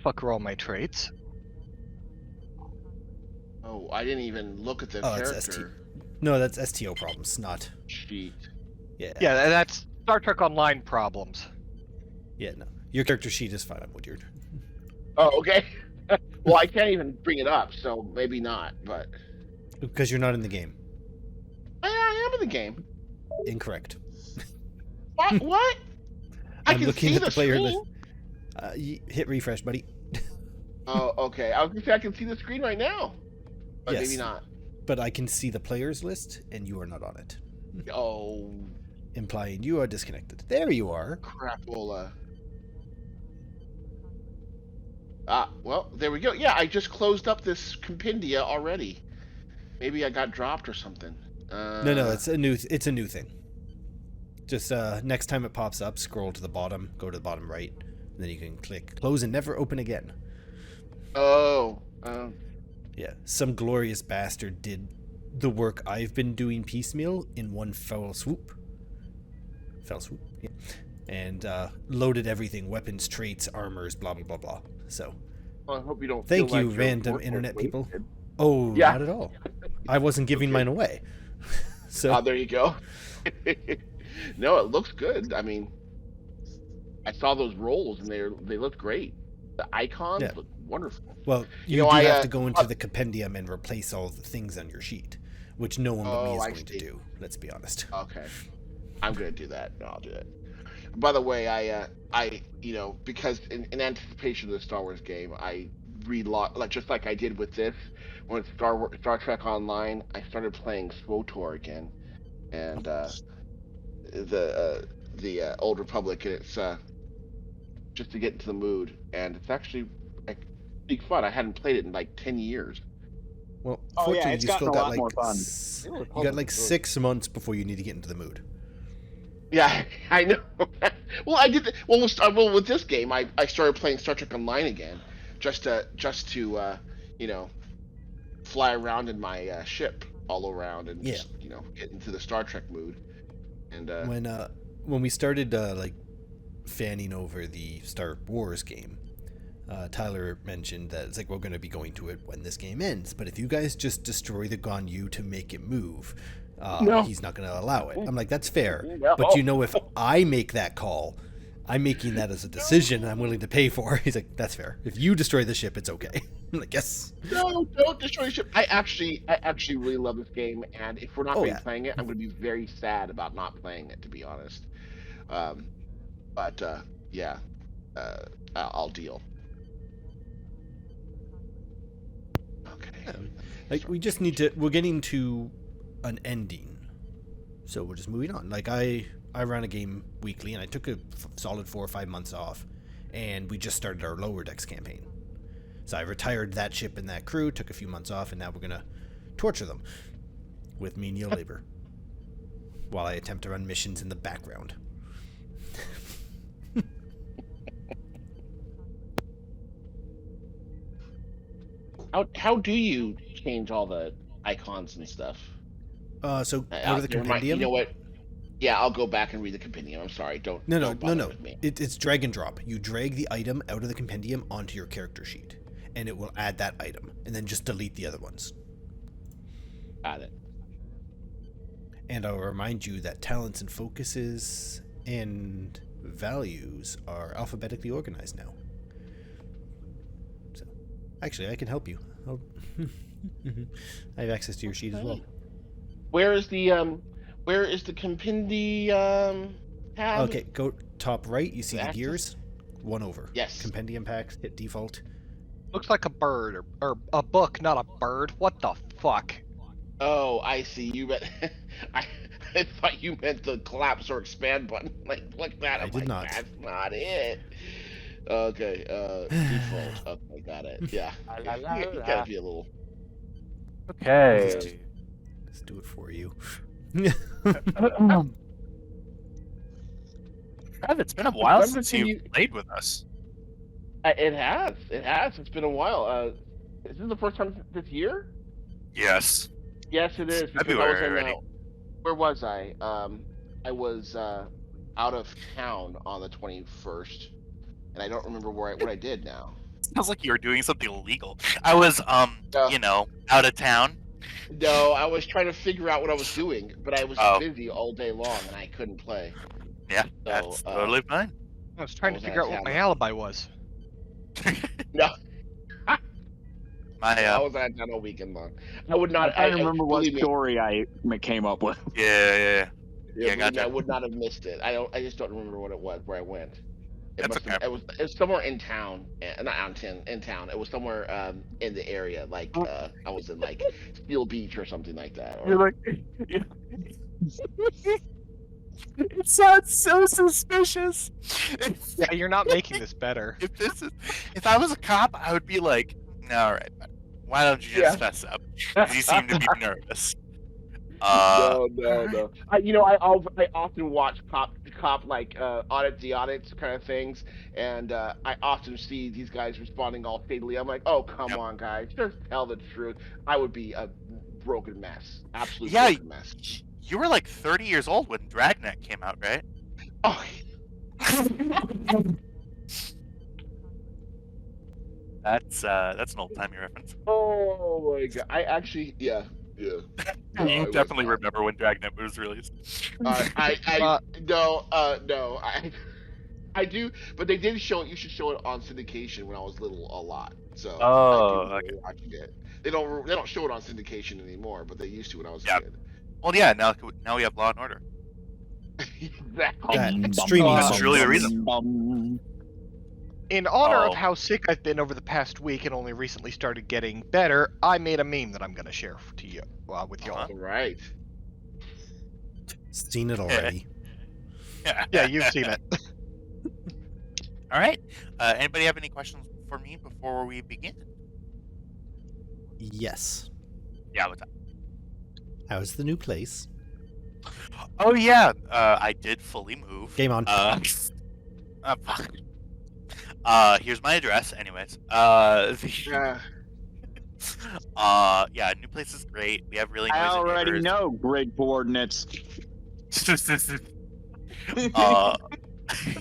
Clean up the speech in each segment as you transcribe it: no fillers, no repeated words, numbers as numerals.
fuck are all my traits? Oh, I didn't even look at the It's character No, that's STO problems, not. sheet. Yeah. Yeah, that's Star Trek Online problems. Yeah, no. Your character sheet is fine, Woodyard. Oh, okay. Well, I can't even bring it up, so maybe not. But Because you're not in the game. I am in the game. Incorrect. What? What? I I'm can looking see at the the player screen. list. Hit refresh, buddy. Oh, okay. I was gonna say I can see the screen right now, but Yes. maybe not. But I can see the players list, and you are not on it. Oh, Implying you are disconnected. There you are. crapola. Well, there we go. Yeah, I just closed up this compendia already. Maybe I got dropped or something. No, it's a new thing. Just next time it pops up, scroll to the bottom, go to the bottom right, and then you can click close and never open again. Oh. Yeah, some glorious bastard did the work I've been doing piecemeal in one fell swoop. Yeah. And loaded everything, weapons, traits, armors, blah, blah, blah, blah. So, Well, I hope you don't. thank feel you, like your random work was internet people. wasted. Oh, Yeah. not at all. I wasn't giving mine away. So, There you go. No, it looks good. I mean, I saw those rolls and they look great. The icons Yeah. look wonderful. well, you know, do I, have to go into the compendium and replace all the things on your sheet, which no one but me Oh, is I going to see. do. Let's be honest. Okay, I'm gonna do that. No, I'll do that. By the way, I because in anticipation of the Star Wars game, I just like I did with this when Star Trek Online. I started playing SWTOR again, and the Old Republic, and it's just to get into the mood, and it's actually like big fun. I hadn't played it in like 10 years. Well, Oh, yeah, fortunately, it's you gotten still a got lot like more fun. you got like 6 months before you need to get into the mood. Yeah, I know. Well, I did. Well, with this game, I started playing Star Trek Online again, just to fly around in my ship all around and just, get into the Star Trek mood. And When we started like fanning over the Star Wars game, Tyler mentioned that it's like we're going to be going to it when this game ends. But if you guys just destroy the Guan Yu to make it move, No. he's not going to allow it. I'm like, that's fair. No. But if I make that call, I'm making that as a decision I'm willing to pay for. He's like, that's fair. If you destroy the ship, it's okay. I'm like, yes. No, don't destroy the ship. I actually really love this game, and if we're not going to be playing it, I'm going to be very sad about not playing it, to be honest. Yeah, I'll deal. Okay. Like, we just need to. We're getting to an ending, so we're just moving on. Like, I ran a game weekly, and I took a solid 4 or 5 months off, and we just started our Lower Decks campaign. So I retired that ship and that crew, took a few months off, and now we're gonna torture them with menial labor while I attempt to run missions in the background. How do you change all the icons and stuff? So out of the compendium. You know what? Yeah, I'll go back and read the compendium. I'm sorry. Don't bother with me. It's drag and drop. You drag the item out of the compendium onto your character sheet, and it will add that item, and then just delete the other ones. Got it. And I'll remind you that talents and focuses and values are alphabetically organized now. So, actually, I can help you. I have access to your sheet as well. Where is the compendium tab? Okay, go top right. You see the Access? gears? One over. Yes. Compendium packs. Hit default. Looks like a bird, or a book, not a bird. What the fuck? Oh, I see. You meant I thought you meant the collapse or expand button. Like that. I did not. That's not it. Okay. Default. Okay, got it. Yeah. You gotta be a little. Okay. Let's do it for you. Trav, it's been a while Remember since when you played with us. It has. It's been a while. Is this the first time this year? Yes. Yes, it is. Because February I was in, already. where was I? I was out of town on the 21st, and I don't remember what I did now. Sounds like you were doing something illegal. I was, No, out of town. no, I was trying to figure out what I was doing, but I was Oh, busy all day long and I couldn't play. yeah, So that's totally fine. I was I trying to was out figure of out what my town. alibi was. No, My, no, I was out of town all weekend long. I would I'm not. trying to remember what Believe me, story I came up with. yeah, yeah, believe me, gotcha. I would not have missed it. I don't. I just don't remember what it was, where I went. It That's must have. okay. It was somewhere in town, not out in town. It was somewhere in the area. Like I was in like Steel Beach or something like that. You're Or like, it sounds so suspicious. Yeah, you're not making this better. If I was a cop, I would be like, all right, why don't you just fess up? Because you seem to be nervous. no. I often watch cop like audit the audits kind of things, and I often see these guys responding all fatally. I'm like, oh come Yep. on, guys, just tell the truth. I would be a broken mess, absolute Yeah, broken mess. you were like 30 years old when Dragnet came out, right? Oh, That's an old timey reference. oh my god, I actually, yeah. No, I You was definitely not. remember when Dragnet was released. I no, no, I do, but they did show it. You should show it on syndication when I was little a lot. So I do remember Okay. watching it. They don't show it on syndication anymore, but they used to when I was a Yeah. kid. Well, yeah. Now we have Law and Order. Exactly. That streaming That's songs. really the reason. In honor Oh. of how sick I've been over the past week and only recently started getting better, I made a meme that I'm going to share to you with y'all. Uh-huh. All right. Seen it already. Yeah, you've seen it. All right. Anybody have any questions for me before we begin? Yes. Yeah. What's up? How's the new place? Oh yeah. I did fully move. Game on. Fuck. Here's my address. Anyways. Yeah. New place is great. We have really noisy I already neighbors. know grid coordinates.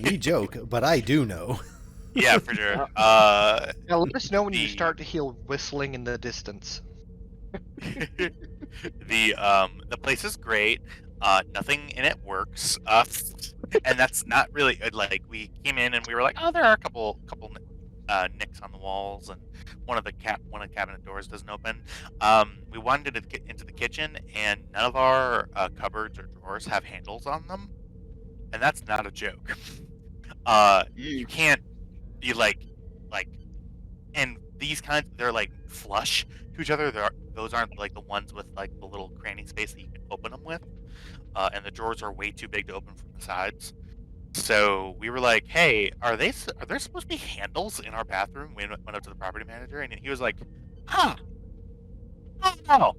We joke, but I do know. Yeah, for sure. Now let us know when you the- start to hear whistling in the distance. The place is great. Nothing in it works. And that's not really like we came in and we were like, oh, there are a couple nicks on the walls and one of the cabinet doors doesn't open. We wanted to get into the kitchen and none of our cupboards or drawers have handles on them, and that's not a joke. You can't. You like, and these kinds they're like flush to each other. Those aren't like the ones with like the little cranny space that you can open them with, and the drawers are way too big to open from the sides. So we were like, "Hey, are there supposed to be handles in our bathroom?" We went up to the property manager, and he was like, "Huh? Oh no."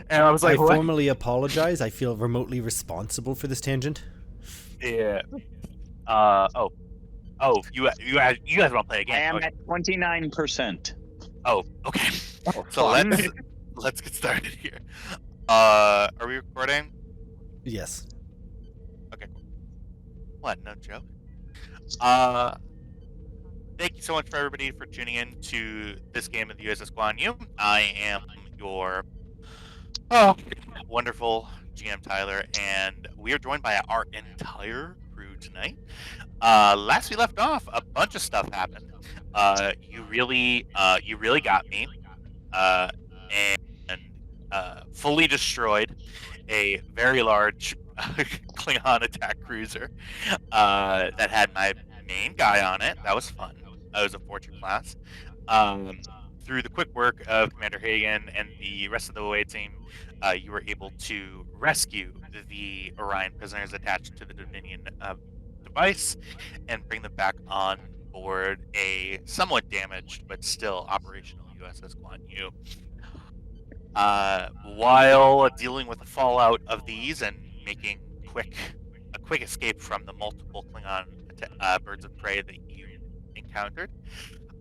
And I was like, I "What?" formally apologize. I feel remotely responsible for this tangent. Yeah. Oh, you guys want to play I again? am Okay. at 29%. Oh, okay. So fun. let's get started here. Are we recording? Yes. Okay, cool. What? No joke. Thank you so much for everybody for tuning in to this game of the USS Guan Yu. I am your wonderful GM Tyler, and we are joined by our entire crew tonight. Last we left off, a bunch of stuff happened. You really got me, and fully destroyed a very large Klingon attack cruiser that had my main guy on it. That was fun. That was a Fortune class. Through the quick work of Commander Hagen and the rest of the OA team, you were able to rescue the Orion prisoners attached to the Dominion device and bring them back on board a somewhat damaged but still operational USS Guan Yu. While dealing with the fallout of these and making a quick escape from the multiple Klingon birds of prey that you encountered,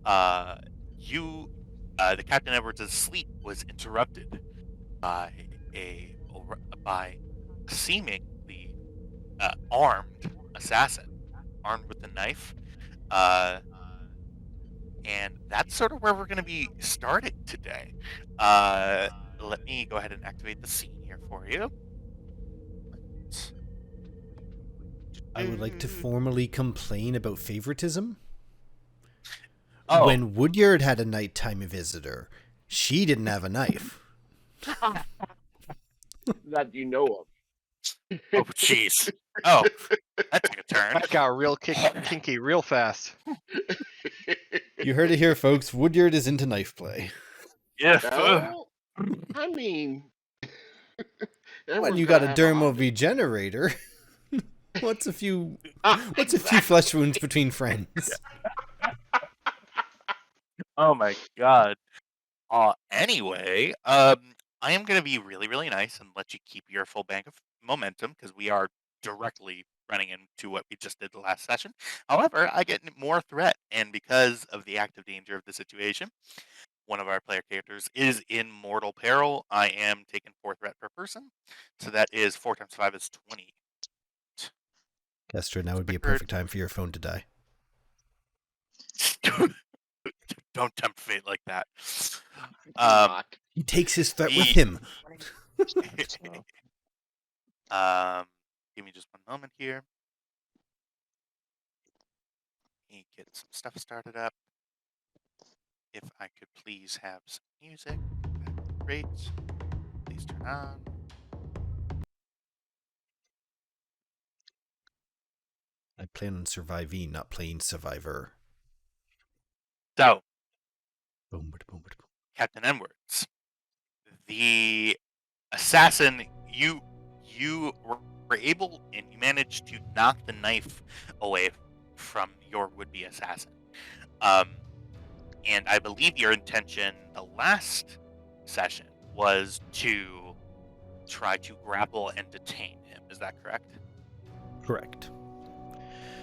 the Captain Edwards' sleep was interrupted by a seemingly armed assassin, armed with a knife, And that's sort of where we're going to be starting today. Let me go ahead and activate the scene here for you. I would like to formally complain about favoritism. Oh, When Woodyard had a nighttime visitor, she didn't have a knife. That you know of. oh, jeez. Oh, that took a turn. That got real kinky real fast. You heard it here, folks. Woodyard is into knife play. Yeah. Well, I mean, When everyone's you got a gotta have dermal hobby. regenerator, what's a few flesh wounds between friends? Oh my god. Anyway, I am gonna be really, really nice and let you keep your full bank of momentum because we are directly running into what we just did the last session. However, I get more threat, and because of the active danger of the situation, one of our player characters is in mortal peril. I am taking 4 threat per person, so that is 4 times 5 is 20. Kester, now would be a Quicker- perfect time for your phone to die. Don't tempt fate like that. Not. He takes his threat with He- him. Give me just one moment here. Let me get some stuff started up. If I could please have some music, that'd be great. Please turn on. I plan on surviving, not playing Survivor. So, Boom, boom, boom, boom. Captain Edwards, the assassin, you were able and you managed to knock the knife away from your would-be assassin. And I believe your intention the last session was to try to grapple and detain him. Is that correct? Correct.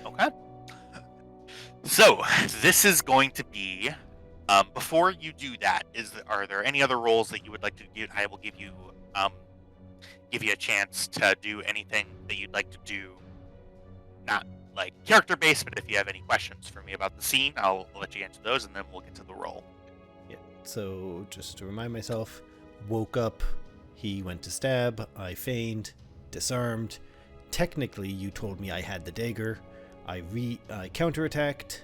Okay. So this is going to be. Before you do that, are there any other roles that you would like to do? I will give you a chance to do anything that you'd like to do. Not like character based, but if you have any questions for me about the scene, I'll let you answer those, and then we'll get to the role. Yeah. So just to remind myself, woke up, he went to stab, I feigned, disarmed. Technically, you told me I had the dagger. I counterattacked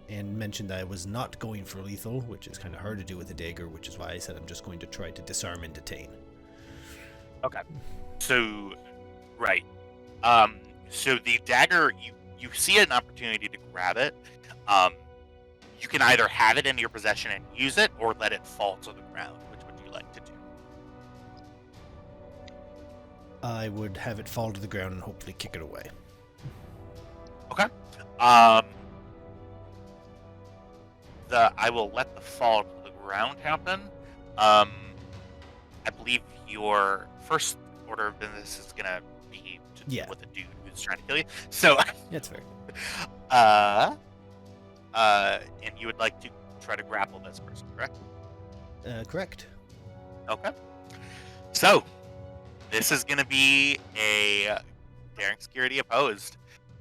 and mentioned that I was not going for lethal, which is kind of hard to do with a dagger, which is why I said I'm just going to try to disarm and detain. Okay. So, right. So the dagger, you see an opportunity to grab it. You can either have it in your possession and use it, or let it fall to the ground. Which would you like to do? I would have it fall to the ground and hopefully kick it away. Okay. I will let the fall to the ground happen. I believe your first order of business is gonna be to deal with a dude who's trying to kill you. So, That's fair. and you would like to try to grapple this person, correct? Correct. Okay. So, this is gonna be a daring security opposed.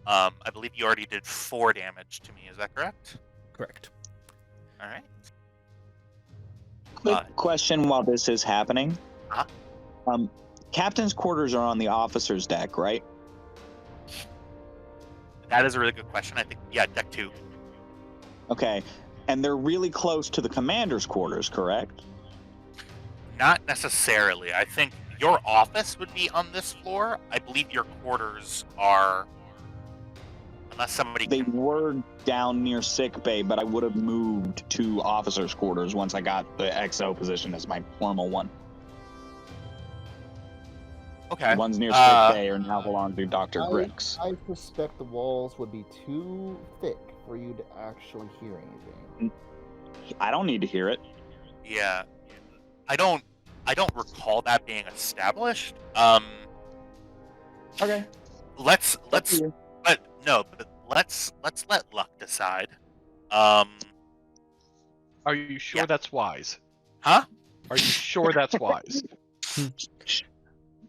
I believe you already did 4 damage to me. Is that correct? Correct. All right. Quick question while this is happening. Uh-huh. Captain's quarters are on the officer's deck, right? That is a really good question. I think, yeah, deck 2. Okay. And they're really close to the commander's quarters, correct? Not necessarily. I think your office would be on this floor. I believe your quarters are, unless somebody They can... were down near sick bay, but I would have moved to officer's quarters once I got the XO position as my formal one. Okay. The ones near sick bay are now belong to Dr. Grix. I suspect the walls would be too thick for you to actually hear anything. I don't need to hear it. Yeah. I don't recall that being established. Okay. Let's let luck decide. Are you sure Yeah. that's wise? Huh? Are you sure that's wise?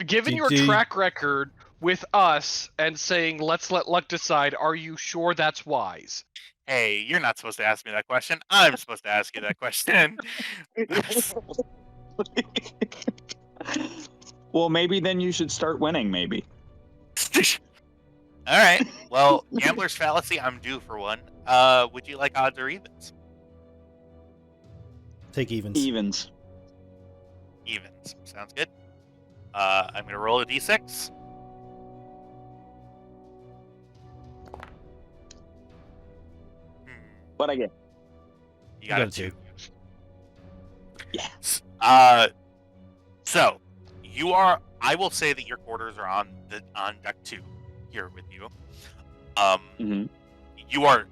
Given your DD. track record with us and saying let's let luck decide, are you sure that's wise? Hey, you're not supposed to ask me that question. I'm supposed to ask you that question. Well, maybe then you should start winning. Maybe. All right. Well, gambler's fallacy. I'm due for one. Would you like odds or evens? Take evens. Evens. Evens. Sounds good. I'm gonna roll a d6. What I get? You got got a a 2. two. Yes. So you are. I will say that your quarters are on deck 2 here with you. Mhm. You are.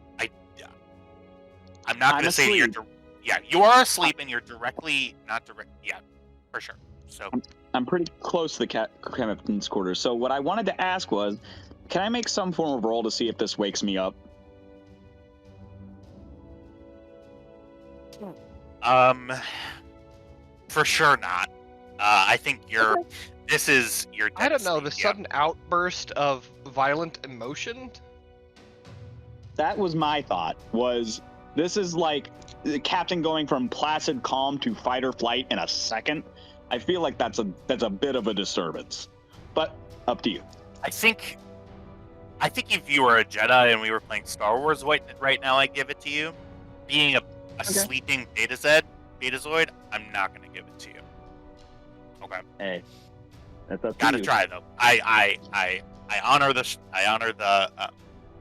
I'm not I'm gonna say you're. asleep. Yeah, you are asleep and you're directly not direct. Yeah, for sure. So I'm pretty close to the captain's quarters. So what I wanted to ask was, can I make some form of roll to see if this wakes me up? for sure not. I think you're. This is your. I don't know, dead the sleep, yeah. sudden outburst of violent emotion? That was my thought. Was this is like the captain going from placid calm to fight or flight in a second? I feel like that's a bit of a disturbance. But up to you. I think if you were a Jedi and we were playing Star Wars right now, I'd give it to you. Being a sleeping Betazoid, I'm not going to give it to you. Okay. Hey, that's up to Gotta you. try though. I honor the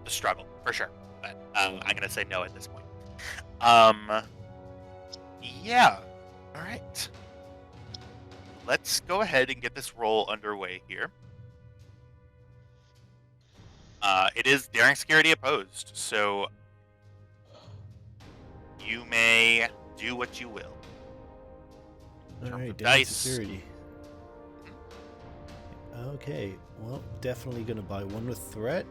struggle for sure, but I'm gonna say no at this point. Yeah. All right. Let's go ahead and get this roll underway here. It is daring security opposed, so you may do what you will. All right, Dice. security. Okay, well, definitely gonna buy one with threat.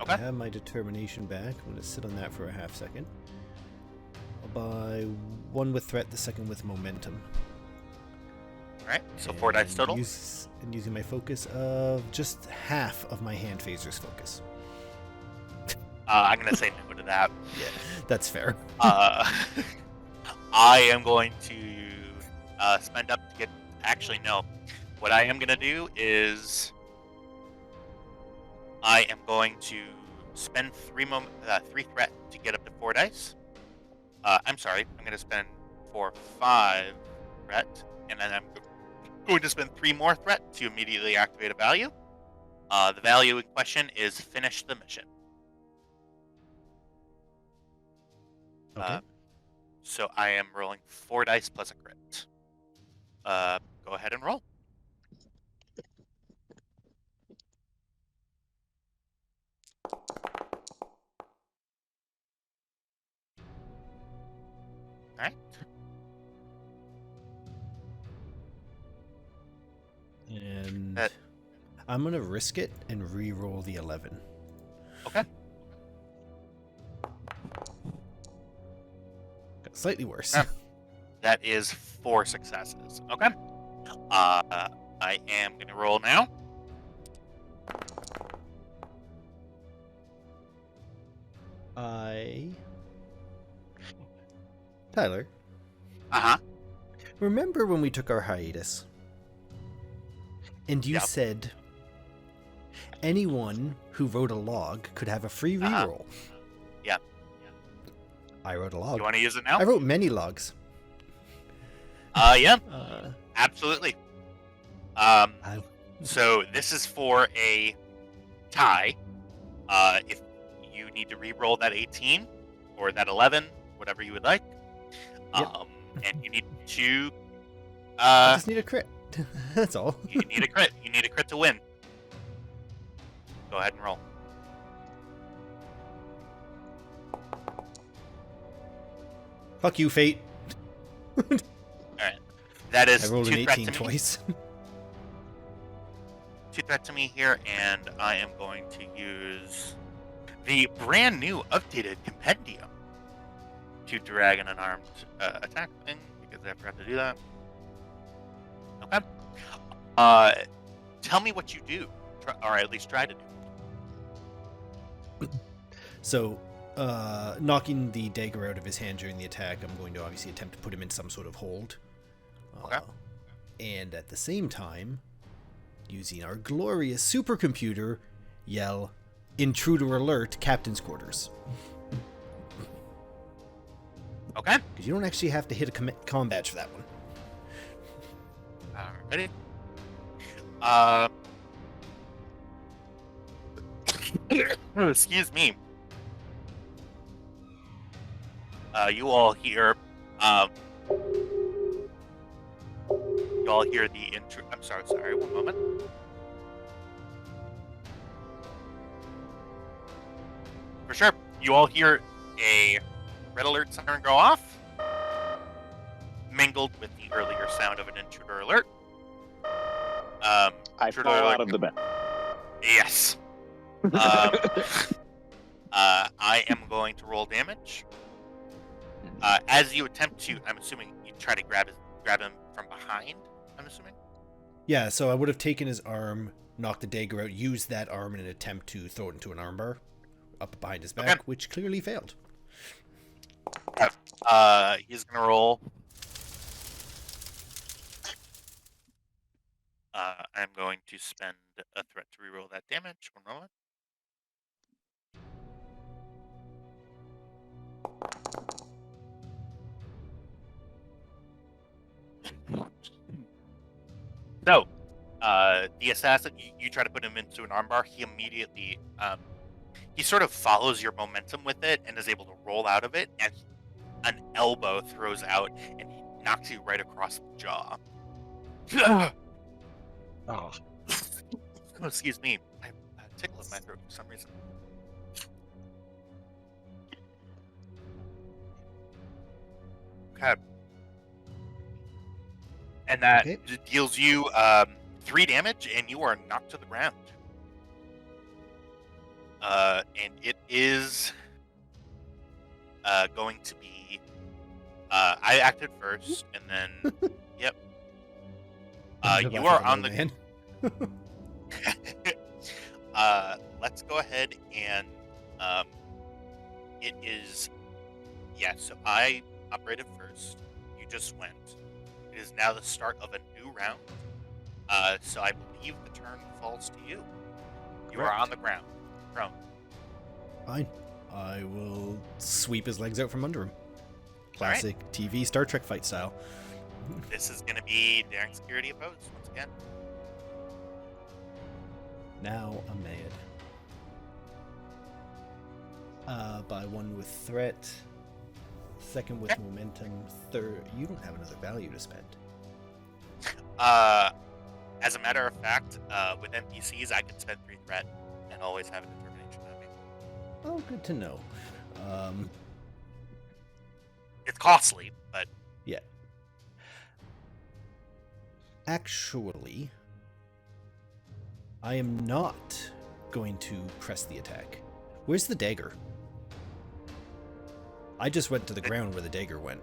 Okay. I have my determination back. I'm gonna sit on that for a half second. I'll buy one with threat, the second with momentum. All right. So 4 dice total. And using my focus of just half of my hand phaser's focus. I'm gonna say no to that. Yeah, that's fair. I am going to spend up to get. Actually, no. What I am going to do is I am going to spend 3 threat to get up to 4 dice. I'm sorry. I'm going to spend 5 threat, and then I'm going to spend 3 more threat to immediately activate a value. The value in question is finish the mission. Okay. So I am rolling 4 dice plus a crit. Go ahead and roll. All right. And I'm gonna risk it and re-roll the 11. Okay. Got slightly worse. That is 4 successes. Okay. I am going to roll now. Tyler, Uh-huh. remember when we took our hiatus? And you Yep. said anyone who wrote a log could have a free Uh-huh. reroll. Yeah. I wrote a log. You want to use it now? I wrote many logs. Yeah. Uh, Absolutely. I- So this is for a tie. If you need to re-roll that 18 or that 11, whatever you would like. Yep. And you need to I just need a crit. That's all. you need a crit. You need a crit to win. Go ahead and roll. Fuck you, fate. That I is rolled 2 an threat 18 to me. twice. 2 threat to me here, and I am going to use the brand new updated compendium to drag an unarmed attack thing because I forgot to do that. Okay. Tell me what you do, or at least try to do. So, knocking the dagger out of his hand during the attack, I'm going to obviously attempt to put him in some sort of hold. Okay. And at the same time, using our glorious supercomputer, yell, "Intruder alert, captain's quarters." Okay. Because you don't actually have to hit a comm badge for that one. Ready? Excuse me. You all hear. You all hear the intro. I'm sorry. One moment. For sure. You all hear a red alert siren go off, mingled with the earlier sound of an intruder alert. I Intruder fall alert. out of the bed. Yes. I am going to roll damage. As you attempt to, I'm assuming you try to grab him from behind. I'm assuming. Yeah, so I would have taken his arm, knocked the dagger out, used that arm in an attempt to throw it into an armbar up behind his back, Okay. which clearly failed. He's gonna roll. I'm going to spend a threat to reroll that damage. One moment. So, the assassin, you try to put him into an armbar. He immediately, he sort of follows your momentum with it and is able to roll out of it, and an elbow throws out and he knocks you right across the jaw. Oh. Oh, excuse me. I have a tickle in my throat for some reason. Okay. And that Okay. deals you 3 damage, and you are knocked to the ground. And it is going to be. I acted first, and then. Yep. You are on the. man. Let's go ahead and. It is. Yeah, so I operated first. You just went. It is now the start of a new round. So I believe the turn falls to you. You are on the ground. Prone. Fine. I will sweep his legs out from under him. Classic TV Star Trek fight style. This is going to be daring security opposed once again. Now I'm mad. By 1 with threat, 2nd with momentum, 3rd. You don't have another value to spend. As a matter of fact, with NPCs, I can spend 3 threat and always have a determination on me. Oh, good to know. It's costly, but Yeah. Actually, I am not going to press the attack. Where's the dagger? I just went to the ground where the dagger went.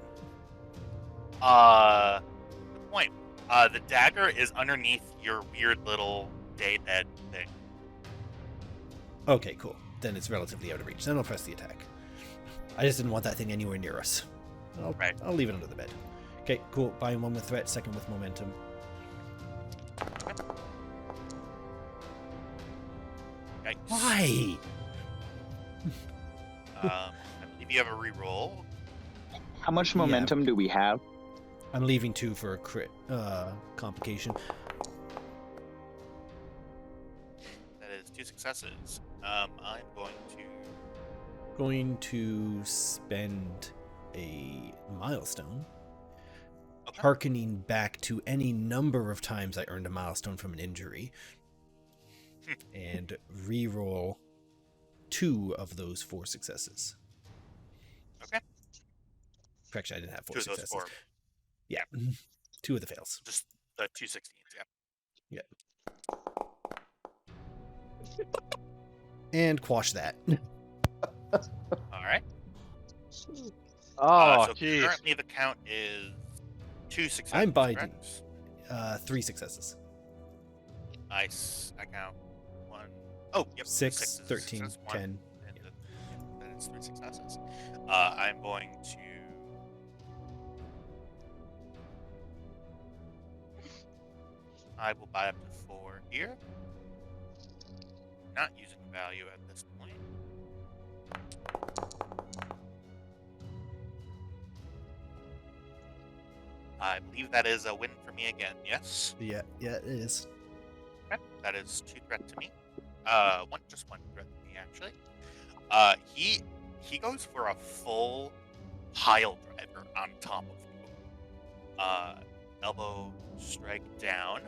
good point. The dagger is underneath your weird little day bed thing. Okay, cool. Then it's relatively out of reach. Then I'll press the attack. I just didn't want that thing anywhere near us. I'll leave it under the bed. Okay, cool. Buying 1 with threat, 2nd with momentum. Yikes. Why? I believe you have a reroll. How much momentum do we have? I'm leaving 2 for a crit complication. That is 2 successes. I'm Going to spend a milestone. Okay. Harkening back to any number of times I earned a milestone from an injury. And re-roll 2 of those 4 successes. Okay. Correction, I didn't have 4 2 of those successes. 4. Yeah. 2 of the fails. Just the 2 16s, yeah. And quash that. Alright. Oh, So jeez. currently the count is 2 successes. I'm Biden. correct? 3 successes. I count 1. Oh, yep. 6, sixes. 13, Success 1, 10. and that it's 3 successes. I'm going to. I will buy up to 4 here. Not using value at this point. I believe that is a win for me again, yes? Yeah, it is. Okay. That is 2 threat to me. Just one threat to me, actually. He goes for a full pile driver on top of you. Elbow strike down.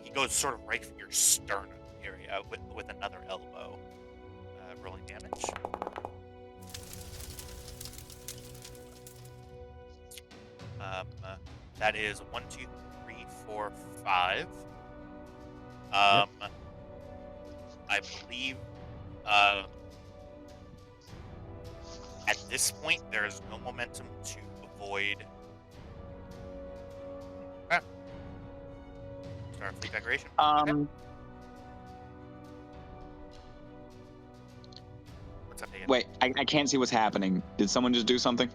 He goes sort of right for your sternum area with another elbow. Rolling damage. That is 1, 2, 3, 4, 5. I believe at this point there is no momentum to avoid. Starfleet decoration. Okay. What's up, Dagan? Wait, I can't see what's happening. Did someone just do something?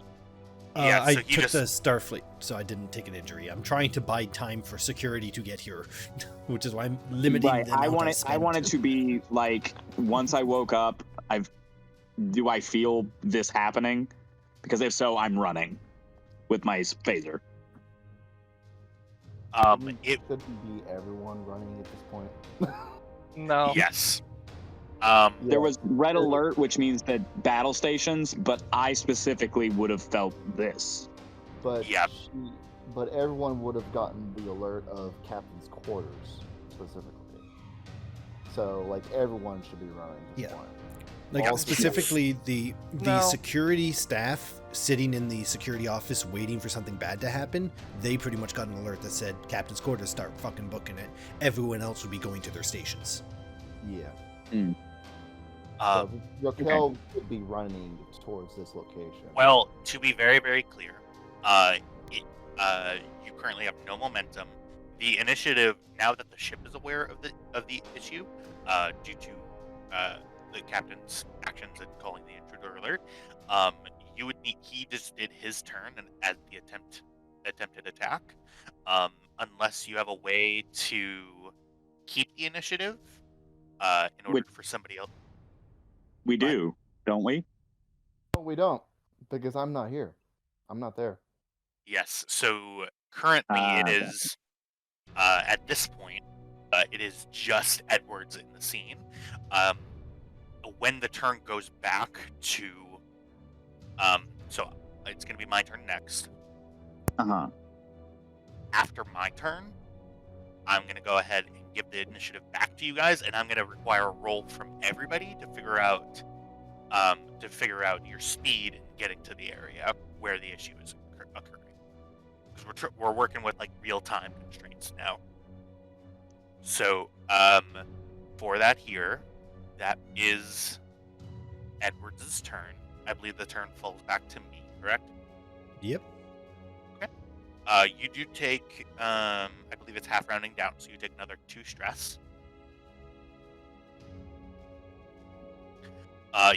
Yeah, I so he took just- the Starfleet, so I didn't take an injury. I'm trying to buy time for security to get here, which is why I'm limiting Right. the amount I spend. wanted to be like, once I woke up, do I feel this happening? Because if so, I'm running with my phaser. It Couldn't be everyone running at this point. No. yes. There was red alert, which means that battle stations, but I specifically would have felt this. But Yeah. but everyone would have gotten the alert of captain's quarters specifically. So like everyone should be running at this Yeah. point. Like All specifically the No. security staff sitting in the security office waiting for something bad to happen, they pretty much got an alert that said captain's quarters, start fucking booking it. Everyone else would be going to their stations. Yeah. Um, So Raquel would be running towards this location. Well, to be very, very clear, you currently have no momentum. The initiative, now that the ship is aware of the issue, due to the captain's actions and calling the intruder alert, you would need. He just did his turn and as the attempted attack, unless you have a way to keep the initiative, in order for somebody else. We do, don't we? No, we don't, because I'm not here. I'm not there. Yes. So currently, it Okay. is at this point, it is just Edwards in the scene. When the turn goes back to, so it's going to be my turn next. After my turn, I'm going to go ahead and give the initiative back to you guys, and I'm going to require a roll from everybody to figure out your speed in getting to the area where the issue is occurring. Because we're working with like real time constraints now. So for that here, that is Edwards' turn. I believe the turn falls back to me, correct? Yep. You do take, I believe it's half rounding down, so you take another 2 stress.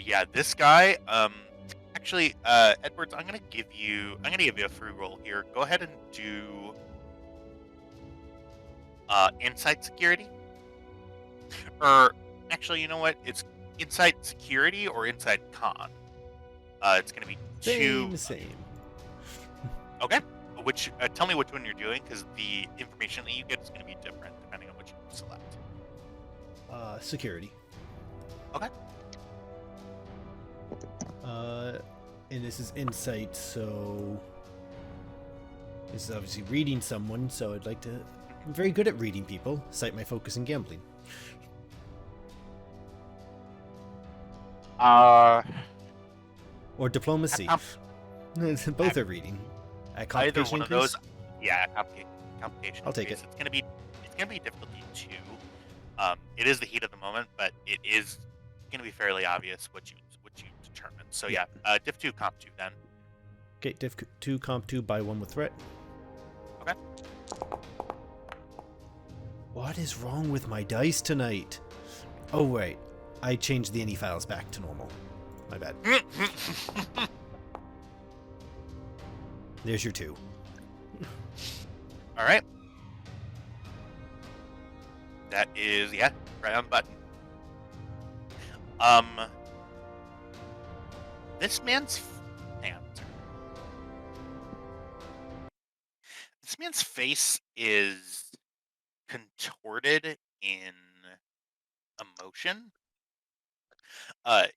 Yeah, this guy, actually, Edwards, I'm gonna give you a free roll here. Go ahead and do, inside security. Or, actually, you know what? It's inside security or inside con. It's gonna be 2. Same. Okay. Which tell me which one you're doing, because the information that you get is going to be different depending on which you select. Security. Okay. And this is insight, so this is obviously reading someone, so I'd like to. I'm very good at reading people. Cite my focus in gambling. Or diplomacy. Both are reading. At Either one of increase? those. Yeah, complication. I'll take increase. it. It's gonna be difficulty 2. It is the heat of the moment, but it is gonna be fairly obvious what you determine. So yeah, diff 2, comp 2 then. Okay, diff 2, comp 2, buy 1 with threat. Okay. What is wrong with my dice tonight? Oh, right. I changed the any files back to normal. My bad. There's your 2. All right. That is, yeah, right on button. This man's This man's face is contorted in emotion.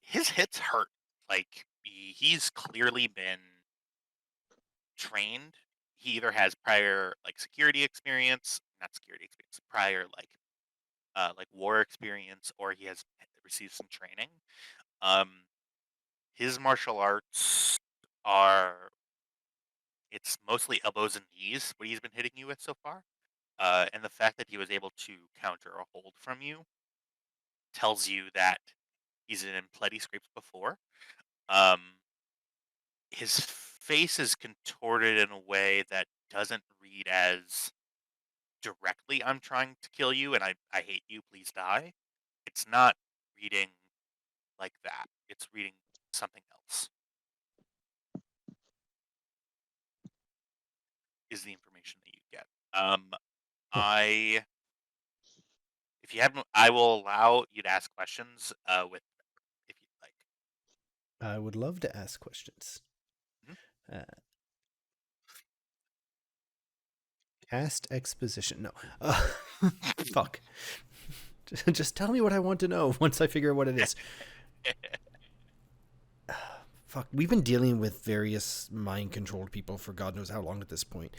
His hits hurt. Like he's clearly been trained. He either has prior like security experience, not security experience, prior like war experience, or he has received some training. His martial arts are it's mostly elbows and knees what he's been hitting you with so far. And the fact that he was able to counter a hold from you tells you that he's in plenty scrapes before. Um, his face is contorted in a way that doesn't read as directly "I'm trying to kill you and I hate you, please die." It's not reading like that. It's reading something else. Is the information that you get. I if you haven't, I will allow you to ask questions with if you'd like. I would love to ask questions. Cast exposition. No. Fuck. Just tell me what I want to know once I figure out what it is. Fuck. We've been dealing with various mind-controlled people for God knows how long at this point.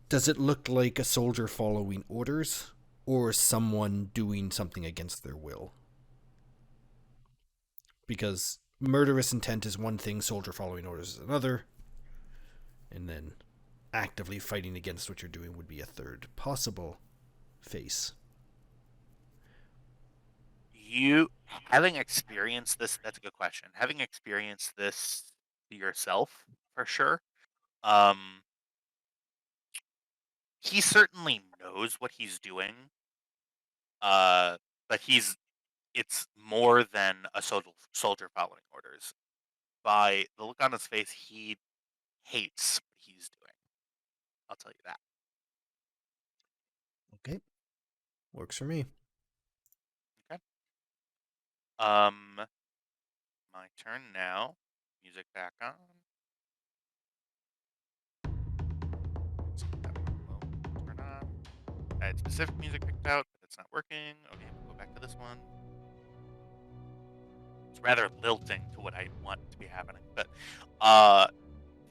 Does it look like a soldier following orders or someone doing something against their will? Because murderous intent is one thing, soldier following orders is another. And then actively fighting against what you're doing would be a third possible face. You having experienced this, that's a good question. Having experienced this yourself, for sure. He certainly knows what he's doing. But it's more than a soldier following orders. By the look on his face, he hates what he's doing. I'll tell you that. Okay. Works for me. Okay. My turn now. Music back on. So that one will turn on. I had specific music picked out, but it's not working. Okay, we'll go back to this one. It's rather lilting to what I want to be happening. But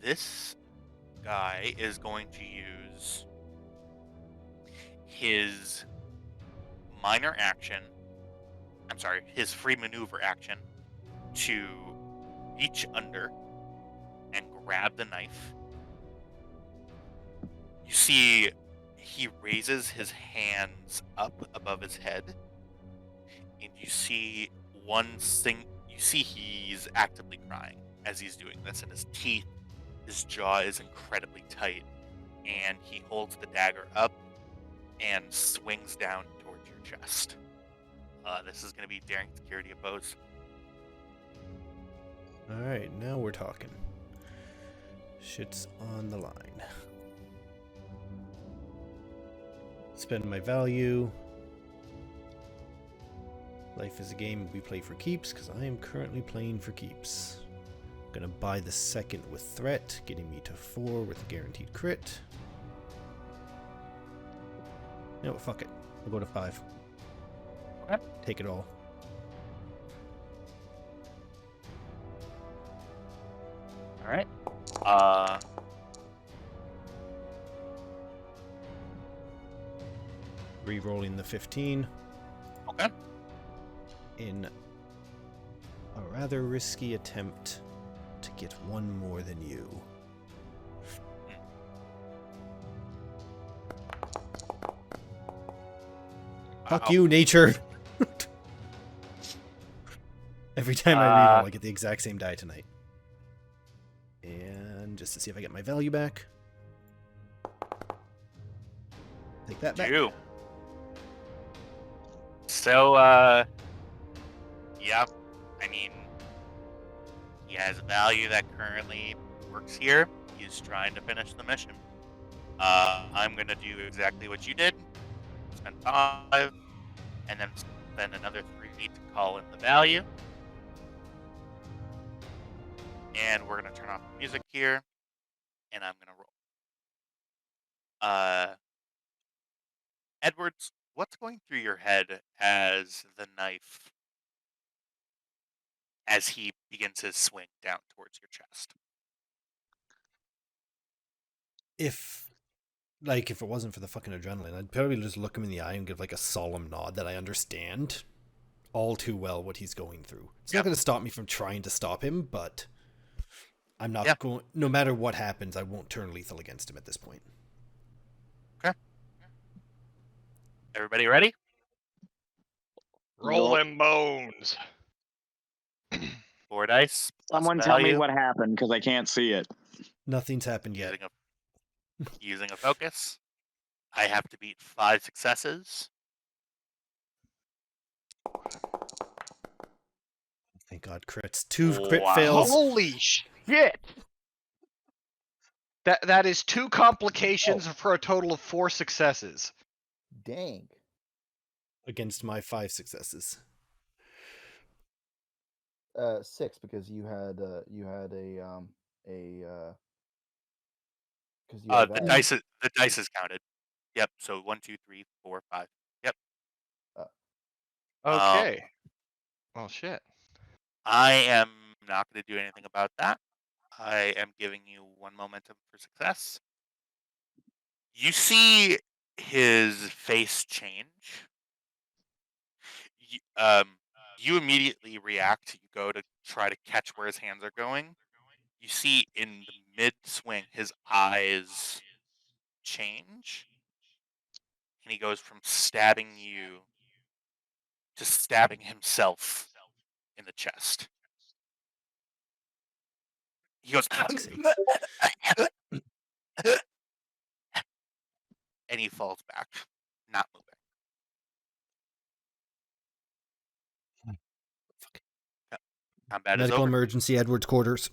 this guy is going to use his minor action. I'm sorry, his free maneuver action to reach under and grab the knife. You see, he raises his hands up above his head, and you see he's actively crying as he's doing this, and his jaw is incredibly tight, and he holds the dagger up and swings down towards your chest. This is going to be daring security opposed. Alright, now we're talking. Shit's on the line. Spend my value. Life is a game we play for keeps, because I am currently playing for keeps. Gonna buy the second with threat, getting me to 4 with a guaranteed crit. You know what, fuck it. We'll go to 5. Okay. Take it all. Alright. Re-rolling the 15. Okay. In a rather risky attempt to get one more than you. Fuck you, nature! Every time I reroll, I get the exact same die tonight. And just to see if I get my value back. Take that back. 2. So, yeah, I mean, He has a value that currently works here. He's trying to finish the mission. I'm gonna do exactly what you did. Spend 5, and then spend another 3 to call in the value. And we're gonna turn off the music here, and I'm gonna roll. Edwards, what's going through your head as the knife, as he begins his swing down towards your chest? If it wasn't for the fucking adrenaline, I'd probably just look him in the eye and give like a solemn nod that I understand all too well what he's going through. It's not going to stop me from trying to stop him, but I'm not going. No matter what happens, I won't turn lethal against him at this point. Okay. Everybody ready? Roll them bones. 4 dice. Someone tell me what happened because I can't see it. Nothing's happened yet. Using a focus. I have to beat 5 successes. Thank God, crits. 2 crit fails. Holy shit! That is 2 complications for a total of 4 successes. Dang. Against my 5 successes. 6 because you had a because the dice is counted. Yep. So 1, 2, 3, 4, 5. Yep. Okay. Well, shit. I am not going to do anything about that. I am giving you 1 momentum for success. You see his face change. You immediately react. You go to try to catch where his hands are going. You see in the mid-swing, his eyes change. And he goes from stabbing you to stabbing himself in the chest. He goes, and he falls back, not moving. Combat is Medical over. emergency, Edwards quarters.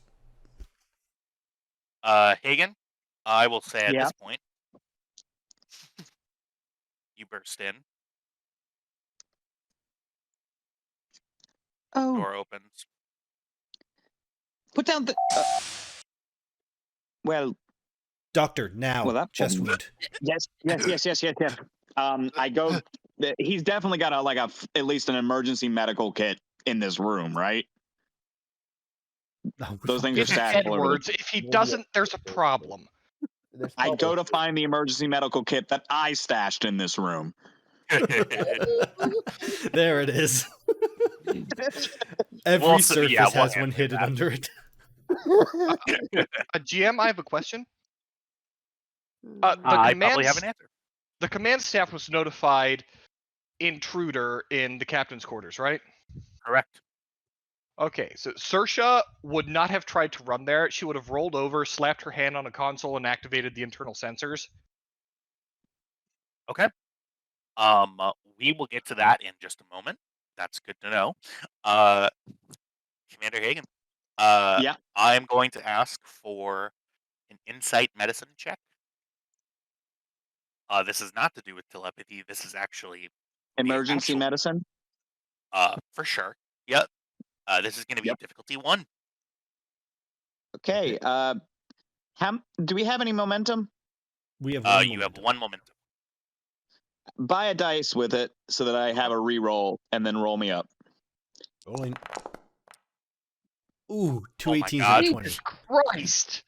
Hagen, I will say at this point, you burst in. Oh. Door opens. Put down the. Well. Doctor, now. Well, that chest wound. Yes. I go. He's definitely got at least an emergency medical kit in this room, right? Those things are stashed. Edwards, if he doesn't, there's a problem. I go to find the emergency medical kit that I stashed in this room. There it is. Every surface has one hidden under it. GM, I have a question. I probably have an answer. The command staff was notified intruder in the captain's quarters, right? Correct. Okay, so Saoirse would not have tried to run there. She would have rolled over, slapped her hand on a console, and activated the internal sensors. Okay. We will get to that in just a moment. That's good to know. Commander Hagen. Yeah. I'm going to ask for an insight medicine check. This is not to do with telepathy. This is actually emergency medicine. For sure. Yep. This is going to be difficulty 1. Okay. Do we have any momentum? We have. One you have 1 momentum. Buy a dice with it so that I have a re-roll and then roll me up. Rolling. Ooh, 2 Oh 18s God. and a 20. Jesus Christ!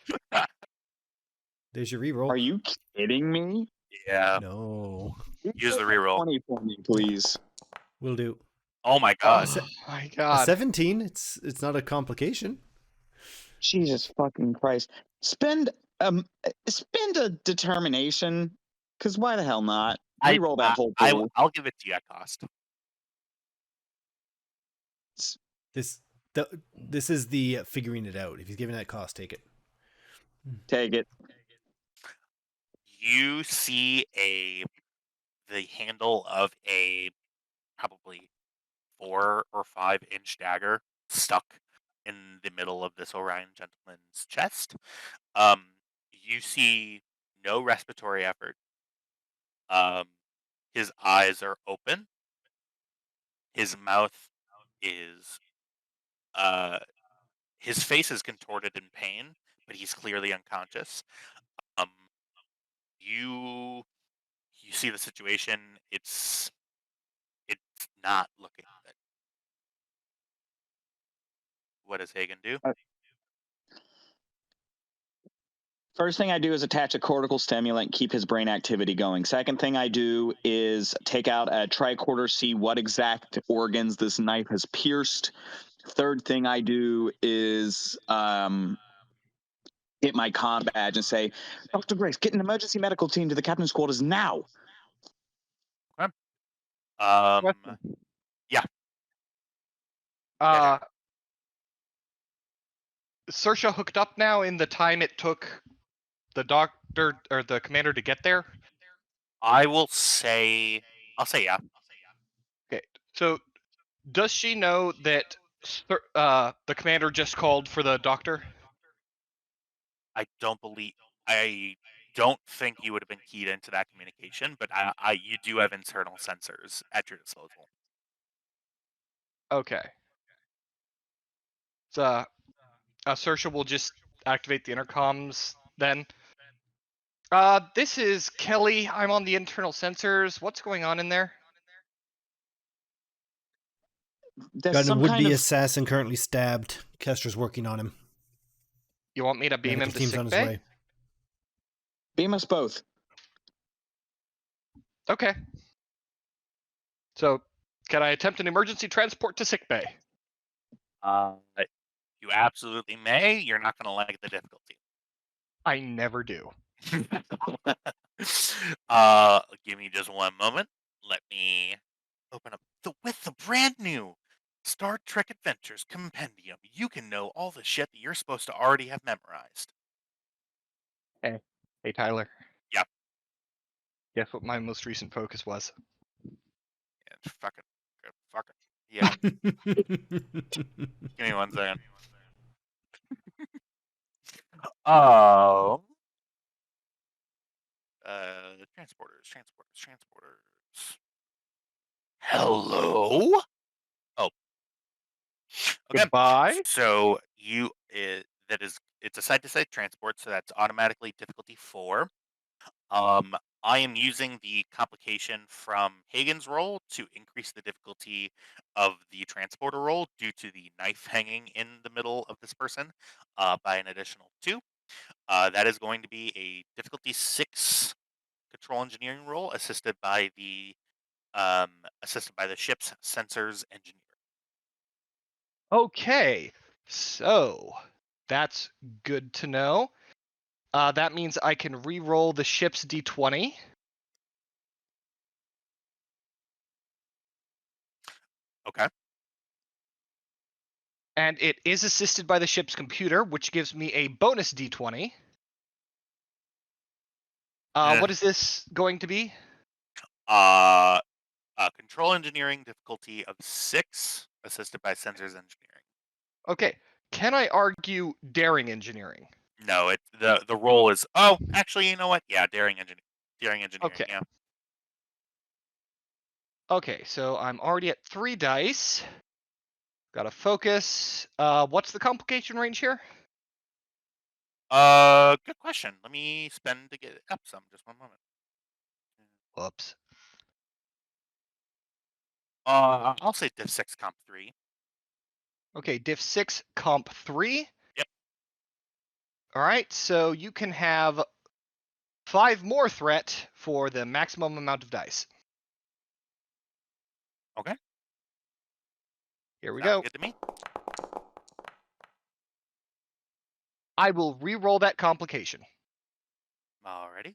There's your reroll. Are you kidding me? Yeah. No. Use the reroll. 20 for me, please. Will do. Oh my God. Oh my A God. 17. It's not a complication. Jesus fucking Christ! Spend a determination, because why the hell not? Reroll that whole pool. I'll give it to you at cost. This is the figuring it out. If he's giving that cost, take it. Take it. You see the handle of a probably 4 or 5 inch dagger stuck in the middle of this Orion gentleman's chest. You see no respiratory effort. His eyes are open. His mouth is uh his face is contorted in pain, but he's clearly unconscious. Um, you you see the situation. It's not looking good. What does Hagen do? First thing I do is attach a cortical stimulant, keep his brain activity going. Second thing I do is take out a tricorder, see what exact organs this knife has pierced. Third thing I do is hit my comm badge and say, Dr. Grace, get an emergency medical team to the captain's quarters now. Question. Yeah. Uh, Sersha hooked up now in the time it took the doctor or the commander to get there? I'll say yeah. Okay. So does she know that the commander just called for the doctor? I don't think you would have been keyed into that communication, but you do have internal sensors at your disposal. Okay. So Sersha will just activate the intercoms then. This is Kelly. I'm on the internal sensors. What's going on in there? There's Got a some would-be kind of assassin currently stabbed. Kester's working on him. You want me to beam him Medical to team's on sick his bay? way. beam us both. Okay. So, can I attempt an emergency transport to sick bay? You absolutely may. You're not going to like the difficulty. I never do. Give me just one moment. Let me open up with the brand new Star Trek Adventures Compendium. You can know all the shit that you're supposed to already have memorized. Hey, Tyler. Yeah. Guess what my most recent focus was? Yeah, fuck it. Yeah. Give me 1 second. Oh. Transporters. Hello? Oh. Okay. Goodbye. So it's a side-to-side transport, so that's automatically difficulty 4. I am using the complication from Hagen's roll to increase the difficulty of the transporter roll due to the knife hanging in the middle of this person by an additional 2. That is going to be a difficulty 6 control engineering roll assisted by the ship's sensors engineer. Okay. So, that's good to know. That means I can re-roll the ship's d20. Okay. And it is assisted by the ship's computer, which gives me a bonus d20. What is this going to be? Control engineering difficulty of 6, assisted by sensors engineering. Okay. Can I argue daring engineering? No, the role is. Oh, actually, you know what? Yeah, daring engineering. Okay. Yeah. Okay, so I'm already at 3 dice. Got to focus. What's the complication range here? Good question. Let me spend to get it up some. Just 1 moment. Whoops. I'll say diff 6 comp 3. Okay, diff 6 comp 3. Yep. All right, so you can have 5 more threat for the maximum amount of dice. Okay. Here we Sounds go. good to me. I will re-roll that complication. Alrighty.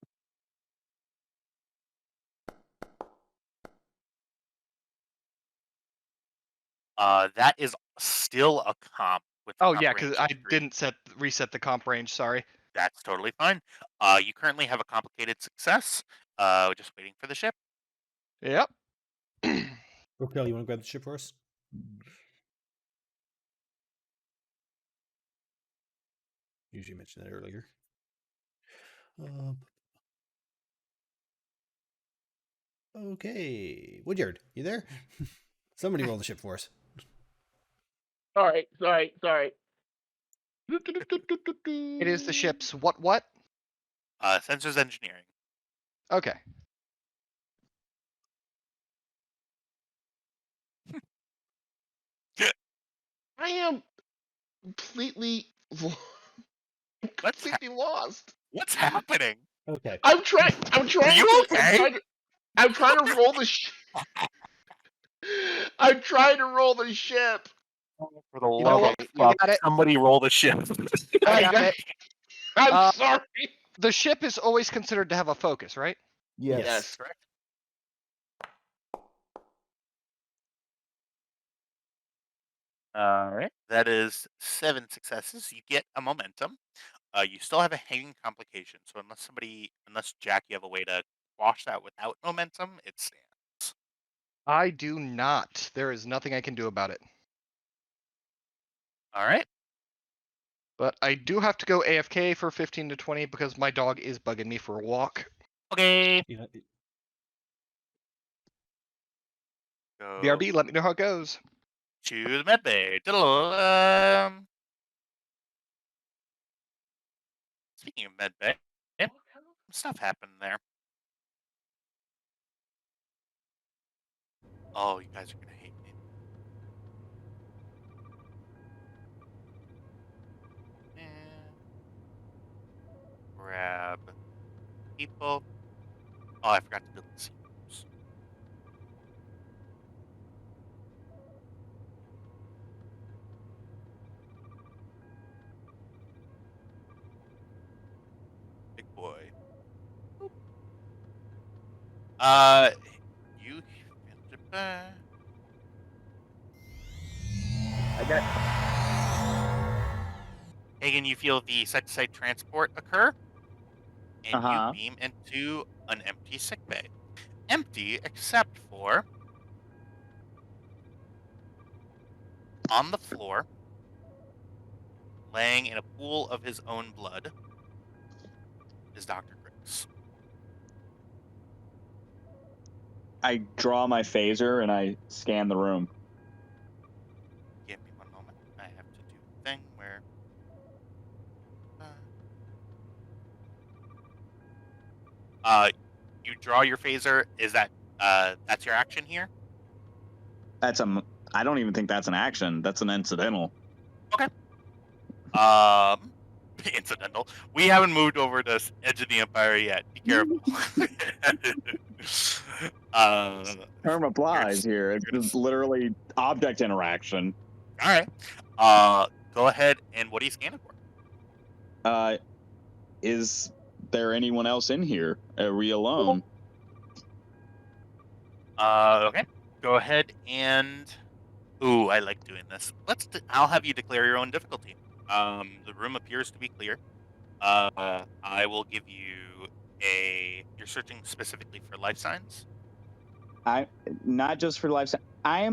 That is still a comp with the Oh comp yeah, range because of I 3. didn't reset the comp range. Sorry. That's totally fine. You currently have a complicated success. Just waiting for the ship. Yep. Okay, you want to grab the ship for us? Usually mentioned that earlier. Okay. Woodyard, you there? Somebody roll the ship for us. Sorry. It is the ship's what? Sensors engineering. Okay. I am completely, What's completely lost. What's happening? Okay. I'm trying. Are you okay? I'm trying to roll the. I'm trying to roll the ship. For the You know love what? of You fuck, got it. somebody roll the ship. I I got got. it. I'm sorry. The ship is always considered to have a focus, right? Yes. Yes. Correct. All right. That is 7 successes. You get a momentum. You still have a hanging complication. So unless Jack, you have a way to quash that without momentum, it stands. I do not. There is nothing I can do about it. All right. But I do have to go AFK for 15 to 20 because my dog is bugging me for a walk. Okay. You know, Go BRB, let me know how it goes. to the med bay. Speaking of med bay, stuff happened there. Oh, you guys are gonna hate me. Grab people. Oh, I forgot to build the sequels. Big boy. Boop. You. I got Hagen, you feel the site-to-site transport occur, and you Uh-huh. beam into an empty sick bay. Empty except for on the floor, laying in a pool of his own blood, is Dr. Griggs. I draw my phaser and I scan the room. Give me one moment. I have to do a thing where. You draw your phaser. Is that's your action here? That's I don't even think that's an action. That's an incidental. Incidental. We haven't moved over to Edge of the Empire yet. Be careful. Term applies here. It's you're just literally object interaction. All right. Go ahead and what are you scanning for? Is there anyone else in here? Are we alone? Okay. Go ahead and. Ooh, I like doing this. I'll have you declare your own difficulty. The room appears to be clear. I will give you You're searching specifically for life signs. Not just for life. I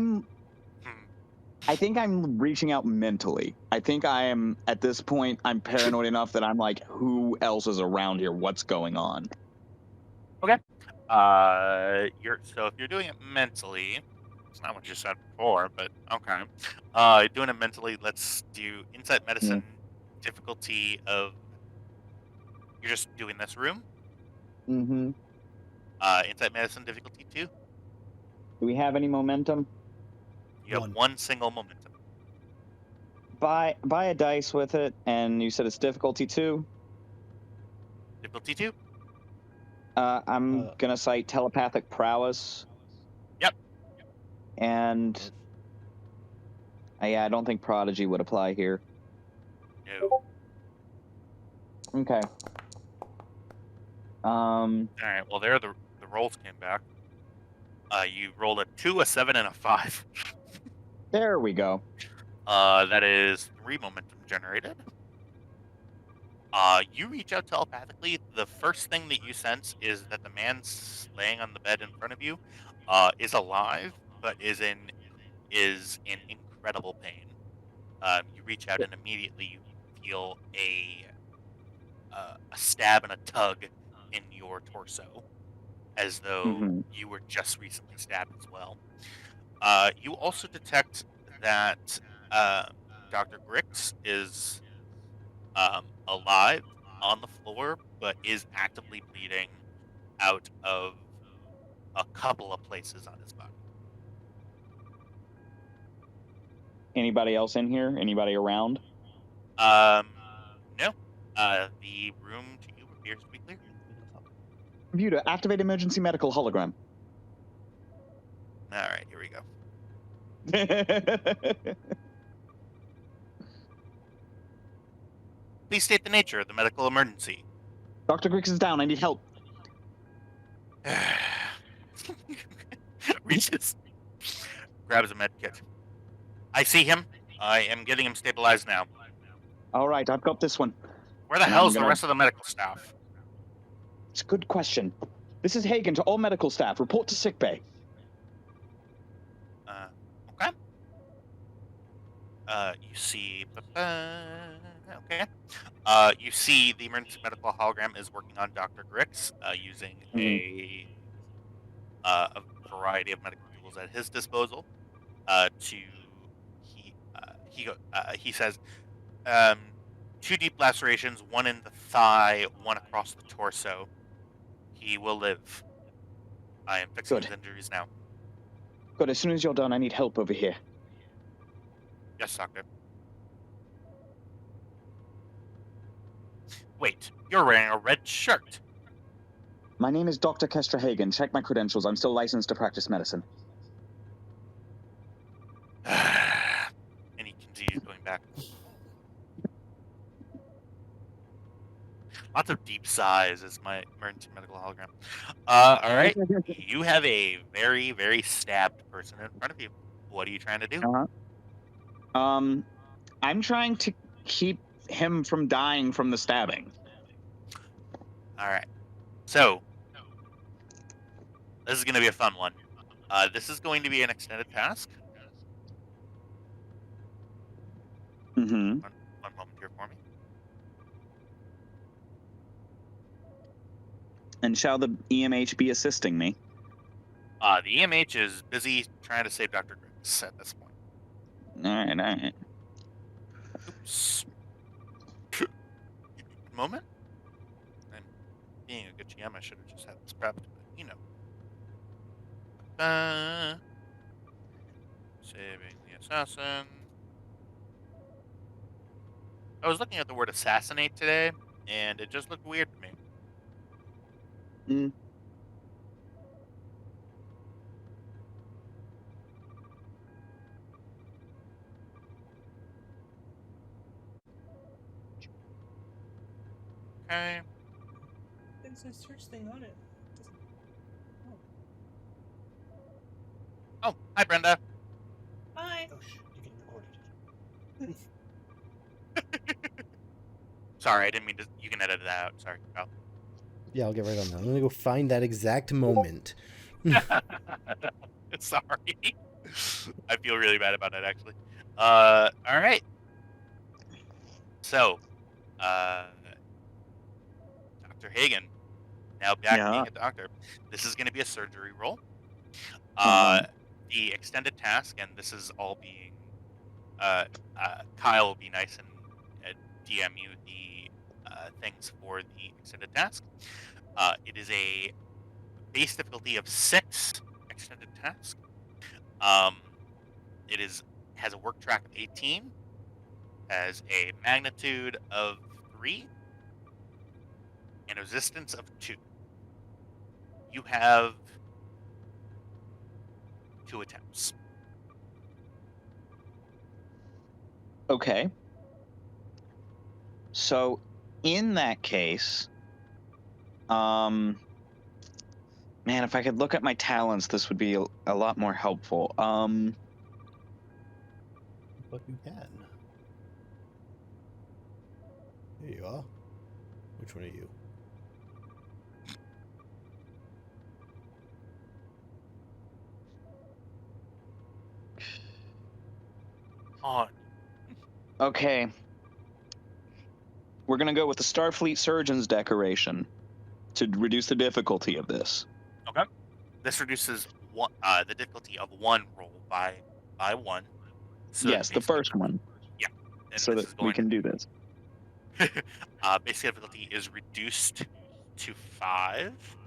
think I'm reaching out mentally. I think I am at this point. I'm paranoid enough that I'm like, who else is around here? What's going on? Okay. So if you're doing it mentally, it's not what you said before, but okay. Doing it mentally. Let's do insight medicine difficulty of. You're just doing this room. Mm-hmm. Insight medicine difficulty 2. Do we have any momentum? You have one single momentum. Buy a dice with it, and you said it's difficulty 2. Difficulty 2. I'm gonna cite telepathic prowess. Yep. And I don't think prodigy would apply here. No. Okay. All right. Well, there the rolls came back. You rolled a 2, a 7, and a 5. There we go. That is 3 momentum generated. You reach out telepathically. The first thing that you sense is that the man laying on the bed in front of you is alive, but is in incredible pain. You reach out and immediately you feel a a stab and a tug in your torso, as though Mm-hmm. you were just recently stabbed as well. You also detect that Dr. Grix is alive on the floor, but is actively bleeding out of a couple of places on his body. Anybody else in here? Anybody around? No. The room to you appears to be clear. Computer, activate emergency medical hologram. All right, here we go. Please state the nature of the medical emergency. Dr. Grix is down. I need help. Reaches, grabs a med kit. I see him. I am getting him stabilized now. All right, I've got this one. Where the And hell's I'm the rest of the medical staff? It's a good question. This is Hagen to all medical staff. Report to sickbay. Okay. You see. Okay. You see the emergency medical hologram is working on Dr. Grix, using a variety of medical tools at his disposal. He says, 2 deep lacerations, 1 in the thigh, 1 across the torso. He will live. I am fixing his injuries now. Good. As soon as you're done, I need help over here. Yes, doctor. Wait, you're wearing a red shirt. My name is Dr. Kestra Hagen. Check my credentials. I'm still licensed to practice medicine. And he continues going back. Lots of deep sighs as my emergency medical hologram. All right. You have a very, very stabbed person in front of you. What are you trying to do? I'm trying to keep him from dying from the stabbing. All right. So, this is going to be a fun one. This is going to be an extended task. Mm-hmm. One moment here for me. And shall the EMH be assisting me? The EMH is busy trying to save Dr. Griggs at this point. All right. Oops. Moment. I'm being a good GM. I should have just had this prepped, but you know. Saving the assassin. I was looking at the word assassinate today, and it just looked weird to me. Okay. There's a search thing on it. Oh, hi, Brenda. Hi. Oh, you can record it. Sorry, I didn't mean to. You can edit that out. Sorry, Kyle. Yeah, I'll get right on that. I'm gonna go find that exact moment. Sorry. I feel really bad about that, actually. All right. So, Dr. Hagen, now back being a doctor. This is going to be a surgery roll. The extended task, and this is all being, Kyle will be nice and DM you the things for the extended task. It is a base difficulty of 6 extended task. It has a work track of 18, has a magnitude of 3, and a resistance of 2. You have 2 attempts. Okay. So, in that case, man, if I could look at my talents, this would be a lot more helpful. But you can. There you are. Which one are you? On. Okay. We're gonna go with the Starfleet Surgeon's decoration to reduce the difficulty of this. Okay. This reduces the difficulty of one roll by one. So Yes, the basically- first one, Yeah. And so this that is we going can do this. basic difficulty is reduced to 5.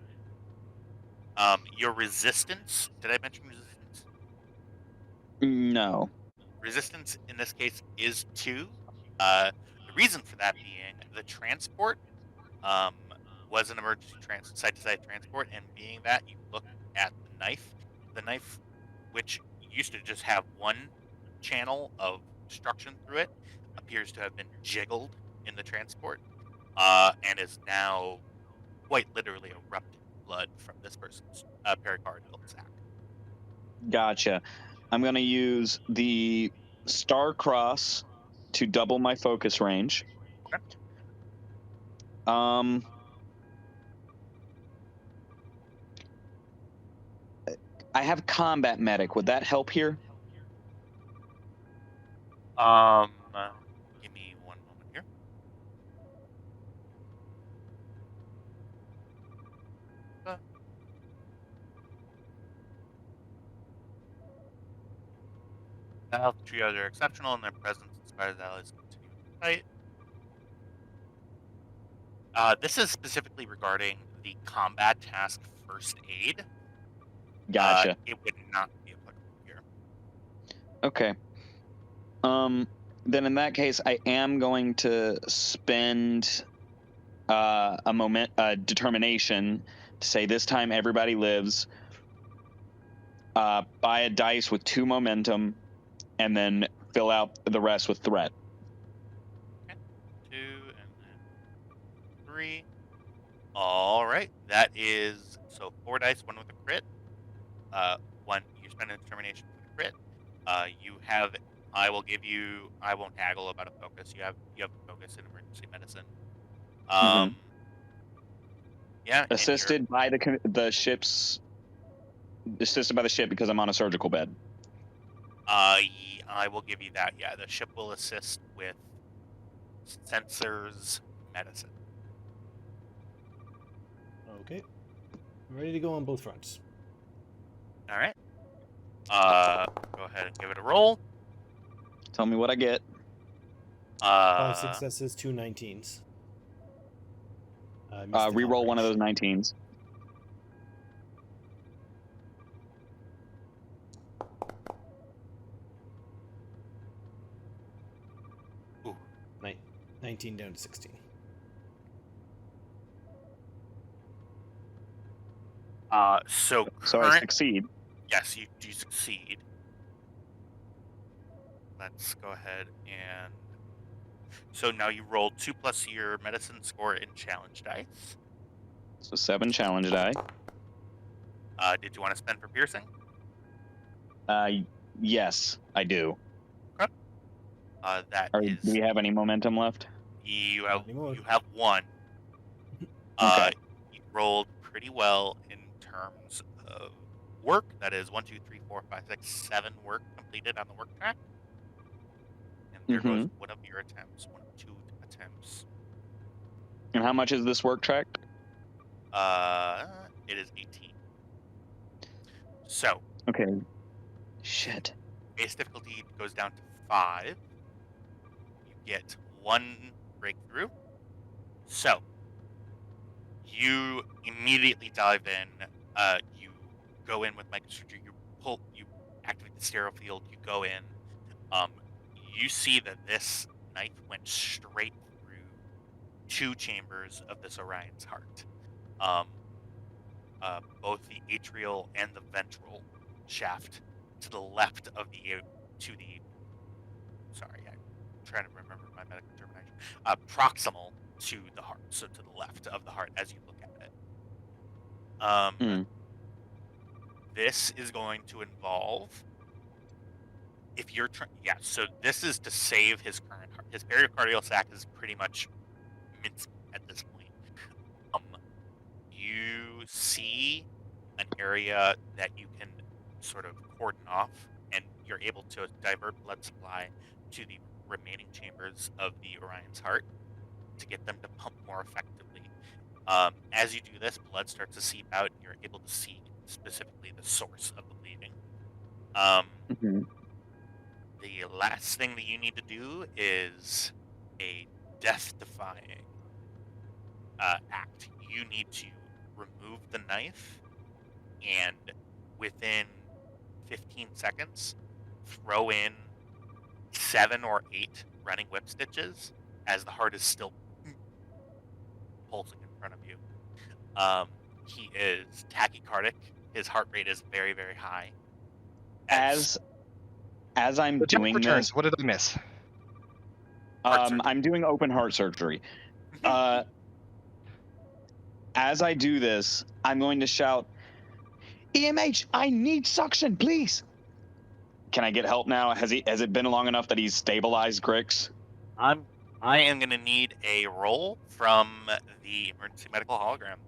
Your resistance. Did I mention resistance? No. Resistance in this case is 2. The reason for that being the transport was an emergency side-to-side transport, and being that you look at the knife, which used to just have one channel of destruction through it, appears to have been jiggled in the transport, and is now quite literally erupting blood from this person's pericardial sac. Gotcha. I'm gonna use the Star Cross to double my focus range. Okay. I have combat medic. Would that help here? Give me one moment here. The health trios are exceptional in their presence in spite of the allies' continuing fight. This is specifically regarding the combat task first aid. Gotcha. It would not be applicable here. Okay. Then in that case, I am going to spend a determination to say this time everybody lives. Buy a dice with 2 momentum, and then fill out the rest with threat. Okay. 2 and then 3. All right. That is so 4 dice, 1 with a crit. 1 you spend a determination for the crit. You have. I will give you. I won't haggle about a focus. You have focus in emergency medicine. Yeah. Assisted by the ship's. Assisted by the ship because I'm on a surgical bed. I will give you that. Yeah, the ship will assist with sensors, medicine. Okay. I'm ready to go on both fronts. All right. Go ahead and give it a roll. Tell me what I get. 5 successes, 2 19s. Reroll one of those 19s. Ooh. 19 down to 16. So So I succeed. Yes, you do succeed. Let's go ahead and. So now you roll 2 plus your medicine score in challenge dice. So 7 challenge die. Did you want to spend for piercing? Yes, I do. That Do is. we have any momentum left? You Not have. anymore. You have 1. Okay. You rolled pretty well in terms of work. That is 1, 2, 3, 4, 5, 6, 7 work completed on the work track. And there goes one of your attempts. 1 of 2 attempts. And how much is this work track? It is 18. So. Okay. Shit. Base difficulty goes down to 5. You get 1 breakthrough. So, you immediately dive in. You go in with microsurgery. You activate the sterile field. You go in. You see that this knife went straight through 2 chambers of this Orion's heart. Both the atrial and the ventral shaft to the left of sorry, I'm trying to remember my medical terminology. Proximal to the heart, so to the left of the heart as you look at it. This is going to involve if you're so this is to save his current heart. His pericardial sac is pretty much minced at this point. You see an area that you can sort of cordon off, and you're able to divert blood supply to the remaining chambers of the Orion's heart. to get them to pump more effectively. As you do this, blood starts to seep out, and you're able to see specifically the source of the bleeding. Mhm. The last thing that you need to do is a death-defying act. You need to remove the knife and within 15 seconds throw in 7 or 8 running whip stitches as the heart is still pulsing in front of you. He is tachycardic. His heart rate is very, very high. As I'm The death doing returns. this, What did I miss? Heart surgery. I'm doing open heart surgery. As I do this, I'm going to shout, EMH, I need suction, please. Can I get help now? Has it been long enough that he's stabilized Grix? I am going to need a roll from the emergency medical hologram.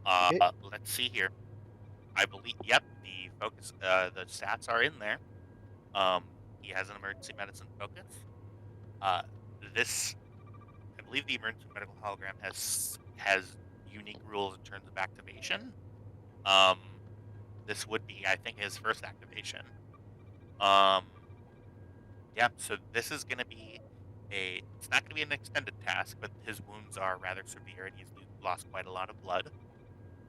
Okay. Let's see here. I believe, yep, the focus, the stats are in there. He has an emergency medicine focus. This, I believe, the emergency medical hologram has unique rules in terms of activation. This would be, I think, his first activation. Yeah, so this is going to be it's not going to be an extended task, but his wounds are rather severe and he's lost quite a lot of blood.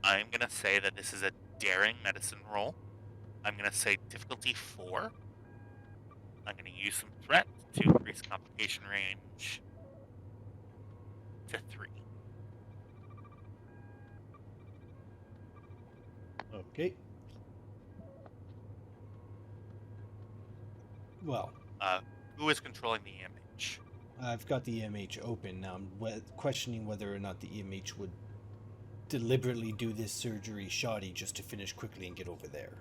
I'm going to say that this is a daring medicine roll. I'm going to say difficulty 4. I'm going to use some threat to increase complication range to 3. Okay. Well, Who is controlling the EMH? I've got the EMH open now. I'm questioning whether or not the EMH would deliberately do this surgery shoddy just to finish quickly and get over there.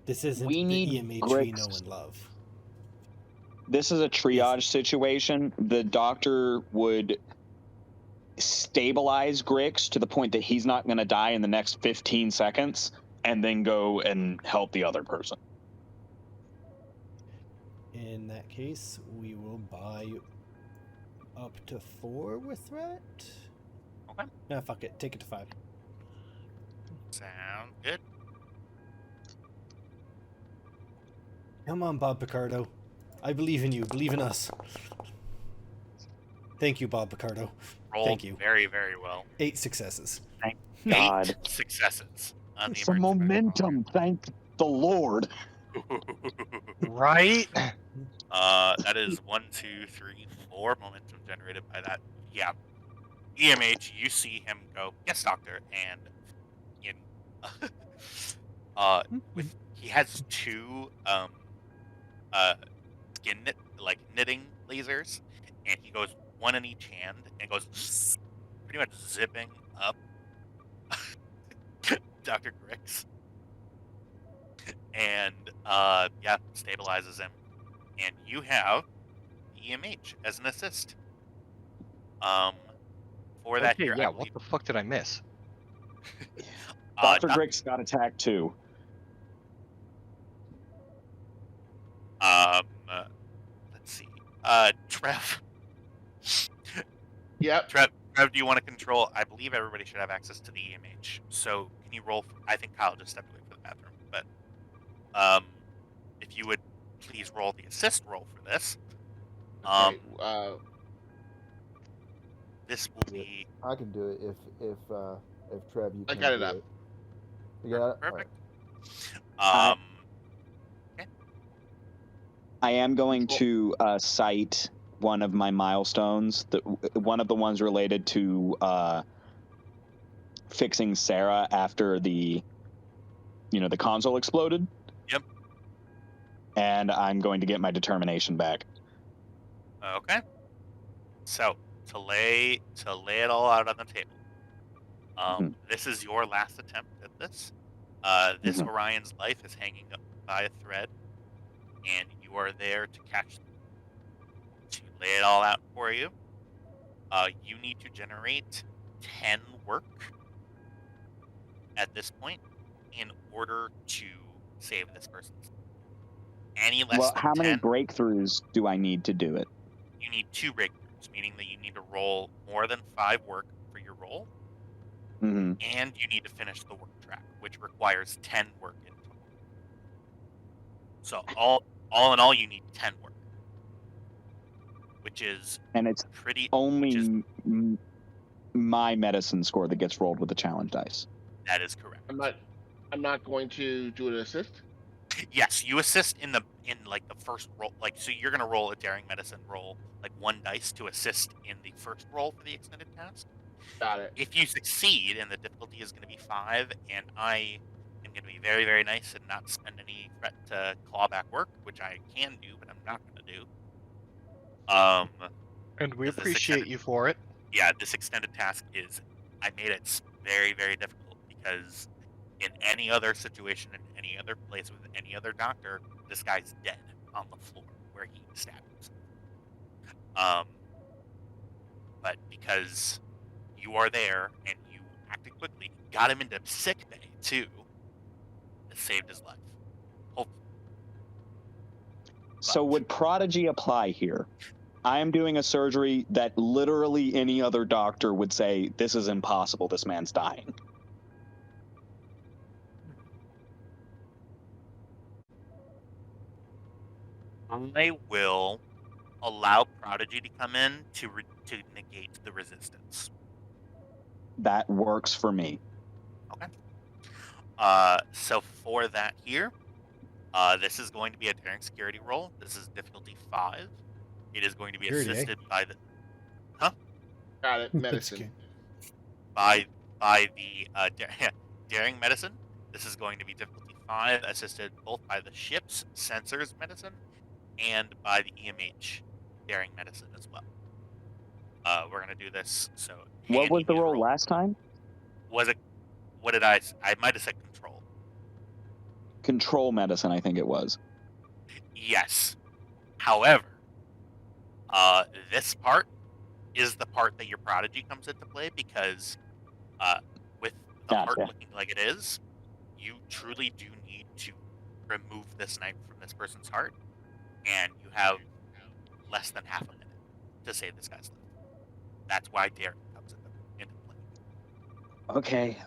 This isn't We the need EMH we Grix. know and love. This is a triage situation. The doctor would stabilize Grix to the point that he's not going to die in the next 15 seconds and then go and help the other person. In that case, we will buy up to 4 with threat. Okay. Nah, fuck it. Take it to 5. Sound good. Come on, Bob Picardo. I believe in you. Believe in us. Thank you, Bob Picardo. Rolled Thank you. very, very well. 8 successes. God. 8 successes on the Some emergency medical momentum, thank the Lord. Right? That is 1, 2, 3, 4 momentum generated by that. Yeah. EMH, you see him go, yes, doctor, and in he has 2 knitting lasers, and he goes 1 in each hand and goes pretty much zipping up Dr. Grix. And stabilizes him. And you have EMH as an assist. For that Okay, here, yeah, I what believe, the fuck did I miss? Dr. not- Grix got attacked too. Let's see. Trev. Yep. Trev, do you want to control? I believe everybody should have access to the EMH. So can you roll? I think Kyle just stepped away for the bathroom, but if you would please roll the assist roll for this. Okay. This will be I can do it if Trev you I can got it do up. You got it? perfect. I am going to cite one of my milestones, one of the ones related to fixing Sarah after the console exploded. Yep. And I'm going to get my determination back. Okay. So to lay it all out on the table. This is your last attempt at this. This Orion's life is hanging up by a thread, and you are there to catch them. To lay it all out for you, you need to generate 10 work at this point in order to save this person. Any less Well, than how 10, many breakthroughs do I need to do it? you need 2 breakthroughs, meaning that you need to roll more than 5 work for your roll, Hmm. and you need to finish the work track, which requires 10 work in total. So all in all, you need 10 work, which is And it's pretty. only Which is my medicine score that gets rolled with the challenge dice. that is correct. I'm not going to do an assist. Yes, you assist in like the first roll. Like, so you're gonna roll a daring medicine roll, like 1 dice to assist in the first roll for the extended task. Got it. If you succeed, and the difficulty is going to be 5, and I am going to be very, very nice and not spend any threat to claw back work, which I can do, but I'm not going to do. And we Does this appreciate extended- you for it. Yeah, this extended task I made it very, very difficult because in any other situation, in any other place with any other doctor, this guy's dead on the floor where he stabbed himself. But because you are there and you acted quickly, got him into sick bay too, it saved his life. Hopefully. So would Prodigy apply here? I am doing a surgery that literally any other doctor would say, this is impossible, this man's dying. I will allow Prodigy to come in to negate the resistance. That works for me. Okay. So for that here, this is going to be a daring security roll. This is difficulty 5. It is going to be Security, assisted by the Got it. That's Medicine. good. by the daring medicine. This is going to be difficulty 5, assisted both by the ship's sensors medicine and by the EMH daring medicine as well. We're gonna do this. So What was Handy the needs to roll last time? Was it? What did I might have said control. Control medicine, I think it was. Yes. However, this part is the part that your prodigy comes into play because with the heart Gotcha. looking like it is, you truly do need to remove this knife from this person's heart, and you have less than half a minute to save this guy's life. That's why Darren comes into play. Okay.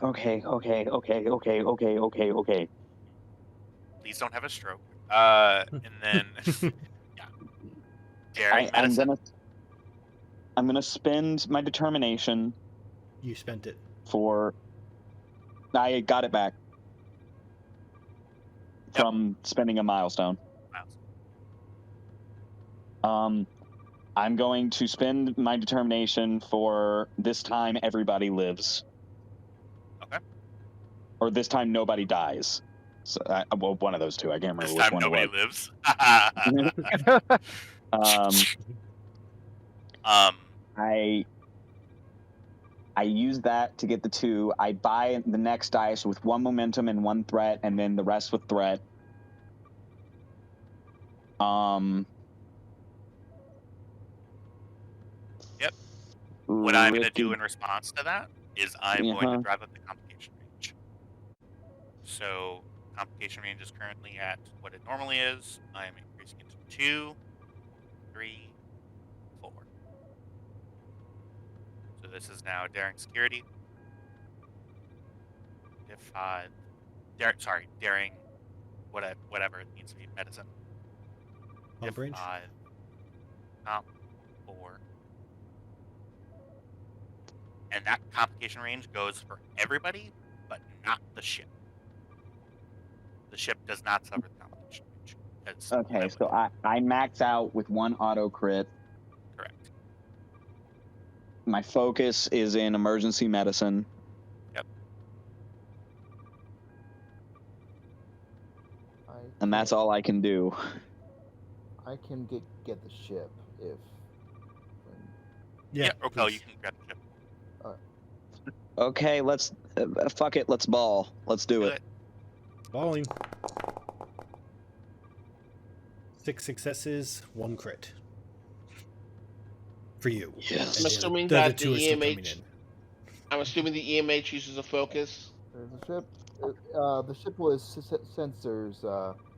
Please don't have a stroke. And then, yeah, daring medicine. I'm gonna spend my determination You spent it. for. I got it back Yep. from spending a milestone. Miles. I'm going to spend my determination for this time everybody lives. Okay. Or this time nobody dies. So, well, one of those two. I can't remember This which time one nobody it lives. was. I use that to get the 2. I buy the next dice with 1 momentum and 1 threat, and then the rest with threat. Yep. What I'm going to Ricky- do in response to that is I'm going to drive up the complication range. So complication range is currently at what it normally is. I am increasing it to 2, 3, 4. So this is now daring security. Div 5. Daring whatever it needs to be, medicine. Pump range? 5. Comp 4. And that complication range goes for everybody, but not the ship. The ship does not suffer the complication range. Okay, so I max out with 1 auto crit. Correct. My focus is in emergency medicine. Yep. And that's all I can do. I can get the ship if. Yeah. Rokel, please. you can grab the ship. Okay, let's fuck it. Let's ball. Let's do it. Balling. 6 successes, 1 crit. For you. Yes. I'm And assuming the other that the 2 are still coming EMH. in. I'm assuming the EMH uses a focus. There's a ship. The ship was sensors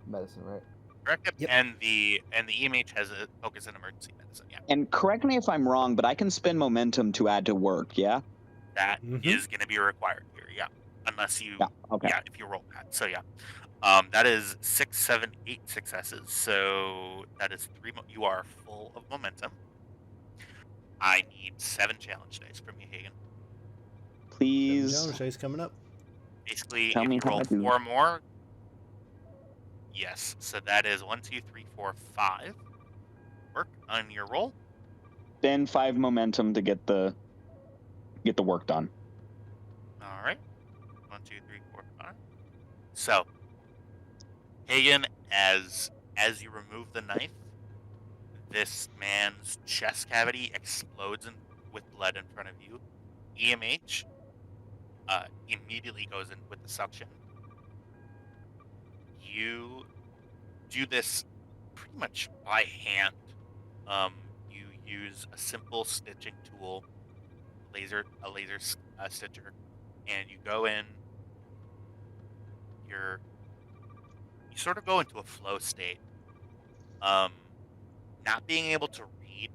medicine, right? correct? Yep. And the EMH has a focus in emergency medicine. Yeah, And correct me if I'm wrong, but I can spend momentum to add to work. Yeah. that Mhm. is going to be required here. Yeah, unless you Yeah. Okay. if you roll that. So yeah, that is 6, 7, 8 successes. So that is 3. You are full of momentum. I need 7 challenge dice from you, Hagen. Please Challenge dice coming up. Basically, tell if me you how roll I do. 4 more, yes. So that is 1, 2, 3, 4, 5. Work on your roll. Spend 5 momentum to get the work done. All right. 1, 2, 3, 4, 5. So, Hagen, as you remove the knife, this man's chest cavity explodes with blood in front of you. EMH immediately goes in with the suction. You do this pretty much by hand. You use a simple stitching tool, a laser stitcher, and you go in. You sort of go into a flow state. Not being able to read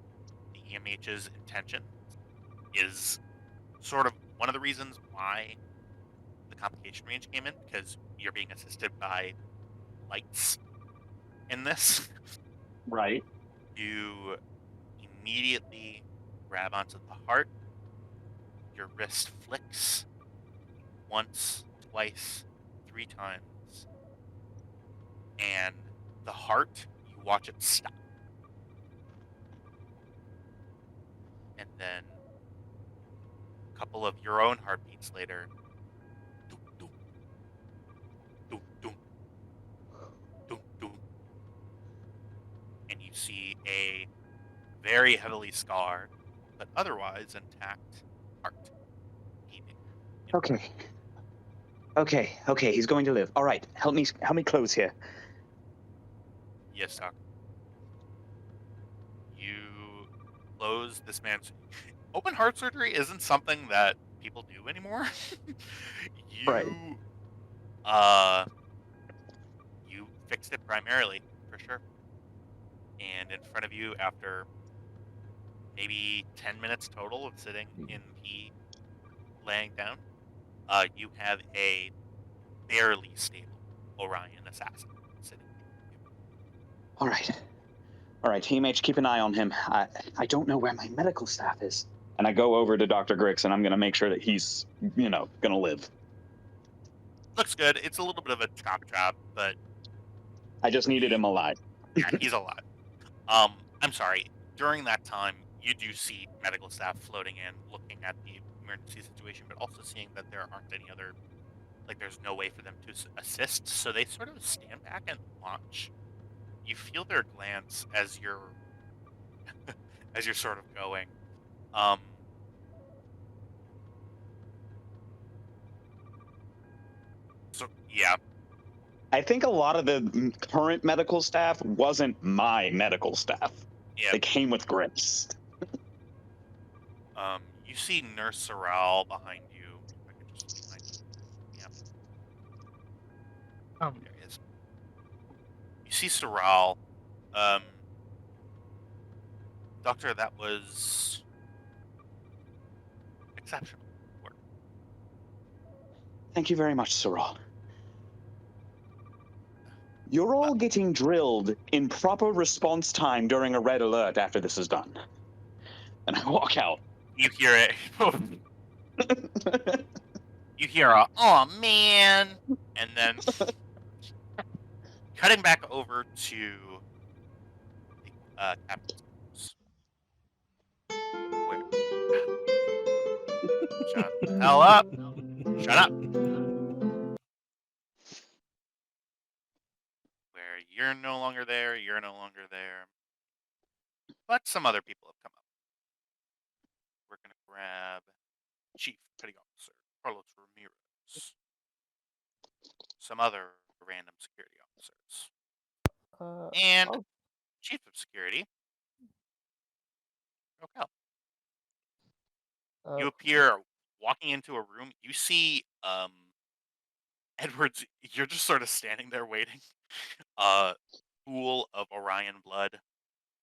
the EMH's intention is sort of one of the reasons why the complication range came in, because you're being assisted by lights in this. Right. You immediately grab onto the heart. Your wrist flicks once, twice, 3 times. And the heart, you watch it stop. And then a couple of your own heartbeats later, doom, doom, doom, doom, doom, doom. And you see a very heavily scarred, but otherwise intact heart beating. Okay. Okay. He's going to live. All right. Help me close here. Yes, Doc. You close this man's open heart surgery isn't something that people do anymore. Right. You fixed it primarily, for sure. And in front of you, after maybe 10 minutes total of sitting in the laying down, you have a barely stable Orion assassin sitting. All right. Team H, keep an eye on him. I don't know where my medical staff is. And I go over to Dr. Grix, and I'm going to make sure that he's, going to live. Looks good. It's a little bit of a chop job, but I just needed him alive. yeah, he's alive. I'm sorry. During that time, you do see medical staff floating in, looking at the emergency situation, but also seeing that there aren't any other, there's no way for them to assist. So they sort of stand back and watch. You feel their glance as you're, as you're sort of going. So yeah, I think a lot of the current medical staff wasn't my medical staff. yeah. They came with Grix. You see Nurse Sorrel behind you. If I could just find there he is. You see Sorrel. Doctor, that was exceptional work. Thank you very much, Sorrel. You're all getting drilled in proper response time during a red alert after this is done. And I walk out. You hear it. You hear a, oh man, and then cutting back over to Captain's house. Where? Shut the hell up. Shut up. Where you're no longer there, you're no longer there. But some other people have come up. We're going to grab Chief Petty Officer Carlos Ramirez. Some other random security officers. And oh, Chief of Security, Rokel. You appear walking into a room. You see Edwards. You're just sort of standing there waiting. pool of Orion blood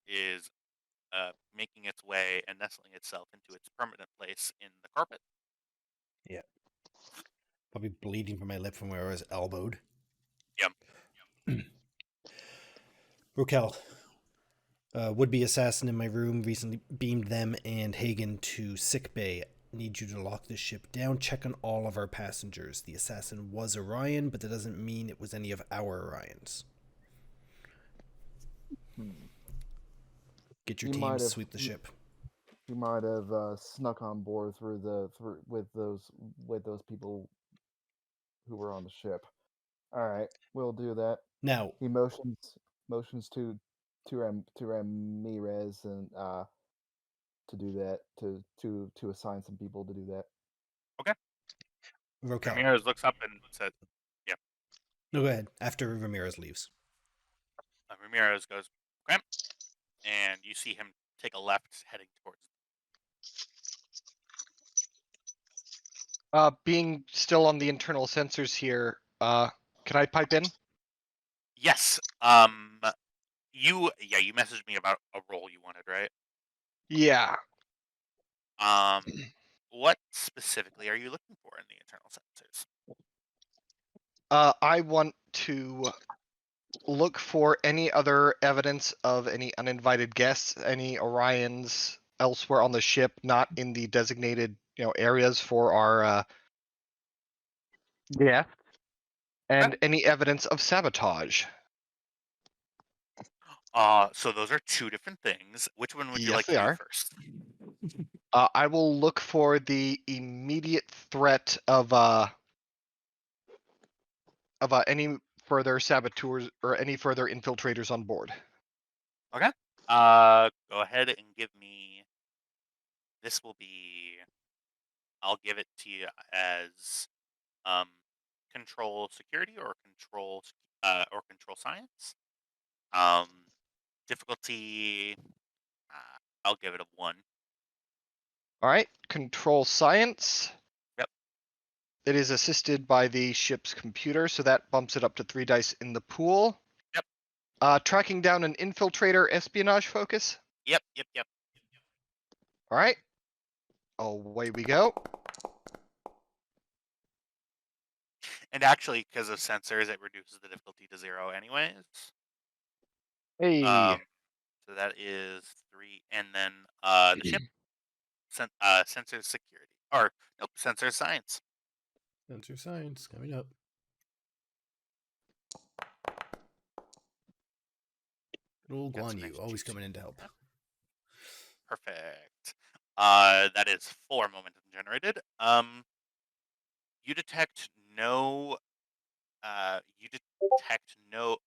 is making its way and nestling itself into its permanent place in the carpet. Yeah. Probably bleeding from my lip from where I was elbowed. Yep. Rokel, would-be assassin in my room recently beamed them and Hagen to sickbay. Need you to lock this ship down. Check on all of our passengers. The assassin was Orion, but that doesn't mean it was any of our Orions. Get your He team, might have- sweep the ship. He might have snuck on board with those people who were on the ship. All right, we'll do that. Now, He motions to Ramirez and to do that to assign some people to do that. Rokel. Ramirez looks up and says, No, go ahead. After Ramirez leaves. Ramirez goes, okay. And you see him take a left heading towards. Being still on the internal sensors here, can I pipe in? Yes. You messaged me about a role you wanted, right? Yeah. What specifically are you looking for in the internal sensors? I want to look for any other evidence of any uninvited guests, any Orions elsewhere on the ship, not in the designated, areas for our guests, and any evidence of sabotage. So those are two different things. Which one would you Yes, like to they do are. first? I will look for the immediate threat of any further saboteurs or any further infiltrators on board. Okay. Go ahead and give me. This will be. I'll give it to you as control security or control science. Difficulty. I'll give it a 1. All right, control science. Yep. It is assisted by the ship's computer, so that bumps it up to 3 dice in the pool. Yep. Tracking down an infiltrator espionage focus. Yep. All right. Away we go. And actually, because of sensors, it reduces the difficulty to 0 anyways. Hey. So that is 3, and then the ship, sensor security, or nope, sensor science. Sensor science coming up. Good old Got some Guan Yu, nice always juicy- coming in to help. Perfect. That is 4 momentum generated. You detect no. I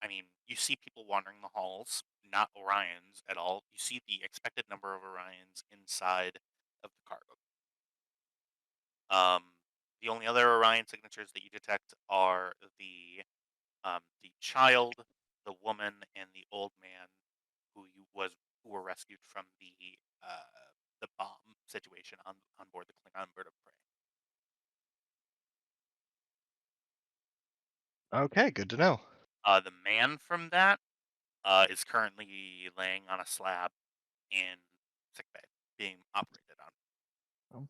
mean, you see people wandering the halls, not Orions at all. You see the expected number of Orions inside of the cargo. The only other Orion signatures that you detect are the child, the woman, and the old man who were rescued from the bomb situation on board the Klingon bird of prey. Okay, good to know. The man from that is currently laying on a slab in sickbay, being operated on.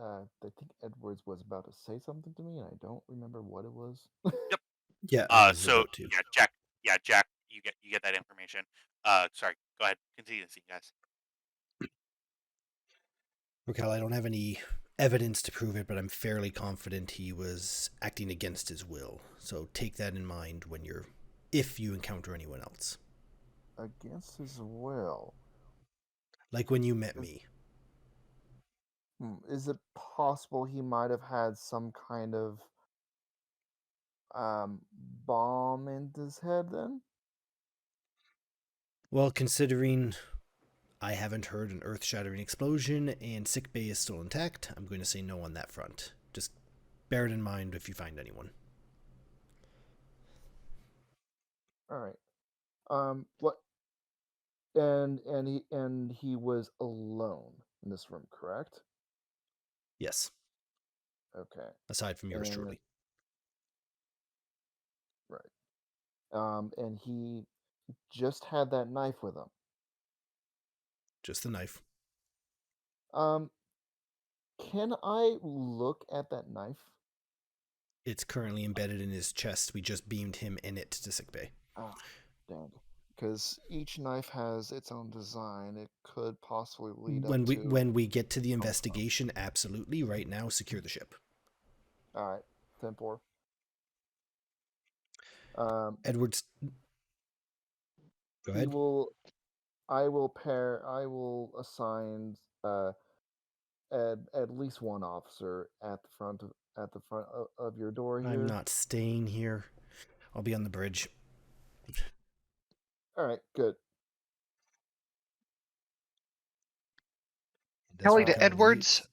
I think Edwards was about to say something to me, and I don't remember what it was. Yep. Yeah, I was So about to. Jack, you get that information. Sorry, go ahead, continue the scene, guys. Raquel, I don't have any evidence to prove it, but I'm fairly confident he was acting against his will. So take that in mind if you encounter anyone else. Against his will. Like when you met me. Is it possible he might have had some kind of bomb in his head then? Well, considering I haven't heard an earth-shattering explosion and sickbay is still intact, I'm going to say no on that front. Just bear it in mind if you find anyone. All right. What? And he was alone in this room, correct? Yes. Okay. Aside from yours truly. Right. and he just had that knife with him. Just the knife. Um, can I look at that knife? It's currently embedded in his chest. We just beamed him in it to sickbay. Ah, dang. Because each knife has its own design. It could possibly lead up to. When we get to the investigation, absolutely. Right now, secure the ship. All right, 10-4. Edwards. Go ahead. I will assign at least one officer at the front of your door here. I'm not staying here. I'll be on the bridge. All right, good. Kelly to Edwards.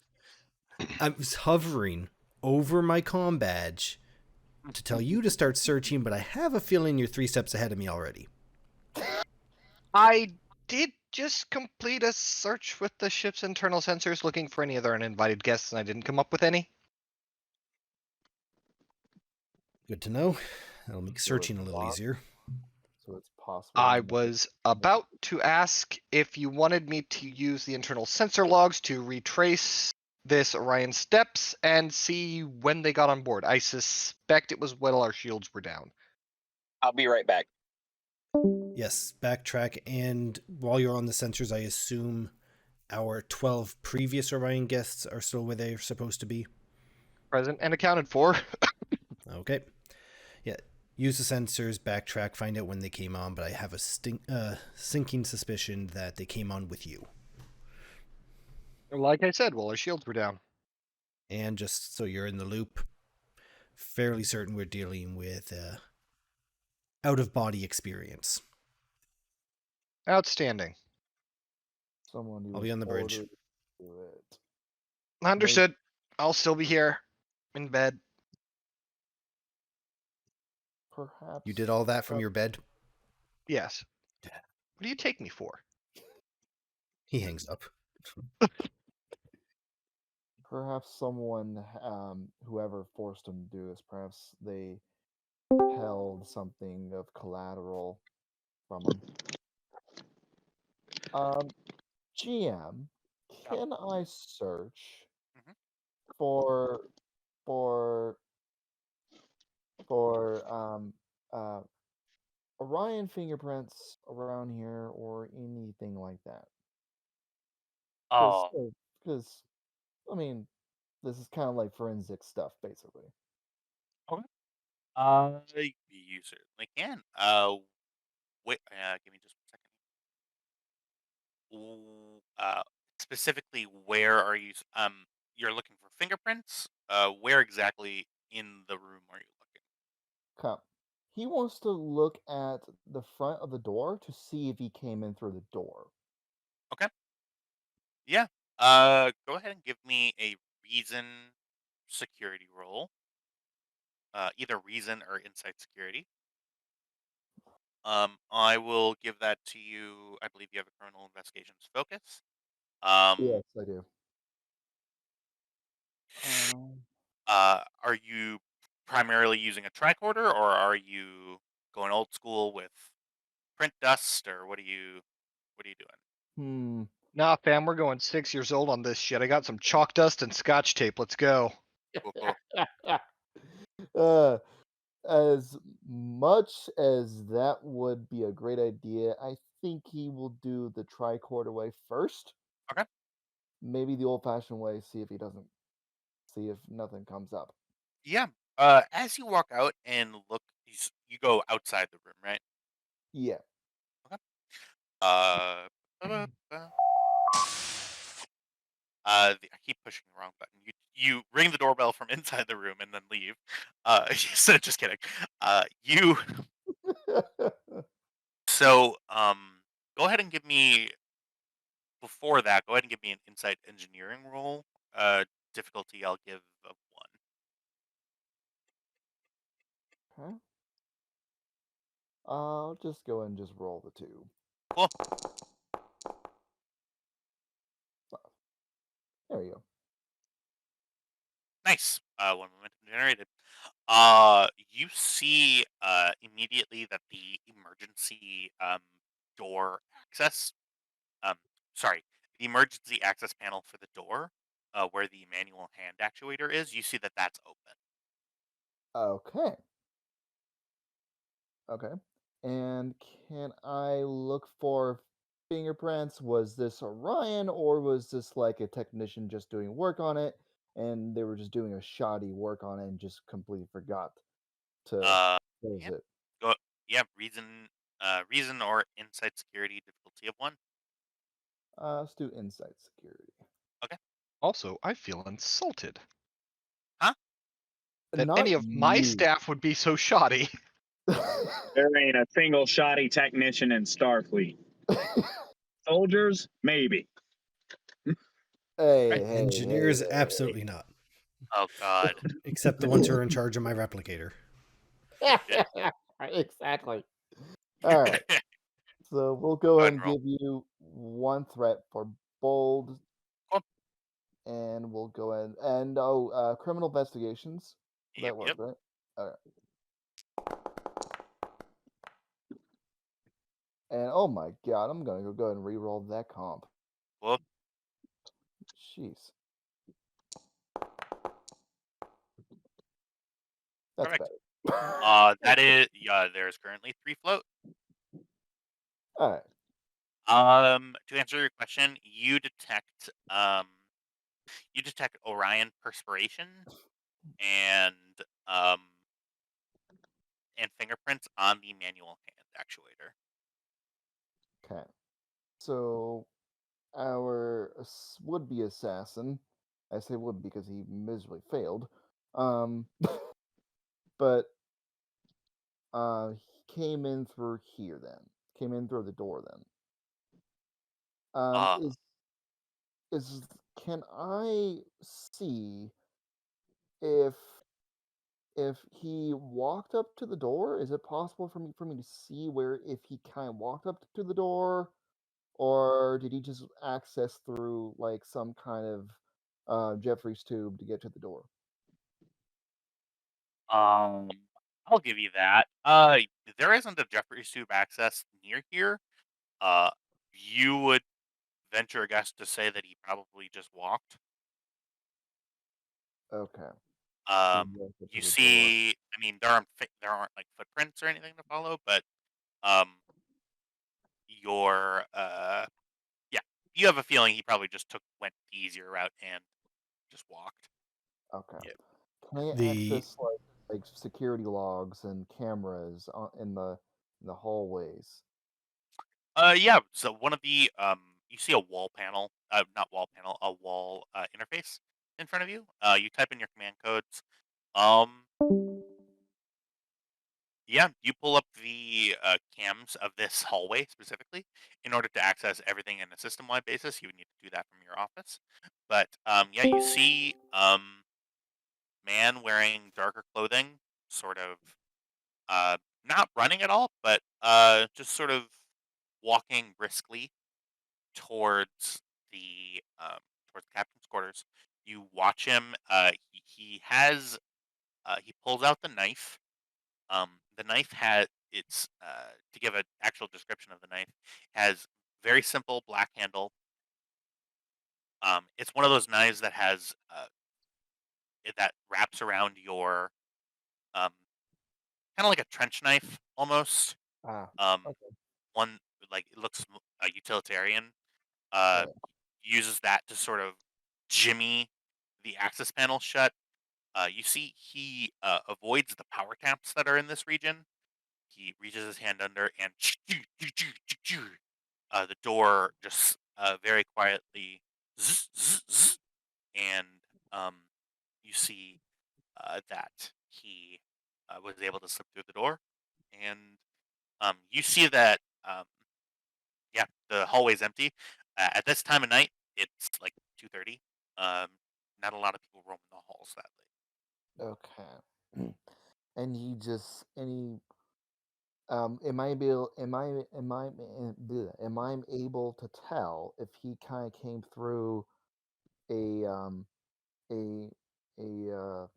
I was hovering over my comm badge to tell you to start searching, but I have a feeling you're 3 steps ahead of me already. I did just complete a search with the ship's internal sensors looking for any other uninvited guests, and I didn't come up with any. Good to know. That'll make searching a little easier. So it's possible. I was about to ask if you wanted me to use the internal sensor logs to retrace this Orion steps and see when they got on board. I suspect it was when our shields were down. I'll be right back. Yes, backtrack. And while you're on the sensors, I assume our 12 previous Orion guests are still where they're supposed to be. Present and accounted for. Okay. Yeah. Use the sensors, backtrack, find out when they came on, but I have a sinking suspicion that they came on with you. Like I said, well, our shields were down. And just so you're in the loop, fairly certain we're dealing with out-of-body experience. Outstanding. Someone I'll be on the bridge. Understood. I'll still be here in bed. Perhaps You did all that from your bed? Yes. What do you take me for? He hangs up. Perhaps someone, whoever forced him to do this, perhaps they held something of collateral from him. GM, can I search for Orion fingerprints around here or anything like that? Because I mean, this is kind of like forensic stuff, basically. You certainly can. Wait, give me just 1 second. Specifically, where are you? You're looking for fingerprints. Where exactly in the room are you looking? Come. He wants to look at the front of the door to see if he came in through the door. Okay. Yeah. Go ahead and give me a reason security roll. Either reason or insight security. I will give that to you. I believe you have a criminal investigations focus. Yes, I do. Are you primarily using a tricorder, or are you going old school with print dust, or what are you doing? Nah, fam, we're going 6 years old on this shit. I got some chalk dust and scotch tape. Let's go. Cool. As much as that would be a great idea, I think he will do the tricorder way first. Okay. Maybe the old-fashioned way. See if nothing comes up. Yeah. As you walk out and look, you go outside the room, right? Yeah. Okay. I keep pushing the wrong button. You ring the doorbell from inside the room and then leave. So just kidding. You so go ahead and give me before that. Go ahead and give me an insight engineering roll. Difficulty I'll give of 1. Okay. I'll just go and just roll the 2. Cool. There you go. Nice. one momentum generated. You see immediately that the emergency door access, um, sorry, the emergency access panel for the door, where the manual hand actuator is. You see that that's open. Okay. Okay. And can I look for fingerprints? Was this Orion, or was this like a technician just doing work on it, and they were just doing a shoddy work on it and just completely forgot to Uh, close yeah, it? go, yeah, reason or insight security difficulty of 1. Let's do inside security. Okay, Also, I feel insulted huh? that Not any of my you. staff would be so shoddy. There ain't a single shoddy technician in Starfleet. Soldiers, maybe. Hey, Right. hey, Engineers, hey, absolutely not. Oh God. Except the ones who are in charge of my replicator. hey. Yeah. Exactly. All right. So we'll go Go ahead ahead and and roll. give you one threat for bold, Cool. and we'll go ahead and criminal investigations. Yep. That work, Yep. right? All right. And oh my god, I'm gonna go ahead and re-roll that comp. Well, Jeez, that's perfect. better. That is. Yeah. There's currently 3 float. All right. To answer your question, you detect Orion perspiration and um and fingerprints on the manual hand actuator. Okay. So our would-be assassin, I say would because he miserably failed. Um, but he came in through here then. Came in through the door then. Uh, Is can I see if he walked up to the door? Is it possible for me to see where if he kind of walked up to the door, or did he just access through like some kind of Jeffrey's tube to get to the door? um, I'll give you that. There isn't a Jeffrey's tube access near here. Uh, you would venture a guess to say that he probably just walked. Okay, so he Um, walked up to you the door. see, I mean, there aren't like footprints or anything to follow, but um, your yeah, you have a feeling he probably just went the easier route and just walked. Okay, Yep. can I The access like security logs and cameras in the hallways? Yeah. So one of the you see a wall panel, not wall panel, a wall interface in front of you. You type in your command codes. Um, yeah, you pull up the cams of this hallway specifically in order to access everything in a system-wide basis. You would need to do that from your office. But yeah, you see man wearing darker clothing, sort of uh, not running at all, but just sort of walking briskly towards towards the captain's quarters. You watch him. He pulls out the knife. The knife has it's to give an actual description of the knife has very simple black handle. It's one of those knives that has that wraps around your um, kind of like a trench knife almost. Ah, Um, okay, one like it looks utilitarian. Uh, okay, uses that to sort of jimmy the access panel shut. You see, he avoids the power taps that are in this region. He reaches his hand under, and the door just very quietly, zzz, zzz, zzz, and um, you see that he was able to slip through the door, and you see that yeah, the hallway's empty. At this time of night, it's like 2:30. Um, not a lot of people roaming the halls that okay. And he just am I able am I able to tell if he kind of came through a a a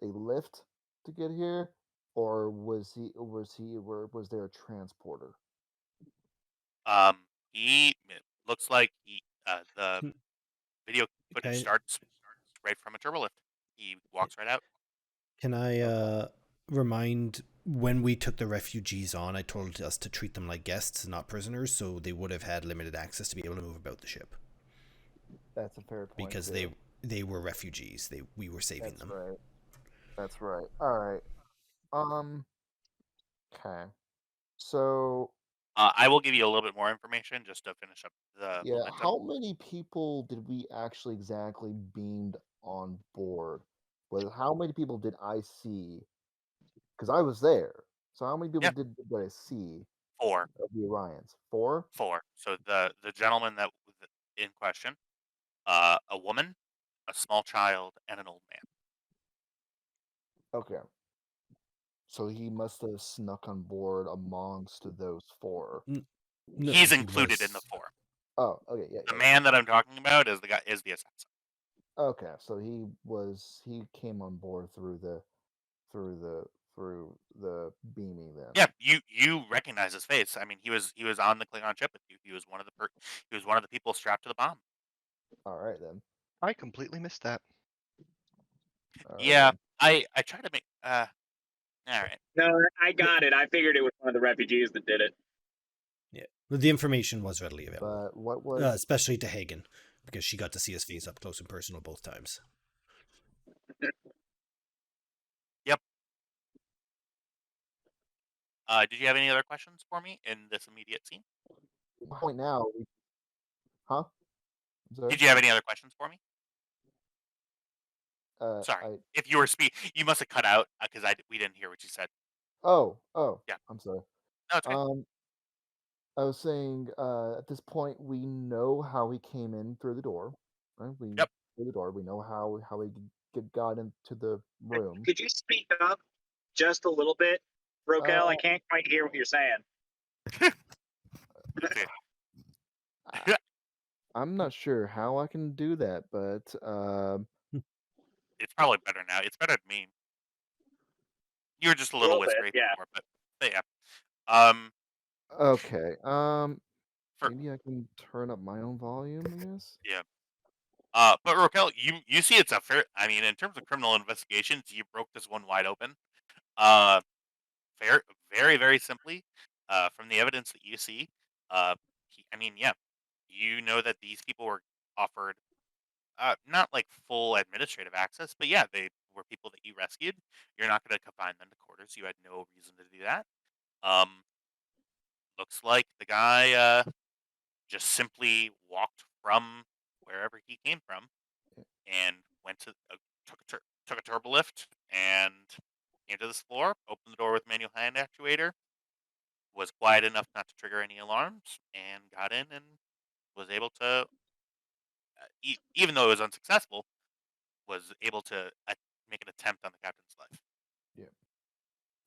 a lift to get here, or was there a transporter? He it looks like the Hmm. video footage Okay. starts right from a turbolift. He walks right out. Can I remind when we took the refugees on, I told us to treat them like guests, not prisoners, so they would have had limited access to be able to move about the ship That's a fair point because too. they were refugees. We were saving That's them. right. That's right. All right. Okay. So I will give you a little bit more information just to finish up the yeah, momentum. how many people did we actually exactly beamed on board? How many people did I see? Because I was there. So how many people Yeah, did I see 4, of the Orions? 4? 4. So the gentleman that was in question, a woman, a small child, and an old man. Okay. So he must have snuck on board amongst those 4. No, He's he included in the was. 4. Oh, okay, yeah, The yeah, man that I'm talking about is the assassin. okay, so he came on board through the beaming then. Yeah, you recognize his face. I mean, he was on the Klingon ship with you. He was one of the people strapped to the bomb. All right then. I completely missed that. All right Yeah, then. I try to make all right. No, I got it. I figured it was one of the refugees that did it. Yeah, the information was readily available, But what was especially to Hagen, because she got to see his face up close and personal both times. Yep. Did you have any other questions for me in this immediate scene? point now? Huh? I'm sorry. Did you have any other questions for me? Sorry, I if you were you must have cut out because we didn't hear what you said. oh Yeah, I'm sorry. no, it's okay. I was saying at this point we know how he came in through the door. Right? Yep. Through the door. We know how he got into the room. Could you speak up just a little bit, Rokel? I can't quite hear what you're saying. Okay. I'm not sure how I can do that, but It's probably better now. It's better than me. You were just a little Little bit, whispery yeah. before, but yeah. okay. For Maybe I can turn up my own volume, I guess. yeah. But Rokel, you see it's a fair. I mean, in terms of criminal investigations, you broke this one wide open. Uh, fair, very, very simply, from the evidence that you see, I mean, yeah, you know that these people were offered, not like full administrative access, but yeah, they were people that you rescued. You're not going to confine them to quarters. You had no reason to do that. Um, looks like the guy, just simply walked from wherever he came from and went to took a turbo lift and came to this floor, opened the door with manual hand actuator, was quiet enough not to trigger any alarms, and got in and was able to, even though it was unsuccessful, was able to make an attempt on the captain's life. Yeah.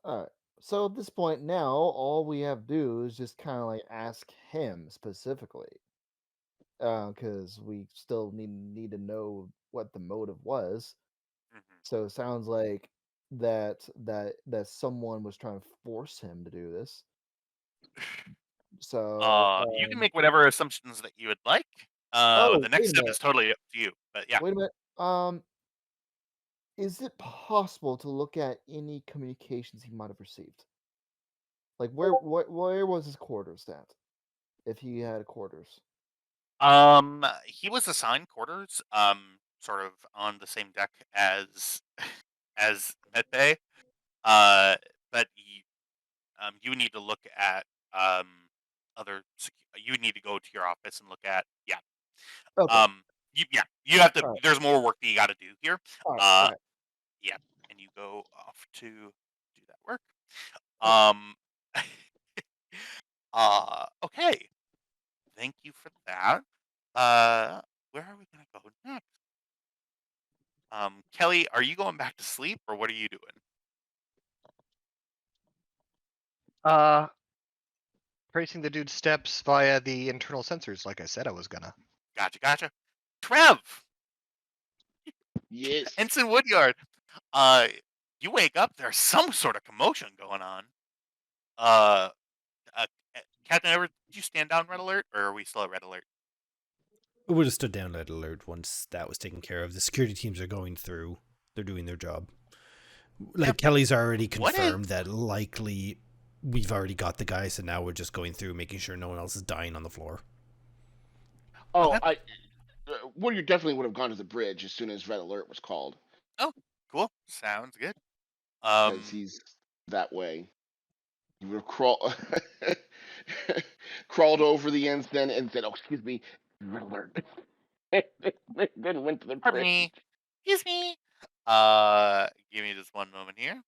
All right. So at this point now, all we have to do is just kind of like ask him specifically, because we still need to know what the motive was. Hmm. So it sounds like that someone was trying to force him to do this. So You can make whatever assumptions that you would like. oh, The next wait a step minute. is totally up to you. But yeah, Wait a minute. Is it possible to look at any communications he might have received? Like where was his quarters at? If he had quarters. he was assigned quarters, sort of on the same deck as as Medbay. Uh, but you would need to look at other. You would need to go to your office and look at Okay. Um, you have to. All right. There's more work that you got to do here. All right. All right. Yeah, and you go off to do that work. Okay. Um, okay. Thank you for that. Where are we gonna go next? Kelly, are you going back to sleep or what are you doing? Tracing the dude's steps via the internal sensors, like I said I was gonna. Gotcha. Trev, Yes. Ensign Woodyard. You wake up. There's some sort of commotion going on. Uh, Captain Edward, did you stand down red alert, or are we still at red alert? We would have stood down at alert once that was taken care of. The security teams are going through. They're doing their job. Like, Kelly's already confirmed that likely we've already got the guys, and now we're just going through making sure no one else is dying on the floor. Oh, Woodyer definitely would have gone to the bridge as soon as red alert was called. Oh, cool. Sounds good. Because he's that way. He would have crawled over the incident and said, "Oh, excuse me, red alert." Then went to the Pardon bridge. me. Excuse me. Give me just one moment here.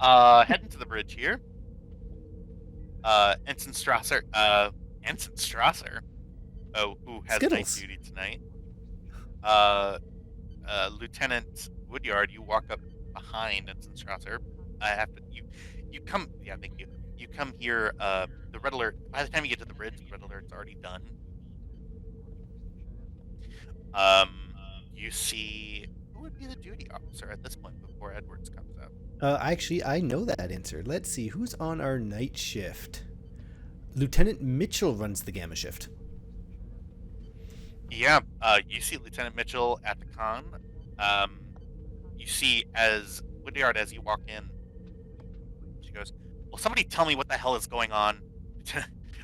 Heading to the bridge here. Ensign Strasser. Ensign Strasser. Oh, who has night Skittles. duty tonight? Lieutenant Woodyard, you walk up behind Ensign Strasser. I have to. You come. Yeah, thank you. You come here. The red alert. By the time you get to the bridge, the red alert's already done. You see who would be the duty officer at this point before Edwards comes up. Actually, I know that answer. Let's see who's on our night shift. Lieutenant Mitchell runs the gamma shift. Yeah, you see Lieutenant Mitchell at the con. You see as Woodyard as you walk in. She goes, "Will somebody tell me what the hell is going on?"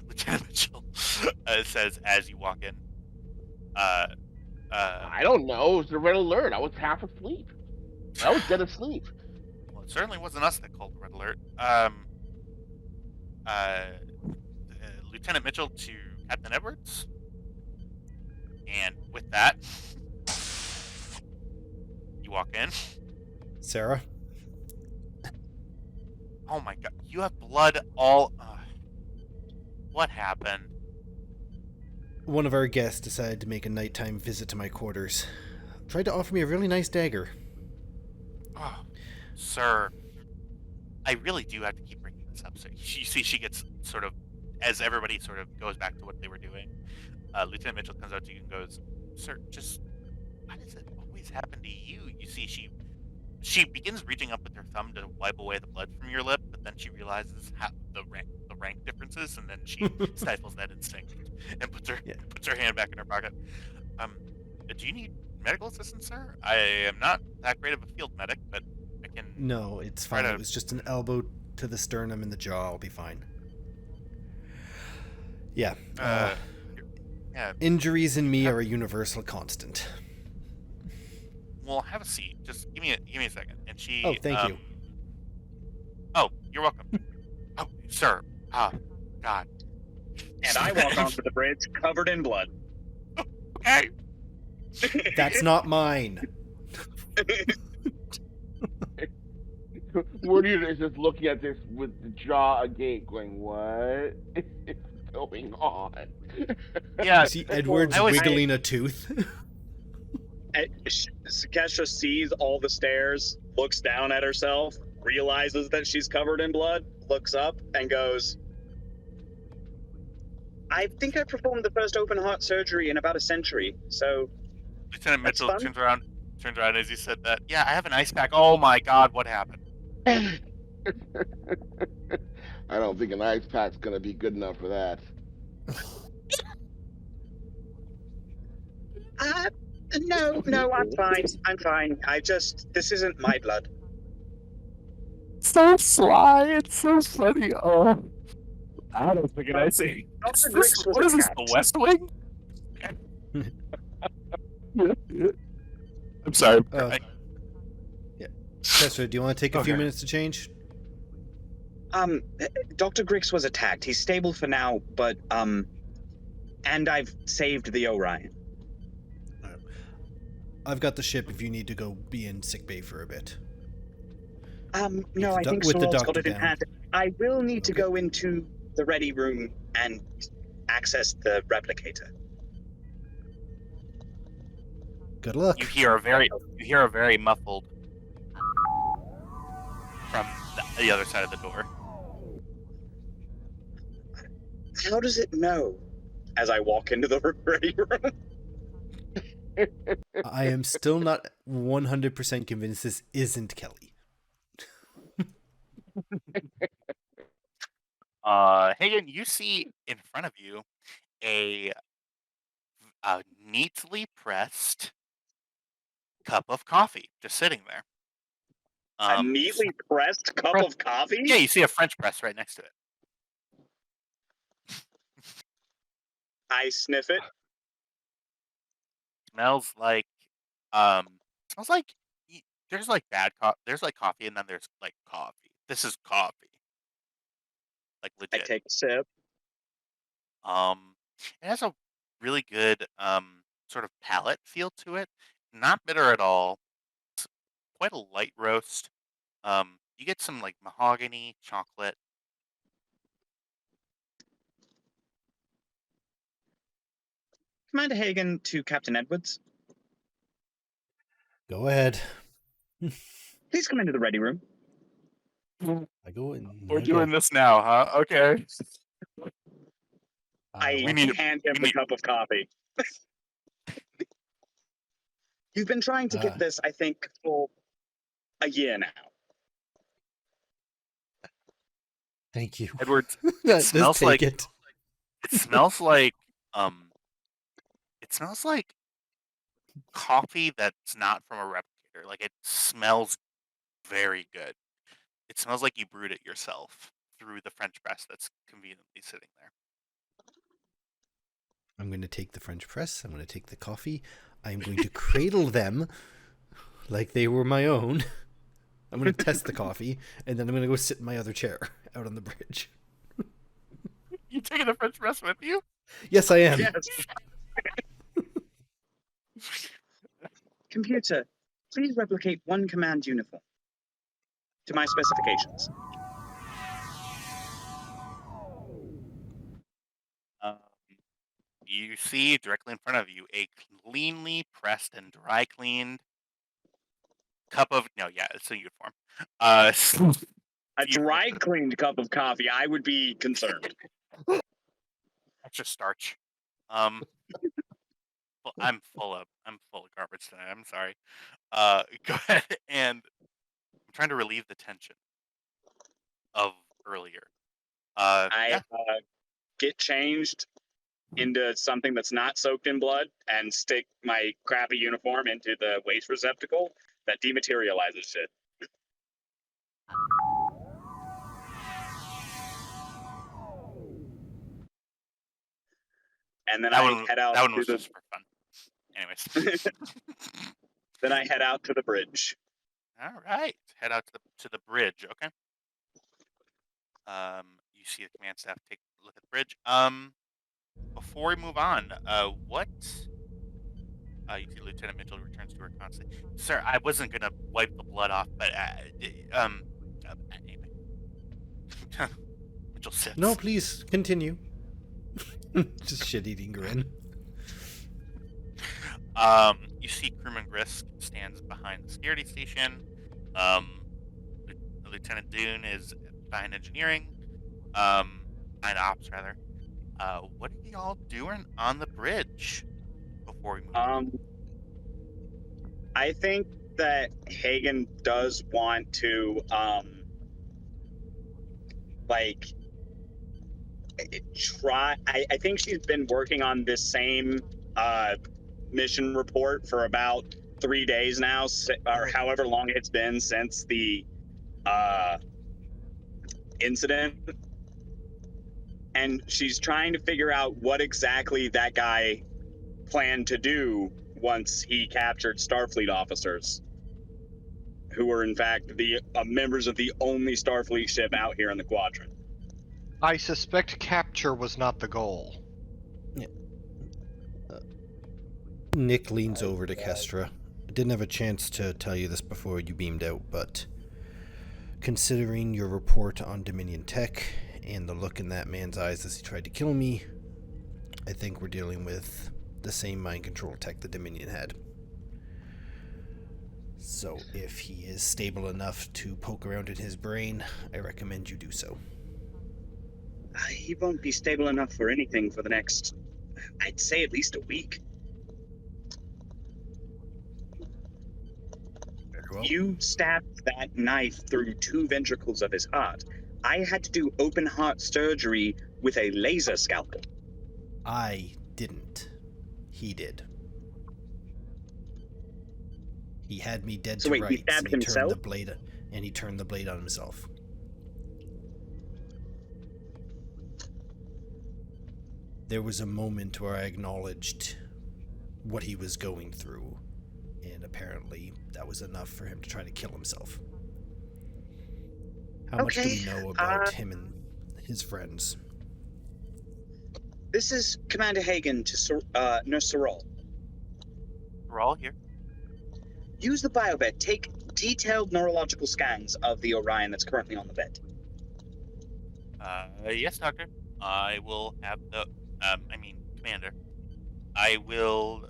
Lieutenant Mitchell says as you walk in. I don't know. It was the red alert. I was half asleep. I was dead asleep. Well, it certainly wasn't us that called the red alert. Lieutenant Mitchell to Captain Edwards. And with that, you walk in. Sarah? Oh my god, you have blood all... what happened? One of our guests decided to make a nighttime visit to my quarters. Tried to offer me a really nice dagger. Oh, sir, I really do have to keep bringing this up. So you see she gets sort of, as everybody sort of goes back to what they were doing, Lieutenant Mitchell comes up to you and goes, "Sir, just, why does it always happen to you?" You see she begins reaching up with her thumb to wipe away the blood from your lip, but then she realizes how the rank differences, and then she stifles that instinct and puts her hand back in her pocket. Do you need medical assistance, sir? I am not that great of a field medic, but I can... No, it's fine. It was just an elbow to the sternum and the jaw. I'll be fine. Yeah. Yeah. Injuries in me are a universal constant. Well, have a seat. Just give me a second. And she... Oh, thank you. Oh, you're welcome. Oh, sir. God. And I walk onto the bridge covered in blood. Okay. That's not mine. Woody is just looking at this with the jaw agape, going, "What is going on?" Yeah. You see Edward's wiggling a tooth. Kesha sees all the stairs, looks down at herself, realizes that she's covered in blood, looks up, and goes, "I think I performed the first open heart surgery in about a century, so..." Lieutenant Mitchell turns around as he said that. "Yeah, I have an ice pack." Oh my god, what happened? I don't think an ice pack's gonna be good enough for that. No, I'm fine. This isn't my blood. So sly, it's so funny. Oh, I don't think I see. Dr. Griggs was What is this, attacked. the West Wing? I'm sorry. Tessa, do you want to take a few minutes to change? Dr. Griggs was attacked. He's stable for now, but, and I've saved the Orion. I've got the ship if you need to go be in sickbay for a bit. No, I think with the Sorrel's got doctor it in down. hand. I will need to go into the ready room and access the replicator. Good luck. You hear a very muffled from the other side of the door. How does it know? as I walk into the ready room. I am still not 100% convinced this isn't Kelly. Hagen, you see in front of you a neatly pressed cup of coffee just sitting there. A neatly pressed cup press- of coffee? Yeah, you see a French press right next to it. I sniff it. Smells like there's like there's like coffee and then there's like coffee. This is coffee. Like I legit. take a sip. It has a really good sort of palate feel to it. Not bitter at all. It's quite a light roast. You get some like mahogany, chocolate. Commander Hagen to Captain Edwards. Go ahead. Please come into the ready room. I go in. We're okay. doing this now, huh? Okay. I what- hand him the cup of coffee. You've been trying to get this, I think, for a year now. Thank you. Edwards, Just smells take like- it. it smells like coffee that's not from a replicator. Like it smells very good. It smells like you brewed it yourself through the French press that's conveniently sitting there. I'm going to take the French press. I'm going to take the coffee. I'm going to cradle them like they were my own. I'm going to test the coffee, and then I'm going to go sit in my other chair out on the bridge. You taking the French press with you? Yes, I am. Yes. Computer, please replicate one command uniform to my specifications. You see directly in front of you a cleanly pressed and dry cleaned cup of it's a uniform. A dry cleaned cup of coffee, I would be concerned. Extra starch. Well, I'm full of garbage tonight. I'm sorry. Go ahead and I'm trying to relieve the tension of earlier. I get changed into something that's not soaked in blood and stick my crappy uniform into the waste receptacle that dematerializes shit. And then I head out. That one to was the, just for fun. Anyways. Then I head out to the bridge. All right, head out to the bridge. Okay. You see the command staff take a look at the bridge. Before we move on, what? You see Lieutenant Mitchell returns to her constantly. Sir, I wasn't gonna wipe the blood off, but anyway. Mitchell sits. No, please continue. Just shit-eating grin. You see crewman Grisk stands behind the security station. Lieutenant Dune is behind engineering. Behind ops rather. What are y'all doing on the bridge before we move on? I think that Hagen does want to try. I think she's been working on this same mission report for about 3 days now, or however long it's been since the incident. And she's trying to figure out what exactly that guy planned to do once he captured Starfleet officers, who were in fact the members of the only Starfleet ship out here in the quadrant. I suspect capture was not the goal. Nick leans over to Kestra. I didn't have a chance to tell you this before you beamed out, but considering your report on Dominion Tech and the look in that man's eyes as he tried to kill me, I think we're dealing with the same mind control tech the Dominion had. So if he is stable enough to poke around in his brain, I recommend you do so. He won't be stable enough for anything for the next I'd say at least a week. Very well. You stabbed that knife through 2 ventricles of his heart. I had to do open heart surgery with a laser scalpel. I didn't. He did. He had me dead So to wait, he rights, stabbed and he turned himself? the blade on himself. There was a moment where I acknowledged what he was going through, and apparently that was enough for him to try to kill himself. How much do we know about him and his friends? This is Commander Hagen to Nurse Sorrel. We're all here. Use the biobed. Take detailed neurological scans of the Orion that's currently on the bed. Yes, Doctor. I will have the. Commander. I will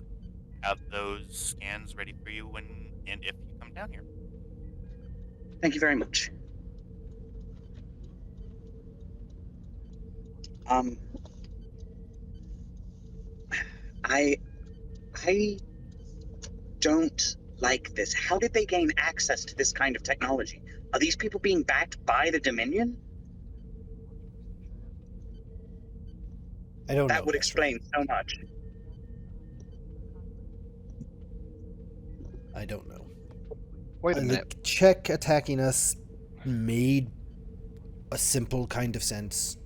have those scans ready for you when and if you come down here. Thank you very much. I don't like this. How did they gain access to this kind of technology? Are these people being backed by the Dominion? I don't know. That would explain so much. I don't know. Wait a The minute. Czech attacking us made a simple kind of sense.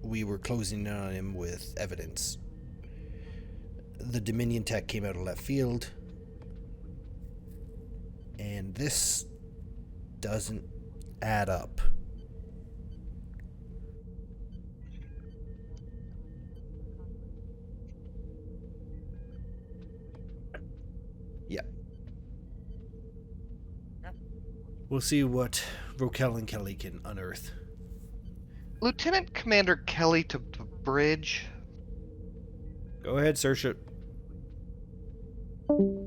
We were closing in on him with evidence. The Dominion tech came out of left field. And this doesn't add up. Yeah. We'll see what Rokel and Kelly can unearth. Lieutenant Commander Kelly to the bridge. Go ahead, search it.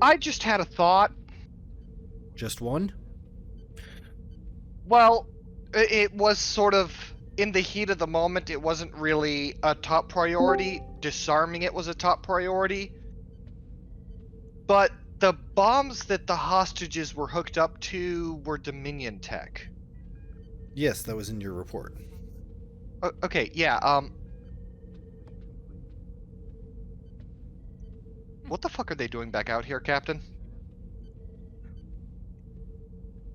I just had a thought. Just one? Well, it was sort of in the heat of the moment. It wasn't really a top priority. Disarming it was a top priority. But the bombs that the hostages were hooked up to were Dominion tech. Yes, that was in your report. Okay, yeah, what the fuck are they doing back out here, Captain?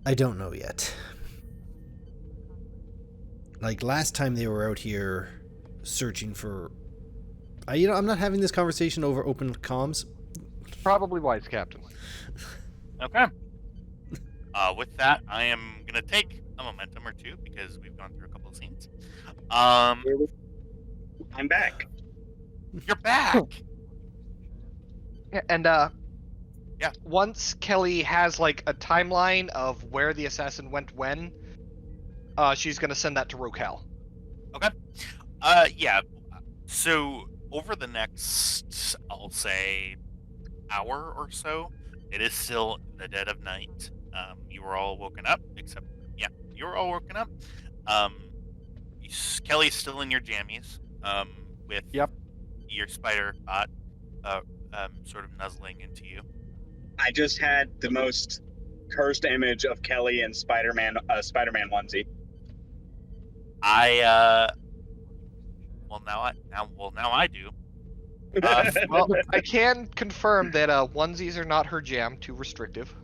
I don't know yet. Like, last time they were out here searching for... I'm not having this conversation over open comms. Probably wise, Captain. Okay. With that, I am gonna take a momentum or two because we've gone through a couple of scenes. I'm back. You're back. Yeah, and Yeah. once Kelly has like a timeline of where the assassin went when, she's gonna send that to Rokel. Okay. Yeah. So over the next, I'll say, hour or so, it is still the dead of night. You were all woken up, except you were all woken up. Kelly's still in your jammies. With your spider bot, sort of nuzzling into you. I just had the most cursed image of Kelly in Spider-Man onesie. Now I do. Well, I can confirm that onesies are not her jam. Too restrictive.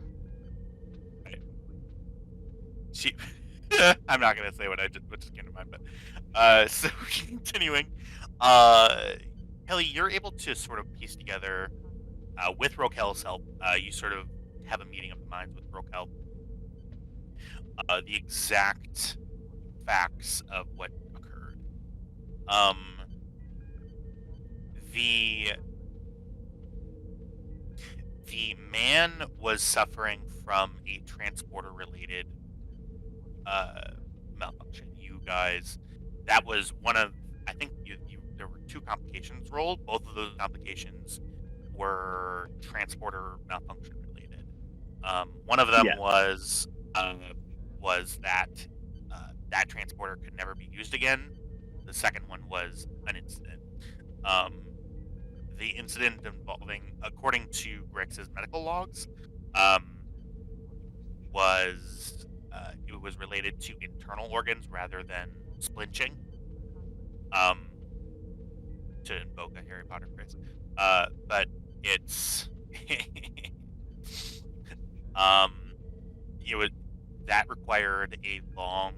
I'm not gonna say what just came to mind, but so continuing, Kelly, you're able to sort of piece together with Rokel's help. You sort of have a meeting of the minds with Rokel. The exact facts of what occurred. The man was suffering from a transporter-related malfunction. You guys, that was one of, I think there were 2 complications rolled. Both of those complications were transporter malfunction related. One of them was that that transporter could never be used again. The second one was an incident. the incident involving, according to Grix's medical logs, was it was related to internal organs rather than splinching. To invoke a Harry Potter phrase, but it's it was that required a long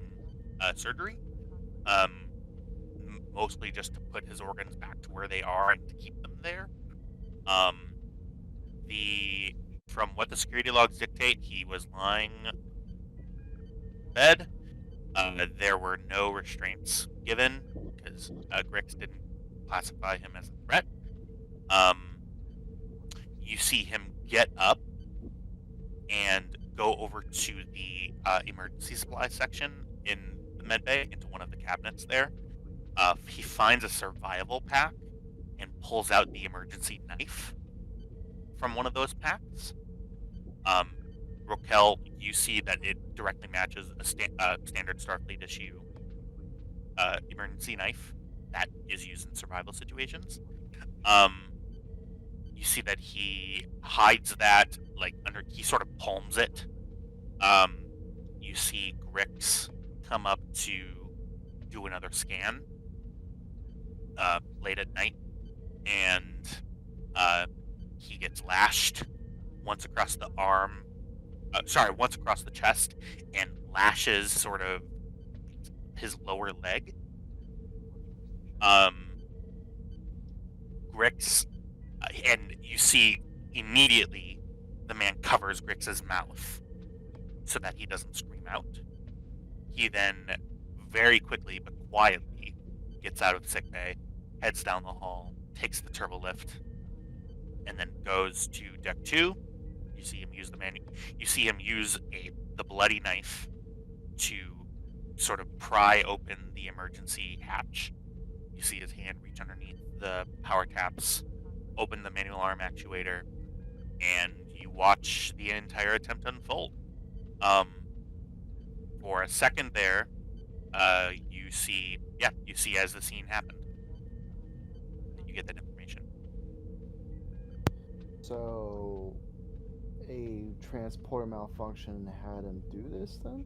surgery, mostly just to put his organs back to where they are and to keep them there. The From what the security logs dictate, he was lying in bed. There were no restraints given because Grix didn't classify him as a threat. You see him get up and go over to the emergency supply section in the med bay, into one of the cabinets there. He finds a survival pack and pulls out the emergency knife from one of those packs. Rokel, you see that it directly matches a standard Starfleet issue emergency knife that is used in survival situations. You see that he hides that, like, he sort of palms it. You see Grix come up to do another scan late at night, and he gets lashed once across the arm. Once across the chest, and lashes sort of his lower leg. Grix, and you see immediately the man covers Grix's mouth so that he doesn't scream out. He then very quickly but quietly gets out of sickbay, heads down the hall, takes the turbo lift, and then goes to deck 2. You see him use the bloody knife to sort of pry open the emergency hatch. You see his hand reach underneath the power taps, open the manual arm actuator, and you watch the entire attempt unfold. For a second there, you see as the scene happened. You get that information. So, a transporter malfunction had him do this then?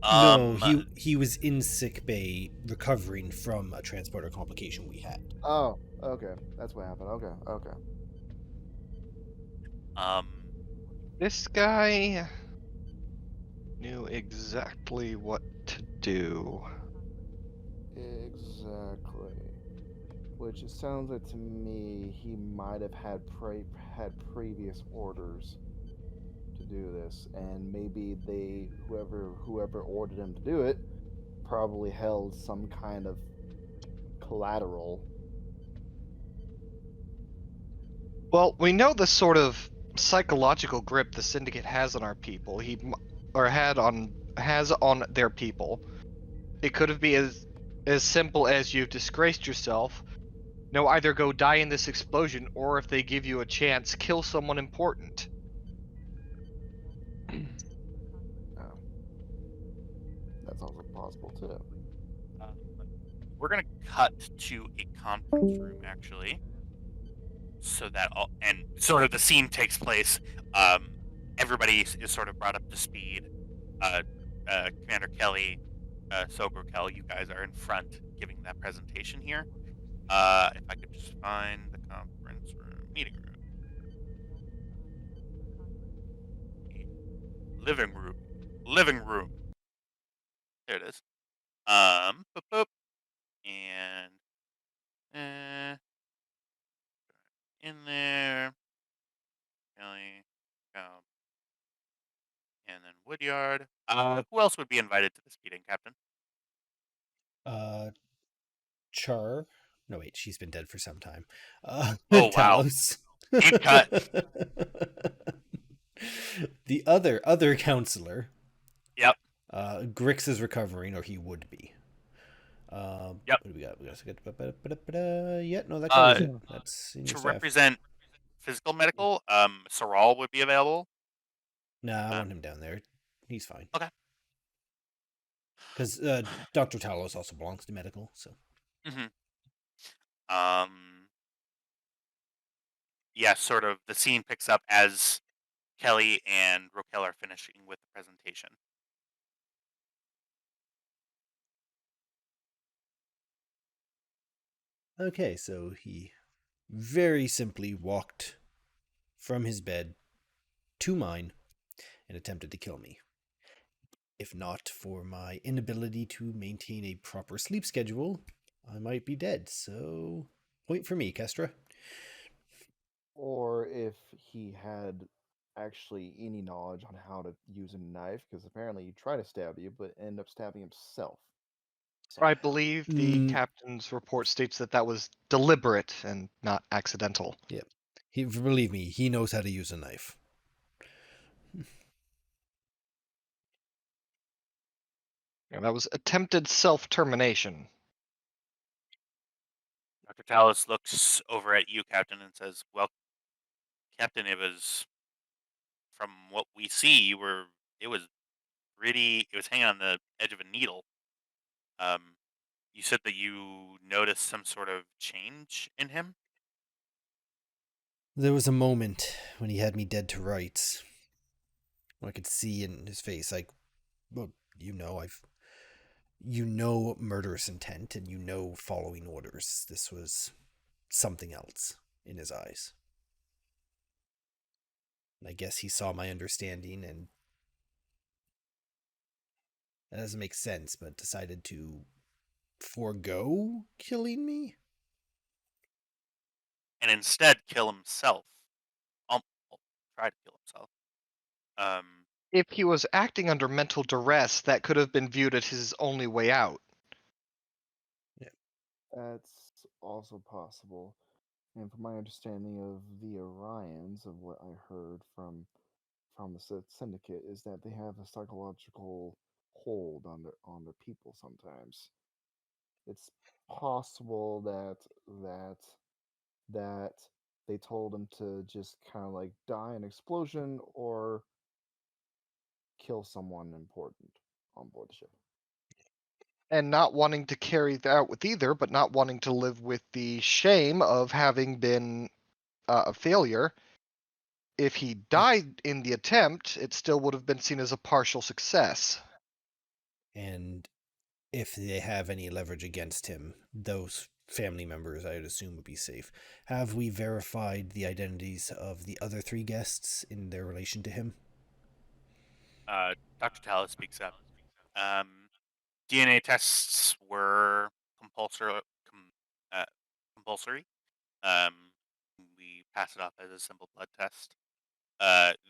No, he was in sick bay recovering from a transporter complication we had. Oh, okay. That's what happened. Okay. This guy knew exactly what to do. Exactly. Which it sounds like to me he might have had previous orders to do this, and maybe whoever ordered him to do it probably held some kind of collateral. Well, we know the sort of psychological grip the Syndicate has on our people. Has on their people. It could be as simple as you've disgraced yourself. Now either go die in this explosion, or if they give you a chance, kill someone important. That's also possible too. We're gonna cut to a conference room, actually, so that and sort of the scene takes place. Everybody is sort of brought up to speed. Commander Kelly, Sogrokel, you guys are in front giving that presentation here. If I could just find the conference room, meeting room, living room. There it is. Boop, and in there, Kelly, and then Woodyard. Who else would be invited to this meeting, Captain? Char. No, wait, she's been dead for some time. Oh, wow. Talos. Deep cut. The other counselor. Yep. Grix is recovering, or he would be. Yep. What do we got? Yeah, no, that covers it. That's senior to staff. represent physical medical. Saral would be available. Nah, I want him down there. He's fine. Okay. Because Dr. Talos also belongs to medical, so. Mm-hmm. Yeah, sort of. The scene picks up as Kelly and Rokel are finishing with the presentation. Okay, so he very simply walked from his bed to mine and attempted to kill me. If not for my inability to maintain a proper sleep schedule, I might be dead. So, point for me, Kestra. Or if he had actually any knowledge on how to use a knife, because apparently he tried to stab you, but ended up stabbing himself. I somehow. believe the captain's report states that that was deliberate and not accidental. Yep. Believe me, he knows how to use a knife. And that was attempted self-termination. Dr. Tallis looks over at you, Captain, and says, "Well, Captain, it was from what we see, it was hanging on the edge of a needle. You said that you noticed some sort of change in him." There was a moment when he had me dead to rights. I could see in his face, like, well, murderous intent and following orders. This was something else in his eyes. And I guess he saw my understanding and that doesn't make sense, but decided to forego killing me? And instead kill himself. Well, try to kill himself. If he was acting under mental duress, that could have been viewed as his only way out. That's also possible. And from my understanding of the Orions, of what I heard from the syndicate, is that they have a psychological hold on their people sometimes. It's possible that they told him to just kind of like die in explosion or kill someone important on board the ship. And not wanting to carry that out with either, but not wanting to live with the shame of having been a failure. If he died in the attempt, it still would have been seen as a partial success. And if they have any leverage against him, those family members, I would assume, would be safe. Have we verified the identities of the other 3 guests in their relation to him? Dr. Tallis speaks up. DNA tests were compulsory. We pass it off as a simple blood test.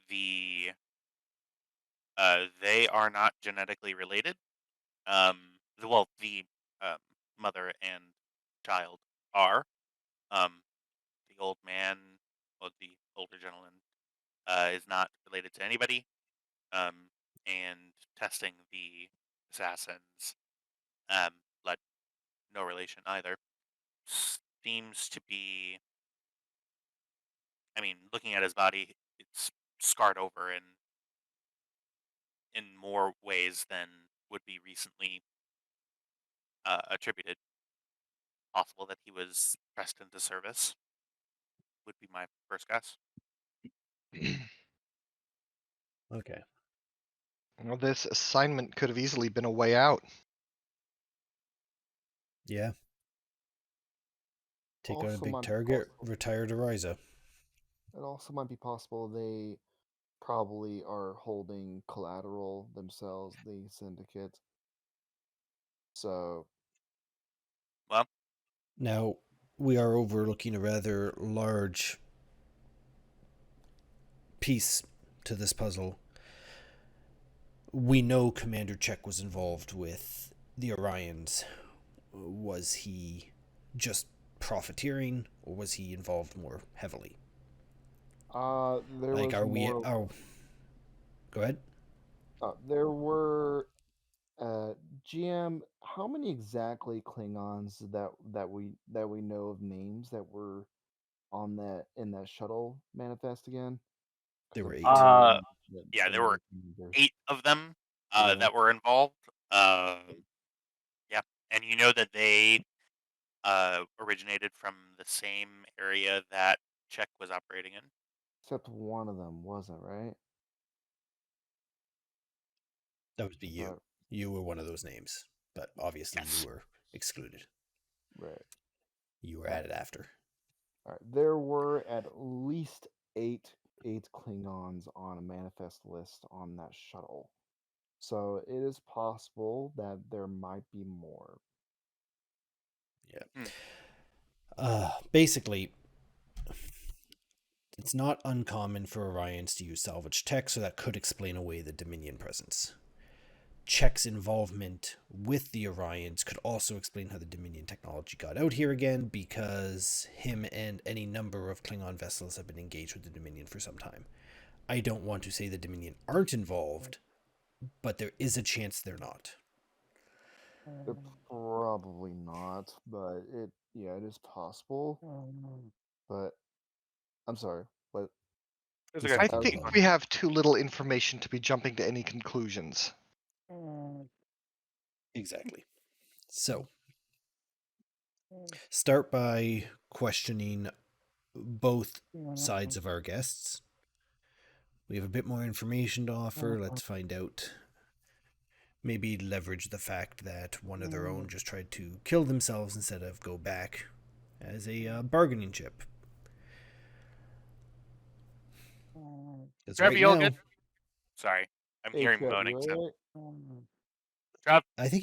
They are not genetically related. The mother and child are. The old man, or the older gentleman, is not related to anybody. And testing the assassins, blood, no relation either. Seems to be. I mean, looking at his body, it's scarred over in more ways than would be recently attributed. Possible that he was pressed into service would be my first guess. Okay. Well, this assignment could have easily been a way out. Yeah. Take out a Also big might be target, possible- retire to Ryza. It also might be possible they probably are holding collateral themselves, the syndicate. So Well, Now, we are overlooking a rather large piece to this puzzle. We know Commander Czech was involved with the Orions. Was he just profiteering, or was he involved more heavily? there Like, was are we? more. Oh, go ahead. There were GM. How many exactly Klingons that we know of names that were on that in that shuttle manifest again? 'Cause There I'm were 8. pretty sure yeah, there that were there's 8 of them Yeah. that were involved. Yeah, and you know that they originated from the same area that Czech was operating in. Except one of them wasn't, right? That would be you. But, You were one of those names, but obviously Yes. you were excluded. right. You were added after. All right. There were at least eight Klingons on a manifest list on that shuttle. So it is possible that there might be more. Yeah. Basically, it's not uncommon for Orions to use salvage tech, so that could explain away the Dominion presence. Czech's involvement with the Orions could also explain how the Dominion technology got out here again, because him and any number of Klingon vessels have been engaged with the Dominion for some time. I don't want to say the Dominion aren't involved, but there is a chance they're not. They're probably not, but it is possible. But I'm sorry, but It's I okay. think we have too little information to be jumping to any conclusions. Exactly. So, start by questioning both sides of our guests. We have a bit more information to offer. Let's find out. Maybe leverage the fact that one of their own just tried to kill themselves instead of go back as a bargaining chip. Trev, you all good? Sorry, I'm Hey, hearing Trev, you moaning. So. alright? Trev, I think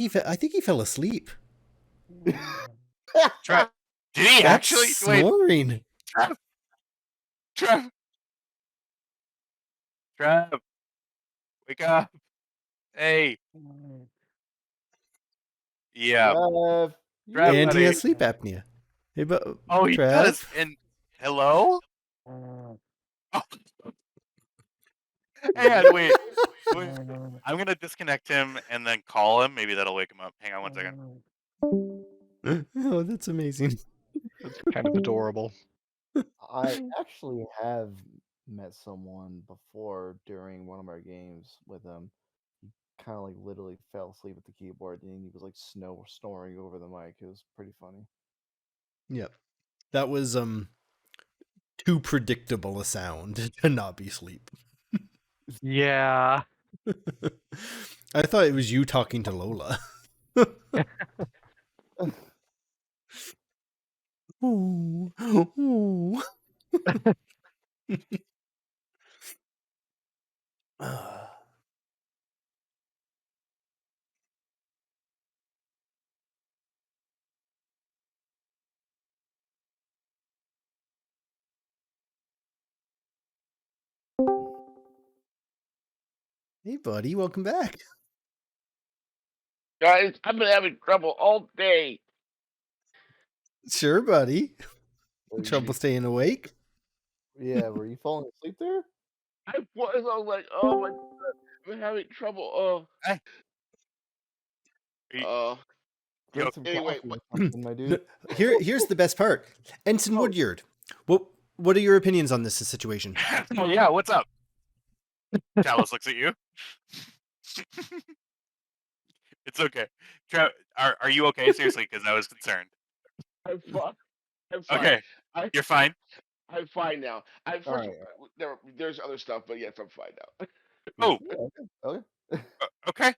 he fell asleep. Trev, did he That's actually? Wait, snoring. Trev, wake up! Hey, yeah, Trev, Trev, And he buddy. has sleep apnea. Hey, but Oh, he Trev? does. And hello? Oh. Hey, wait. I'm gonna disconnect him and then call him. Maybe that'll wake him up. Hang on 1 second. Oh, that's amazing. It's kind of adorable. I actually have met someone before during one of our games with him. He kind of like literally fell asleep at the keyboard and he was like snoring over the mic. It was pretty funny. Yep. That was too predictable a sound to not be sleep. Yeah. I thought it was you talking to Lola. Ooh, ooh. Hey, buddy, welcome back. Guys, I've been having trouble all day. Sure, buddy. Were Trouble you- staying awake? Yeah, were you falling asleep there? I was like, oh my god, I've been having trouble. Oh. Hey. You Drink okay? some Anyway, coffee or something, my dude. Here's the best part. Ensign Woodyard, what are your opinions on this situation? Oh, yeah, what's up? Talos looks at you. It's okay. Trev, are you okay? Seriously, because I was concerned. I'm fine. I'm fine. Okay, you're fine. I'm fine now. Alright, There's other stuff, but yes, I'm fine now. Oh, Okay. okay. Okay.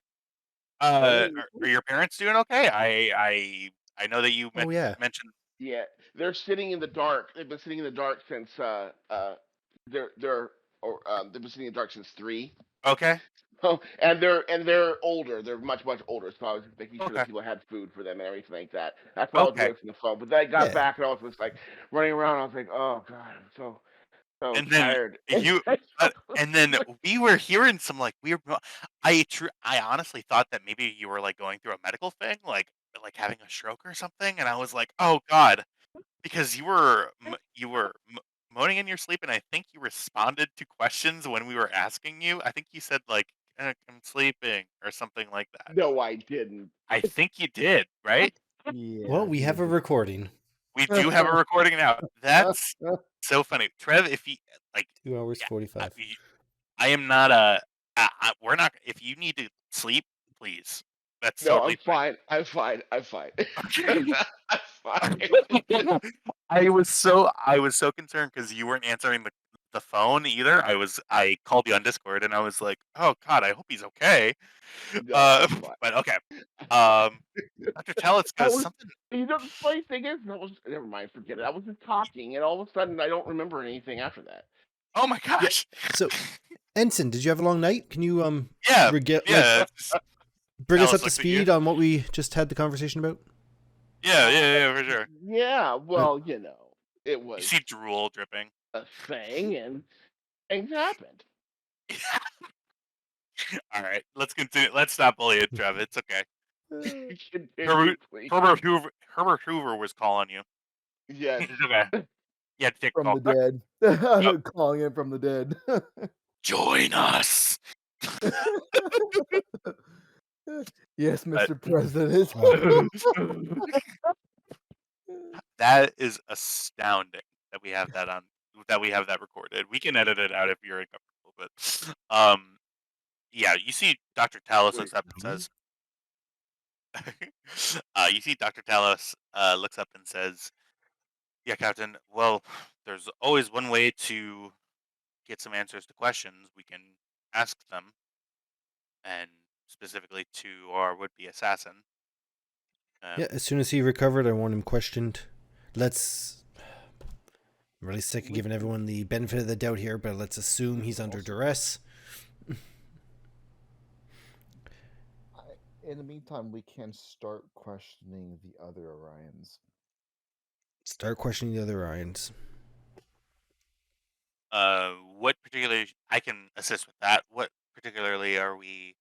Are your parents doing okay? I know that you Oh, yeah. mentioned. Yeah, they're sitting in the dark. They've been sitting in the dark since they've been sitting in the dark since 3. Okay. Oh, and they're older. They're much older. So I was making sure Okay. that people had food for them and everything like that. That's why I was Okay. doing the phone. But then I got Yeah. back and I was just like running around. I was like, oh god, I'm so And then tired. and then we were hearing some like weird. I honestly thought that maybe you were like going through a medical thing, like having a stroke or something. And I was like, oh god, because you were moaning in your sleep, and I think you responded to questions when we were asking you. I think you said like, I'm sleeping or something like that. No, I didn't. I think you did, right? Yeah. Well, we have a recording. We do have a recording now. That's so funny, Trev. If you like, 2 hours, 45. I am not we're not. If you need to sleep, please. That's No, totally I'm fine. I'm fine. I'm fine. fine. I'm fine. I was so concerned because you weren't answering the phone either. I called you on Discord and I was like, oh God, I hope he's okay. No, I'm fine. But okay. I'm Um, Dr. Tallis I goes was, something. you know, the funny thing is, never mind, forget it. I was just talking, and all of a sudden, I don't remember anything after that. Oh my gosh. So, Ensign, did you have a long night? Can you Yeah, like just bring us Alice up to looked at you. speed on what we just had the conversation about? Yeah, for sure. Yeah, well, you know, it You was see drool dripping. a thing, and things happened. All right, let's continue. Let's stop bullying Trev. It's okay. Continue, please. Herbert Hoover was calling you. Yes. It's okay. Yeah, take a From call. the dead. Yep. Calling in from the dead. Join us. Yes, But- Mr. President. That is astounding that we have that on. That we have that recorded. We can edit it out if you're uncomfortable, but yeah, you see Dr. Talos looks Wait, up and says, you see Dr. Talos looks up and says, yeah, Captain, well, there's always one way to get some answers to questions. We can ask them, and specifically to our would-be assassin. Yeah, as soon as he recovered, I want him questioned. I'm really sick of giving everyone the benefit of the doubt here, but let's assume he's under duress. In the meantime, we can start questioning the other Orions. Start questioning the other Orions. What particularly I can assist with that? What particularly are we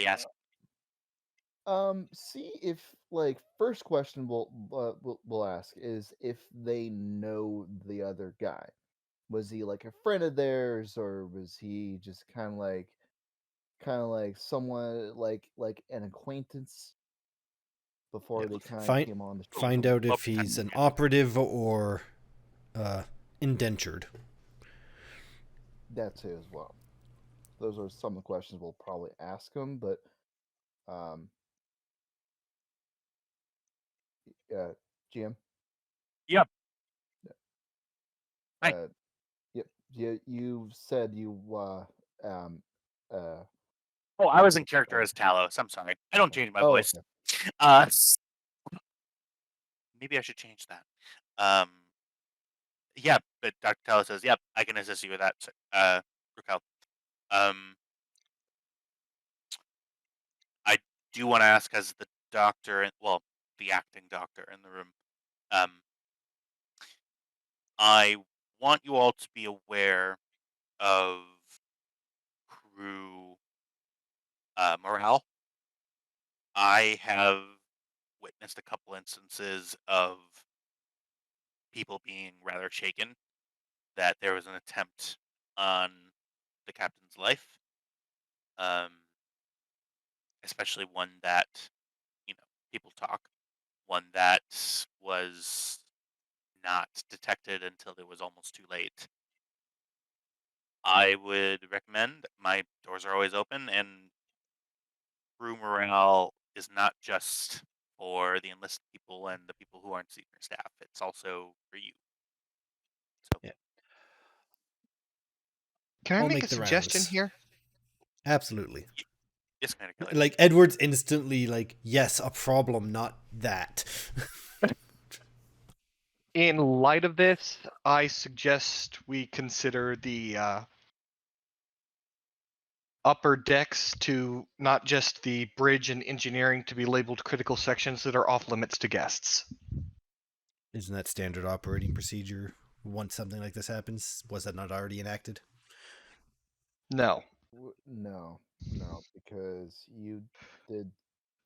asking? See if first question we'll ask is if they know the other guy. Was he like a friend of theirs, or was he just kind of like someone like an acquaintance before Yeah, they kind of Find came on the find out if Well, he's an operative or indentured. That too as well. Those are some of the questions we'll probably ask him, but GM. Yep. Hi. Yep. You said you um Oh, I was in character as Talos. I'm sorry. I don't change my voice. okay. Maybe I should change that. Yeah, but Dr. Talos says, "Yep, I can assist you with that." Raquel. I do want to ask, as the doctor, well, the acting doctor in the room, I want you all to be aware of crew morale. I have witnessed a couple instances of people being rather shaken that there was an attempt on the captain's life, especially one that, people talk, one that was not detected until it was almost too late. I would recommend, my doors are always open, and crew morale is not just for the enlisted people and the people who aren't senior staff. It's also for you. So Yeah. Can I I'll make make a the suggestion rounds. here? Absolutely. yes, Commander Kelly. Like Edward's instantly like, yes, a problem, not that. In light of this, I suggest we consider the upper decks to not just the bridge and engineering to be labeled critical sections that are off limits to guests. Isn't that standard operating procedure once something like this happens? Was that not already enacted? No. No, because you did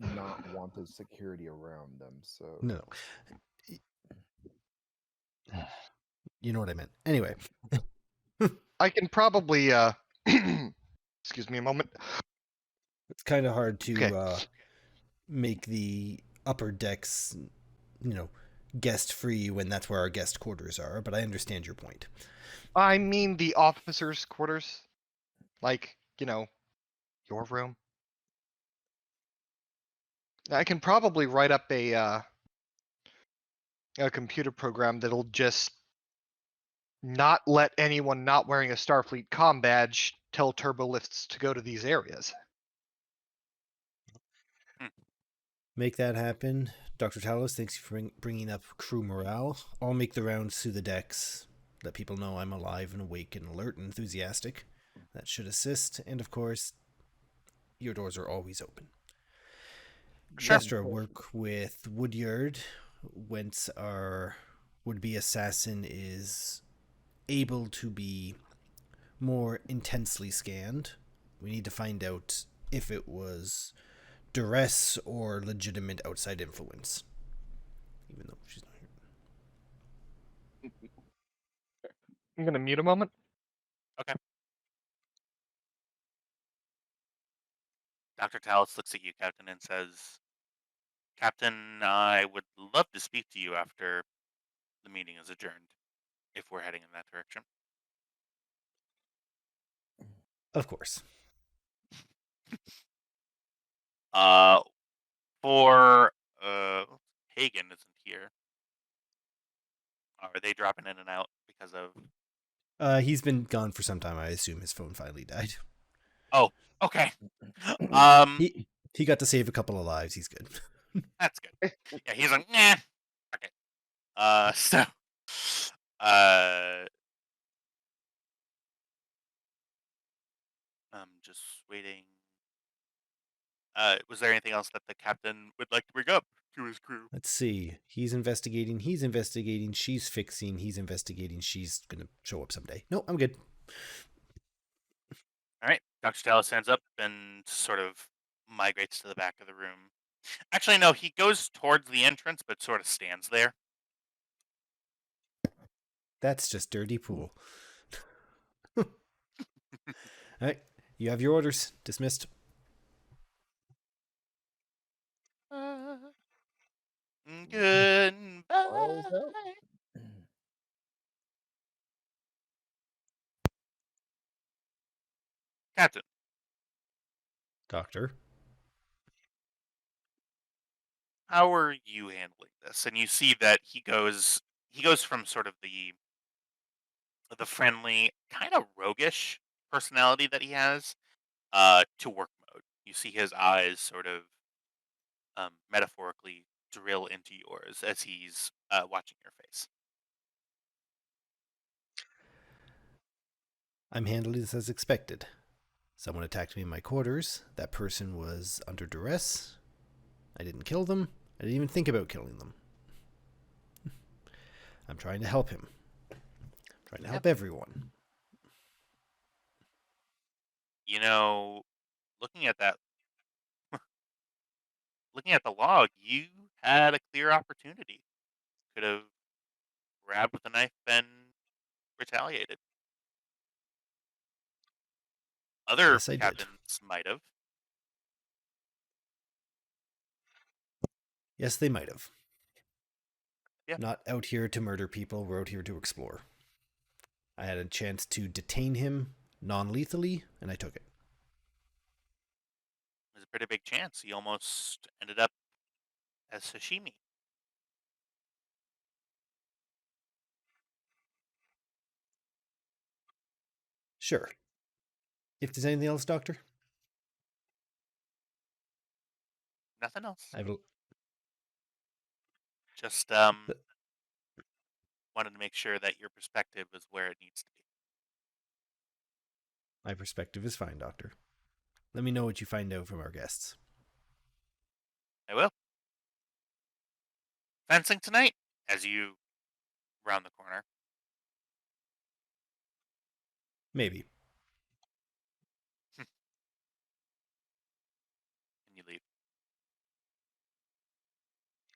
not want the security around them. So No. You know what I meant. Anyway. I can probably excuse me a moment. It's kind of hard to Okay. make the upper decks, guest free when that's where our guest quarters are, but I understand your point. I mean the officers' quarters. Like, your room. I can probably write up a computer program that'll just not let anyone not wearing a Starfleet comm badge tell turbolifts to go to these areas. Make that happen. Dr. Talos, thanks for bringing up crew morale. I'll make the rounds through the decks, let people know I'm alive and awake and alert and enthusiastic. That should assist. And of course, your doors are always open. Sure. Destra, work with Woodyard, whence our would-be assassin is able to be more intensely scanned. We need to find out if it was duress or legitimate outside influence. Even though she's not here. I'm gonna mute a moment. Okay. Dr. Talos looks at you, Captain, and says, Captain, I would love to speak to you after the meeting is adjourned, if we're heading in that direction. Of course. For Hagen isn't here. Are they dropping in and out because of? He's been gone for some time. I assume his phone finally died. Oh, okay. He got to save a couple of lives. He's good. That's good. Yeah, he's like, nah. Okay. So, I'm just waiting. Was there anything else that the captain would like to bring up to his crew? Let's see. He's investigating. She's fixing. He's investigating. She's gonna show up someday. No, I'm good. All right. Dr. Talos stands up and sort of migrates to the back of the room. Actually, no, he goes towards the entrance, but sort of stands there. That's just dirty pool. All right. You have your orders. Dismissed. Goodbye. Captain. Doctor. How are you handling this? And you see that he goes from sort of the friendly, kind of roguish personality that he has, to work mode. You see his eyes sort of metaphorically drill into yours as he's watching your face. I'm handling this as expected. Someone attacked me in my quarters. That person was under duress. I didn't kill them. I didn't even think about killing them. I'm trying to help him. I'm trying to help everyone. You know, looking at the log, you had a clear opportunity. Could have grabbed with a knife and retaliated. Other Yes, I did. captains might have. Yes, they might have. Yeah. Not out here to murder people. We're out here to explore. I had a chance to detain him non-lethally, and I took it. It was a pretty big chance. He almost ended up as sashimi. Sure. If there's anything else, Doctor? Nothing else. I will. Just wanted to make sure that your perspective is where it needs to be. My perspective is fine, Doctor. Let me know what you find out from our guests. I will. Fencing tonight as you round the corner. Maybe. And you leave.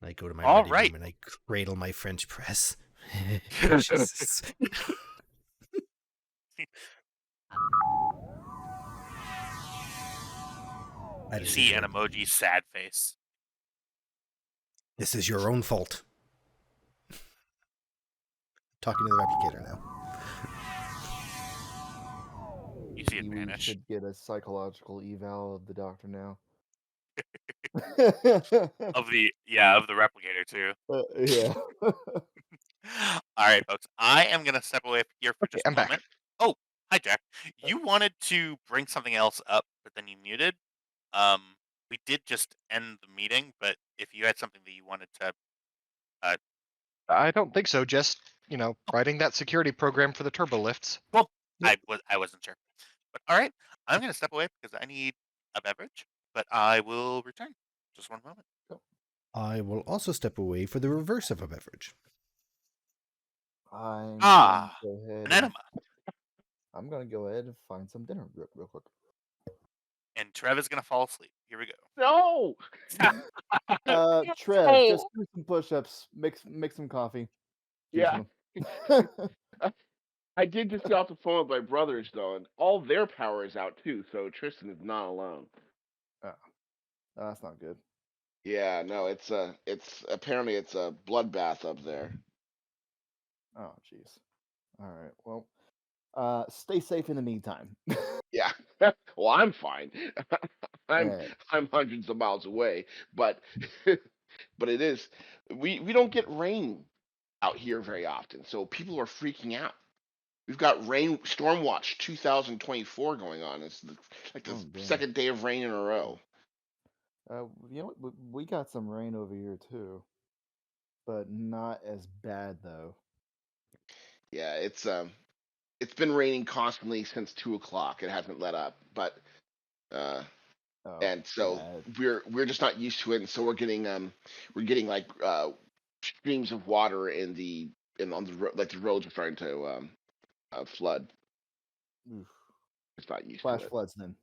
I go to my All ready right. room and I cradle my French press. Jesus. I You see an emoji sad face. This is your own fault. Talking to the replicator now. You see it We vanish. should get a psychological eval of the doctor now. Of the replicator too. Yeah. All right, folks. I am gonna step away here for Okay, just a I'm back. moment. Oh, hi, Jack. You wanted to bring something else up, but then you muted. Um, we did just end the meeting, but if you had something that you wanted to, I don't think so. Just writing that security program for the turbo lifts. well, Yep. I wasn't sure. But all right, I'm gonna step away because I need a beverage. But I will return. Just one moment. I will also step away for the reverse of a beverage. I'm Ah, gonna go ahead an and enema. I'm gonna go ahead and find some dinner real quick. And Trev is gonna fall asleep. Here we go. No. Trev, Oh. just do some push-ups, mix some coffee. Do Yeah. some. I did just get off the phone with my brothers though, and all their power is out too. So Tristan is not alone. Oh, that's not good. Yeah, no, it's apparently it's a bloodbath up there. Oh, jeez. All right. Well, stay safe in the meantime. Yeah. Well, I'm fine. I'm Yeah. I'm hundreds of miles away, but but it is we don't get rain out here very often, so people are freaking out. We've got rain storm watch 2024 going on. It's like the Oh, damn. second day of rain in a row. You know what? We got some rain over here too, but not as bad though. Yeah, it's been raining constantly since 2 o'clock. It hasn't let up, but uh, Oh, and so bad. we're just not used to it, and so we're getting like streams of water on like the roads are starting to flood. Oof. It's not used Flash to it. floods then.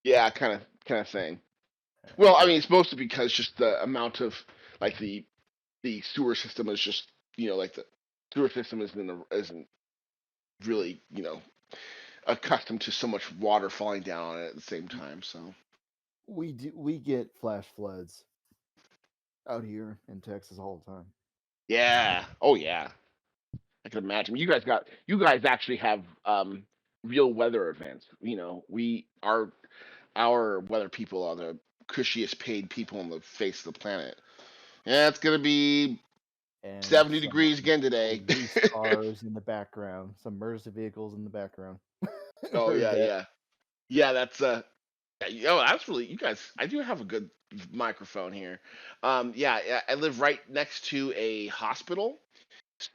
Yeah, kind of thing. Well, I mean, it's mostly because just the amount of like the sewer system is just like the sewer system isn't really accustomed to so much water falling down on it at the same time. So We get flash floods out here in Texas all the time. yeah, oh yeah, I can imagine. You guys actually have real weather events. Our weather people are the cushiest paid people on the face of the planet. Yeah, it's gonna be And 70 some degrees again today. police cars in the background, some emergency vehicles in the background. Oh Heard yeah, that. yeah. That's that's really you guys. I do have a good microphone here. Yeah. I live right next to a hospital,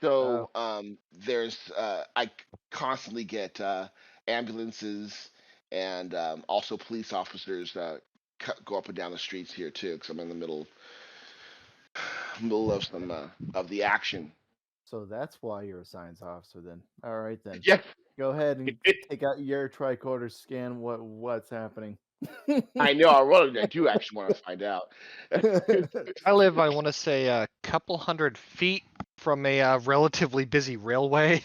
Oh, so there's I constantly get ambulances and also police officers go up and down the streets here too, because I'm in the middle of some of the action. so that's why you're a science officer then. All right then. Yes, Go ahead and take out your tricorder, scan what's happening. I know. I do actually want to find out. I live, I want to say, a couple hundred feet from a relatively busy railway.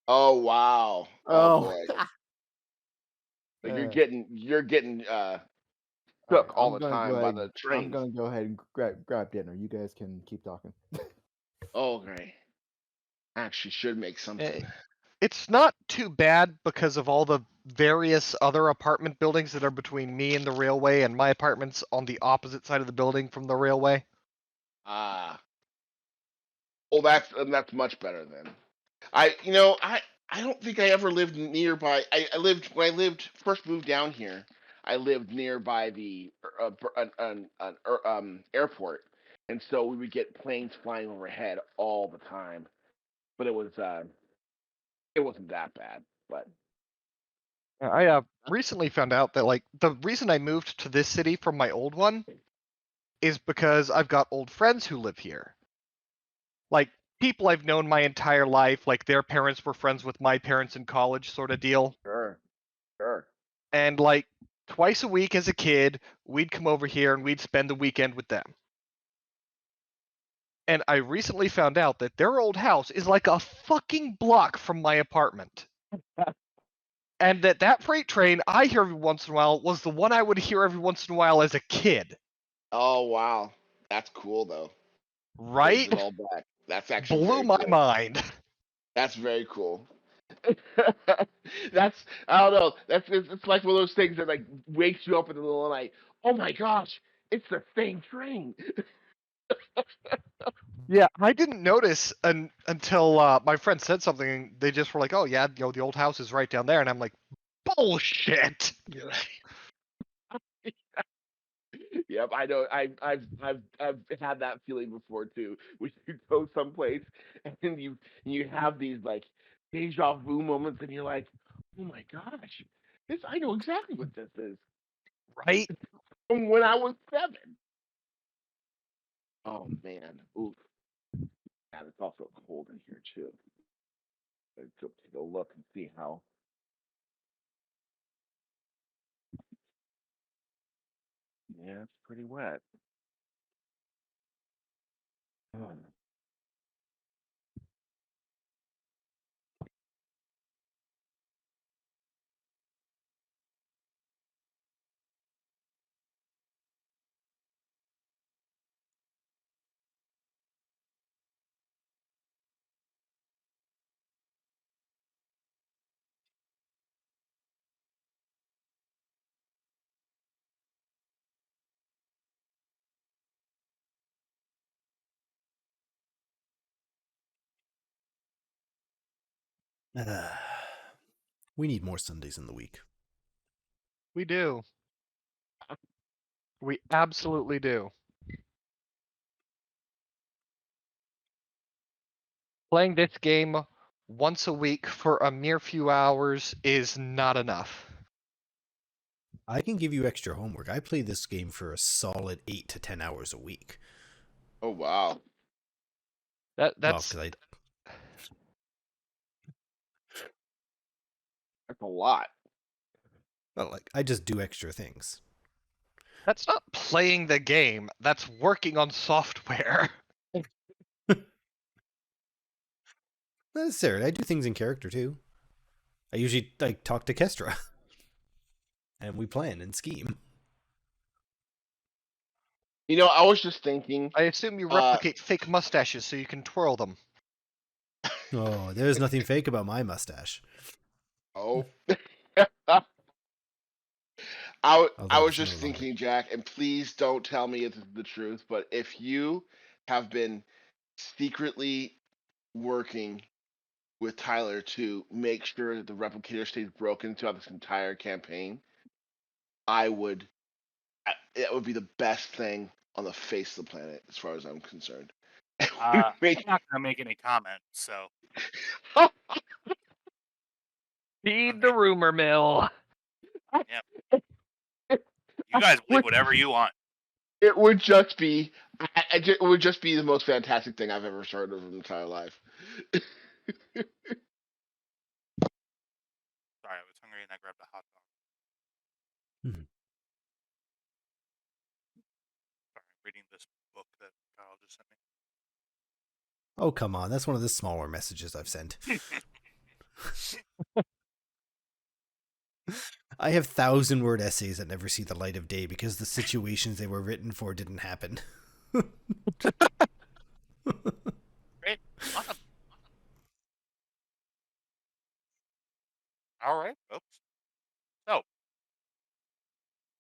Oh wow! Oh Oh. boy! So Uh, you're getting all right, shook all the I'm time by the I'm trains. gonna go ahead and grab dinner. You guys can keep talking. Oh great! Actually, should make something. It's not too bad because of all the various other apartment buildings that are between me and the railway, and my apartment's on the opposite side of the building from the railway. Ah, well that's much better then. I don't think I ever lived nearby. I lived when I lived first moved down here. I lived nearby the airport, and so we would get planes flying overhead all the time. But it wasn't that bad. But I recently found out that the reason I moved to this city from my old one is because I've got old friends who live here. Like people I've known my entire life, like their parents were friends with my parents in college, sort of deal. sure. And like twice a week as a kid, we'd come over here and we'd spend the weekend with them. And I recently found out that their old house is like a fucking block from my apartment. And that freight train I hear every once in a while was the one I would hear every once in a while as a kid. Oh wow, that's cool though. Brings Right? it all back. That's actually Blew very my cool. mind. That's very cool. I don't know. It's like one of those things that like wakes you up in the middle of the night. Oh my gosh, It's the same train. Yeah, I didn't notice until my friend said something. They just were like, "Oh yeah, the old house is right down there," and I'm like, "Bullshit." Yep, I know. I've had that feeling before too. When you go someplace and you have these like deja vu moments, and you're like, oh my gosh, this I know exactly what this is Right? from when I was 7. Oh man, oof. And it's also cold in here too. Let's go take a look and see how. Yeah, it's pretty wet. Oh. We need more Sundays in the week. We do. We absolutely do. Playing this game once a week for a mere few hours is not enough. I can give you extra homework. I play this game for a solid 8 to 10 hours a week. Oh wow. That's Well, That's a lot. I just do extra things. that's not playing the game. That's working on software. Not necessarily. I do things in character too. I usually talk to Kestra, and we plan and scheme. I was just thinking. I assume you replicate fake mustaches so you can twirl them. Oh, there's nothing fake about my mustache. Oh. Although I was it's no just longer. thinking, Jack, and please don't tell me it's the truth, but if you have been secretly working with Tyler to make sure that the replicator stays broken throughout this entire campaign, it would be the best thing on the face of the planet, as far as I'm concerned. I'm not gonna make any comment. So Feed the rumor mill. you guys believe whatever you want. It would just be, it would just be the most fantastic thing I've ever heard of in my entire life. Sorry, I was hungry and I grabbed a hot dog. Mhm. Sorry, I'm reading this book that Kyle just sent me. Oh, come on. That's one of the smaller messages I've sent. I have 1,000-word essays that never see the light of day because the situations they were written for didn't happen. Great, awesome. All right, folks. So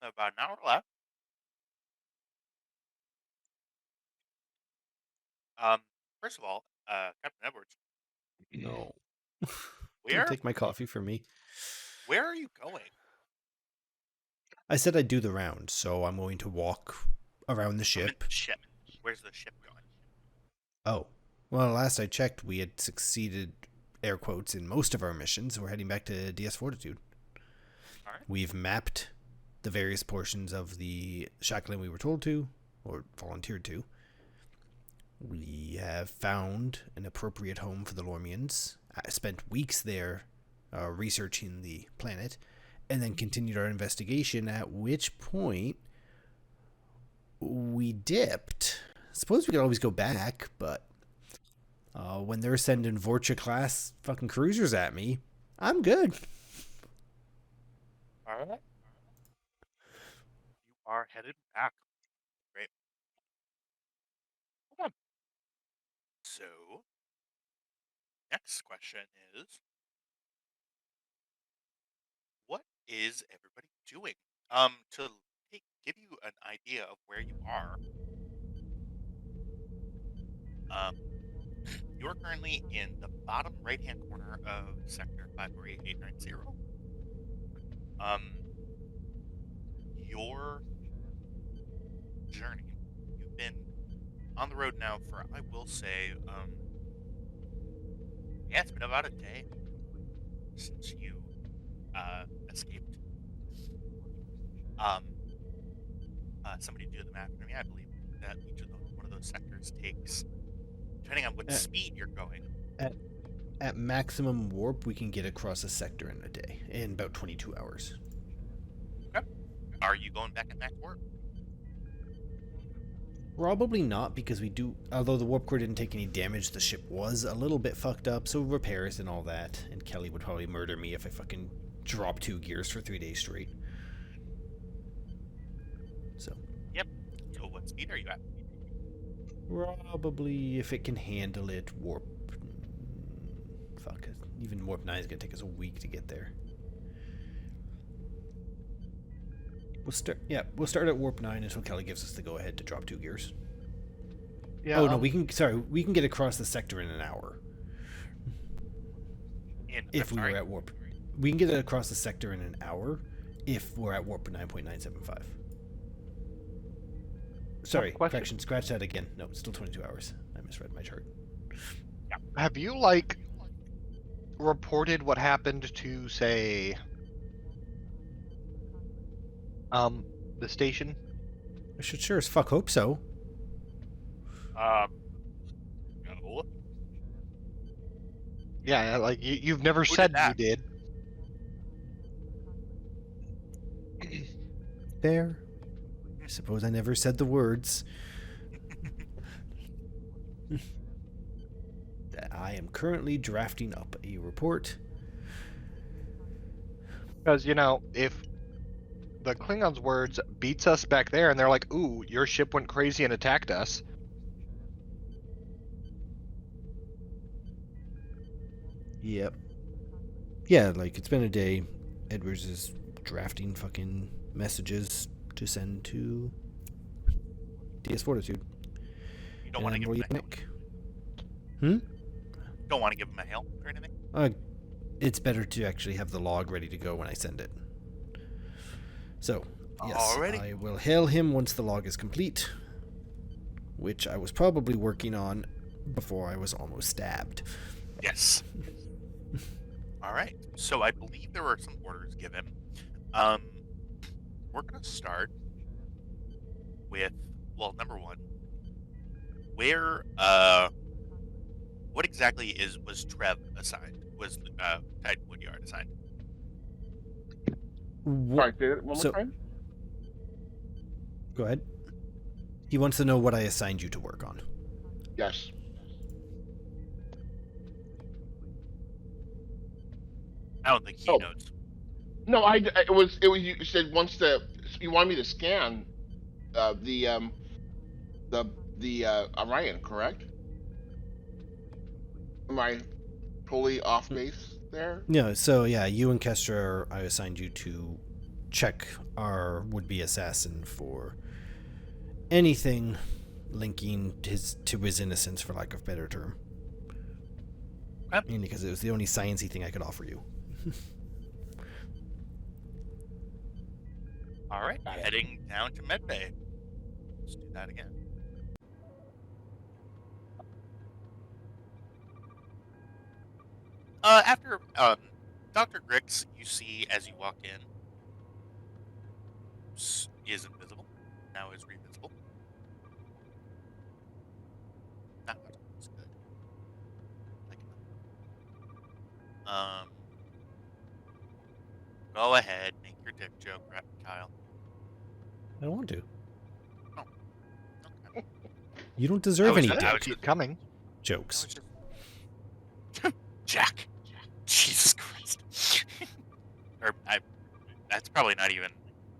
about an hour left. First of all, Captain Edwards, No. where Don't take my coffee from me. where are you going? I said I'd do the round, so I'm going to walk around the ship. Ship. Where's the ship going? Oh. Well, last I checked, we had succeeded, air quotes, in most of our missions. We're heading back to DS Fortitude. All right. We've mapped the various portions of the shackling we were told to, or volunteered to. We have found an appropriate home for the Lormians. I spent weeks there researching the planet, and then continued our investigation, at which point we dipped. Suppose we could always go back, but when they're sending Vorcha-class fucking cruisers at me, I'm good. All right. You are headed back. Great. Okay. So, next question is, what is everybody doing? To give you an idea of where you are, you're currently in the bottom right-hand corner of Sector 548890. Your journey, you've been on the road now for, I will say, yeah, it's been about a day since you escaped. Somebody do the math for me. I believe that each of one of those sectors takes, depending on what speed you're going. At maximum warp, we can get across a sector in a day, in about 22 hours. Okay. Are you going back at max warp? Probably not, because we do. Although the warp core didn't take any damage, the ship was a little bit fucked up, so repairs and all that. And Kelly would probably murder me if I fucking drop 2 gears for 3 days straight. So. Yep. So what speed are you at? Probably, if it can handle it, warp. Fuck it. Even warp 9 is gonna take us a week to get there. We'll start at warp 9 until Kelly gives us the go ahead to drop 2 gears. Yeah. Oh no, we can get across the sector in an hour. If we were at warp. We can get across the sector in an hour if we're at warp 9.975. Sorry, correction, scratch that again. No, it's still 22 hours. I misread my chart. Have you, reported what happened to, say, the station? I should sure as fuck hope so. No. Yeah, you've never Who said did that? you did. Fair. I suppose I never said the words. I am currently drafting up a report. Because, if the Klingons' words beats us back there and they're like, ooh, your ship went crazy and attacked us. Yep. Yeah, it's been a day. Edwards is drafting fucking messages to send to DS Fortitude. You don't want to give him a hail? You don't want to give him a hail or anything? It's better to actually have the log ready to go when I send it. So, yes, Already? I will hail him once the log is complete, which I was probably working on before I was almost stabbed. Yes. All right. So I believe there were some orders given. We're going to start with, number one, where, what exactly was Trev assigned? Was Titan Woodyard assigned? Sorry, say that one more time. Go ahead. He wants to know what I assigned you to work on. Yes. I don't think he knows. No, it was you said you wanted me to scan the Orion, correct? Am I totally off base there? No, so yeah, you and Kestra, I assigned you to check our would-be assassin for anything linking to his innocence, for lack of a better term. Mainly because it was the only sciencey thing I could offer you. All right, heading down to Medbay. Let's do that again. After Dr. Grix, you see as you walk in, is invisible. Now is revisible. Not much. It's good. Like it. Go ahead, make your dick joke, Kyle. I don't want to. Oh. Okay. You don't deserve any I would keep coming. jokes. Jack. Jesus Christ. That's probably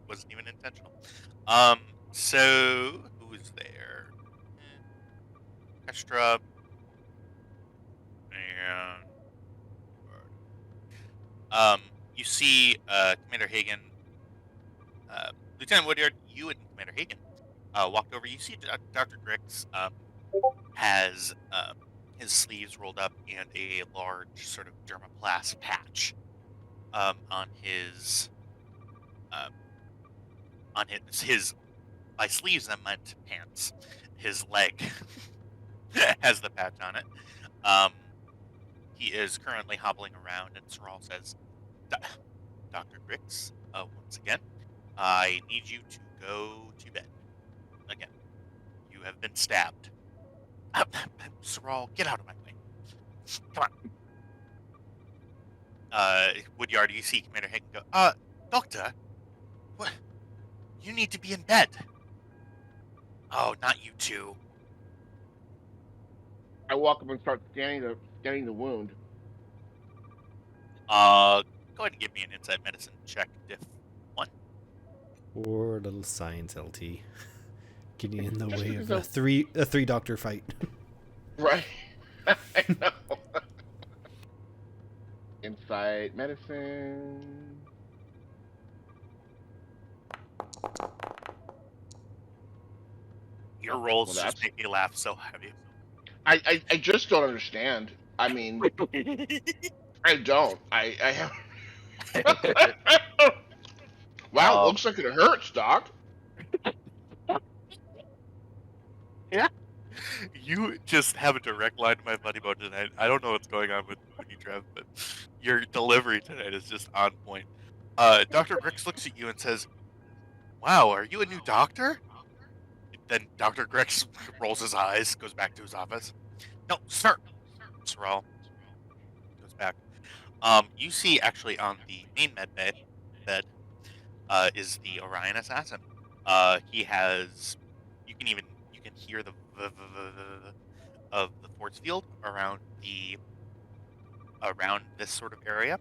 wasn't even intentional. So who's there? Kestra. And you see Commander Hagen Lieutenant Woodyard, you and Commander Hagen walked over. You see Dr. Grix has his sleeves rolled up and a large sort of dermoplast patch on his by sleeves I meant pants. His leg has the patch on it. He is currently hobbling around, and Sorrel says, Dr. Grix, once again, I need you to go to bed. Again, you have been stabbed. Sorrel, get out of my way. Come on. Woodyard, you see Commander Hagen go, Doctor, what? You need to be in bed. Oh, not you two. I walk up and start scanning the wound. Go ahead and give me an insight medicine check, diff 1. Or a little science LT. Getting in the Just way because of a three doctor fight. Right. I know. Insight medicine. Your rolls Well, just that's- make me laugh so heavy. I just don't understand. I mean, I don't. I have. Wow, looks like it hurts, Doc. You just have a direct line to my buddy mode tonight. I don't know what's going on with you, Trev, but your delivery tonight is just on point. Dr. Grix looks at you and says, Wow, are you a new doctor? Then Dr. Grix rolls his eyes, goes back to his office. No, sir. Sorrel goes back. You see actually on the main med bed is the Orion assassin. He has, you can hear the of the force field around this sort of area,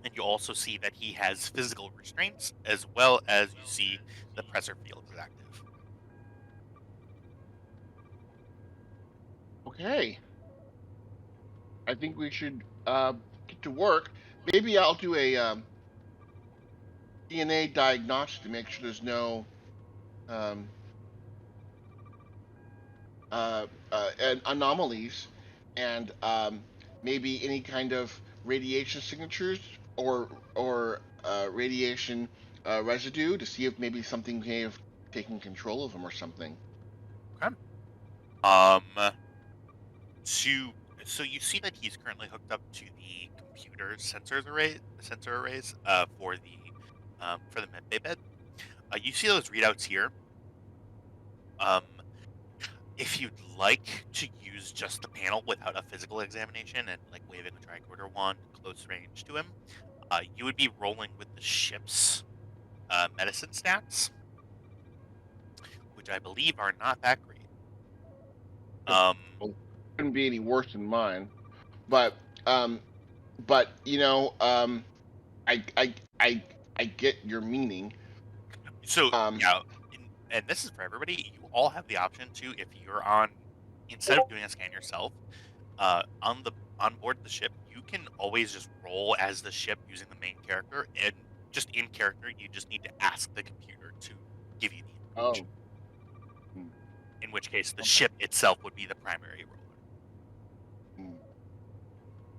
and you also see that he has physical restraints as well as you see the pressure field is active. Okay. I think we should get to work. Maybe I'll do a DNA diagnostic to make sure there's no anomalies, and maybe any kind of radiation signatures or radiation residue to see if maybe something may have taken control of him or something. Okay. So you see that he's currently hooked up to the computer sensor arrays for the medbay bed. You see those readouts here. If you'd like to use just the panel without a physical examination and like waving a tricorder wand close range to him, you would be rolling with the ship's medicine stats, which I believe are not that great. Couldn't be any worse than mine, but you know, I get your meaning. So yeah, and this is for everybody. You all have the option to, if you're on, instead of doing a scan yourself, on board the ship, you can always just roll as the ship using the main character, and just in character, you just need to ask the computer to give you the information. In which case, the ship itself would be the primary roller.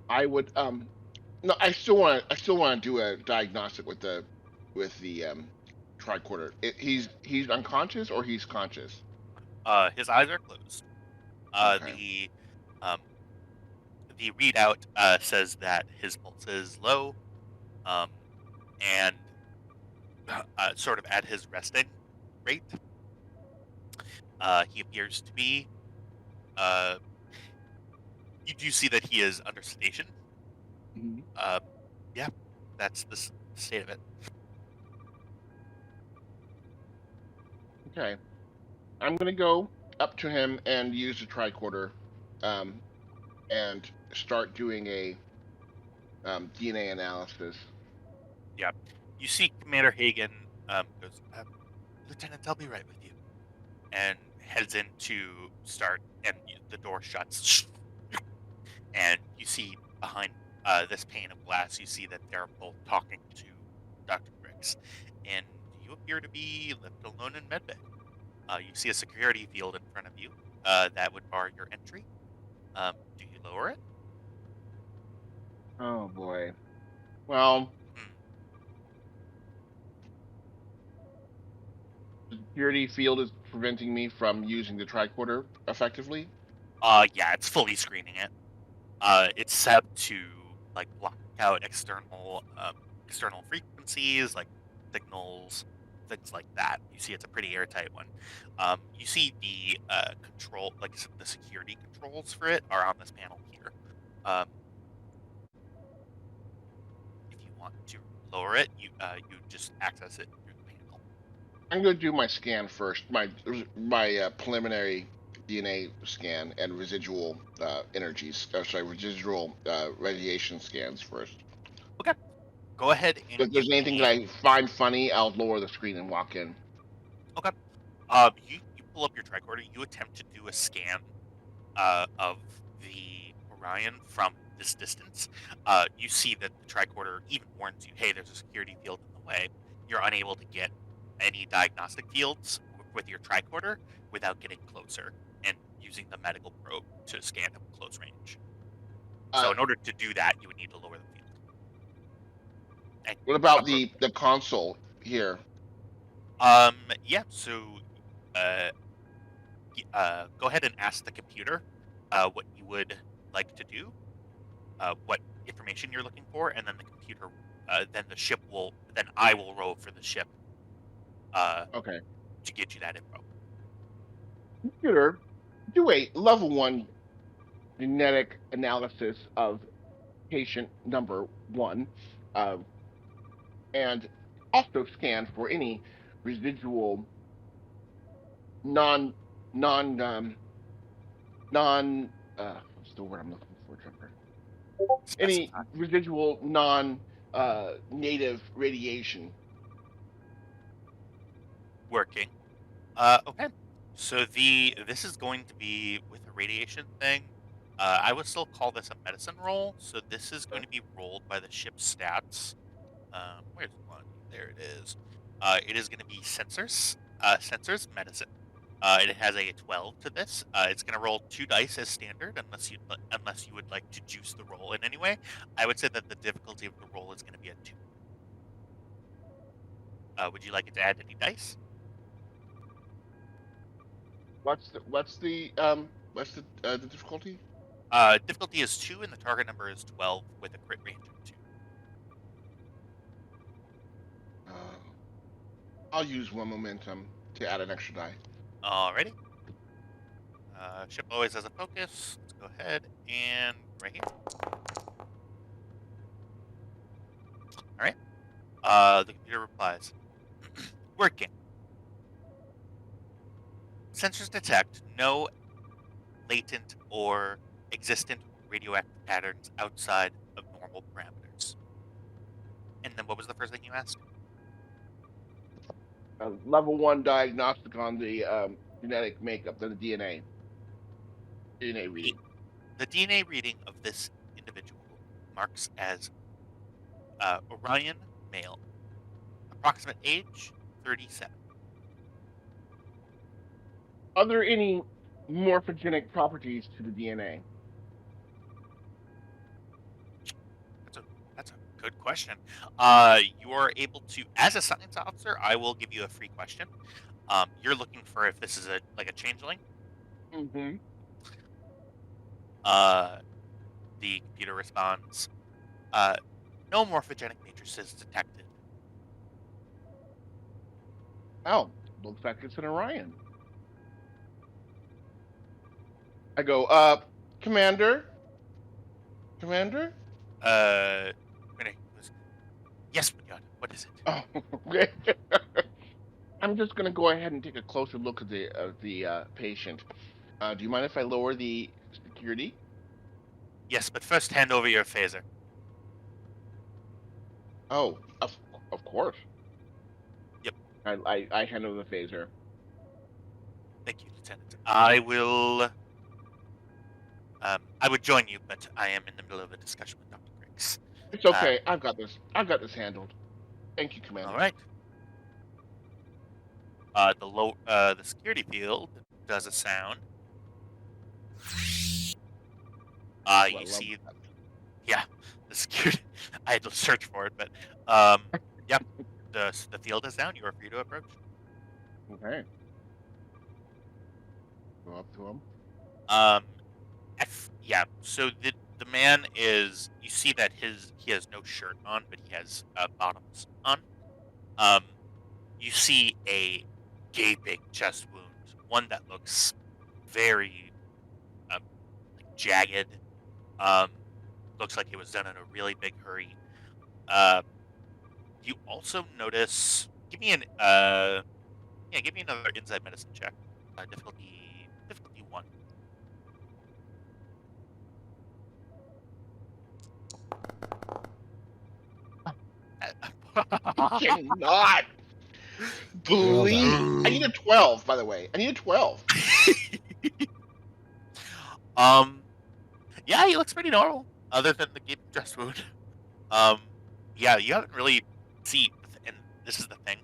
I would no, I still want to do a diagnostic with the tricorder. He's unconscious or he's conscious? His eyes are closed. Okay. The readout says that his pulse is low, and sort of at his resting rate. He appears to be. You do see that he is under sedation. Yeah, that's the state of it. Okay. I'm gonna go up to him and use the tricorder, and start doing a DNA analysis. Yeah, you see Commander Hagen goes, Lieutenant, I'll be right with you, and heads in to start, and the door shuts, and you see behind this pane of glass, you see that they're both talking to Dr. Grix, and you appear to be left alone in medbay. You see a security field in front of you that would bar your entry. Do you lower it? Oh boy. Well, Hmm. the security field is preventing me from using the tricorder effectively. Yeah, it's fully screening it. It's set up to like block out external frequencies like signals, things like that. You see, it's a pretty airtight one. You see the control, like the security controls for it, are on this panel here. If you want to lower it, you just access it through the panel. I'm going to do my scan first. My preliminary DNA scan and residual energies. Residual radiation scans first. Okay, go ahead and If give there's anything that me. I find funny, I'll lower the screen and walk in. Okay. You pull up your tricorder. You attempt to do a scan of the Orion from this distance. You see that the tricorder even warns you, "Hey, there's a security field in the way." You're unable to get any diagnostic fields with your tricorder without getting closer and using the medical probe to scan at close range. So, in order to do that, you would need to lower the field. And What about upper- the console here? Yeah. So, uh, go ahead and ask the computer what you would like to do, what information you're looking for, and then the computer, then I will roll for the ship Okay. to get you that info. Computer, do a level 1 genetic analysis of patient number 1, uh, and also scan for any residual non non non what's the word I'm looking for, Jumper? Any Specify. residual non native radiation. Working. Okay. So this is going to be with a radiation thing. I would still call this a medicine roll. So this is going to be rolled by the ship's stats. Where's one? There it is. It is going to be sensors. Sensors medicine. It has a 12 to this. It's going to roll 2 dice as standard, unless you would like to juice the roll in any way. I would say that the difficulty of the roll is going to be a 2. Would you like it to add any dice? What's the difficulty? Difficulty is 2, and the target number is 12 with a crit range of 2. I'll use 1 momentum to add an extra die. Alrighty. Ship always has a focus. Let's go ahead and right here. Alright. The computer replies. Working. Sensors detect no latent or existent radioactive patterns outside of normal parameters. And then what was the first thing you asked? Level 1 diagnostic on the genetic makeup, the DNA reading. The DNA reading of this individual marks as Orion male. Approximate age, 37. Are there any morphogenic properties to the DNA? That's a good question. You are able to, as a science officer, I will give you a free question. You're looking for if this is a changeling. Mm-hmm. The computer responds, no morphogenic matrices detected. Oh, looks like it's an Orion. I go, Commander? Commander? Yes, Winyard, what is it? Oh, okay. I'm just gonna go ahead and take a closer look at the patient. Do you mind if I lower the security? Yes, but first hand over your phaser. Oh, of course. Yep. I hand over the phaser. Thank you, Lieutenant. I will. I would join you, but I am in the middle of a discussion with Dr. Griggs. It's okay. I've got this. I've got this handled. Thank you, Commander. All right. The security field does a sound. I You love see, that. yeah, the security. I had to search for it, but yeah, the field is down. You are free to approach. Okay. Go up to him. Um, yeah. So the man is. You see that he has no shirt on, but he has bottoms on. Um, you see a gaping chest wound, one that looks very like jagged. Um, looks like it was done in a really big hurry. Uh, you also notice. Give me another insight medicine check. Difficulty 1. I cannot Well believe. done. I need a 12, by the way. I need a 12. um, yeah, he looks pretty normal, other than the gaping chest wound. Um, yeah, you haven't really and this is the thing.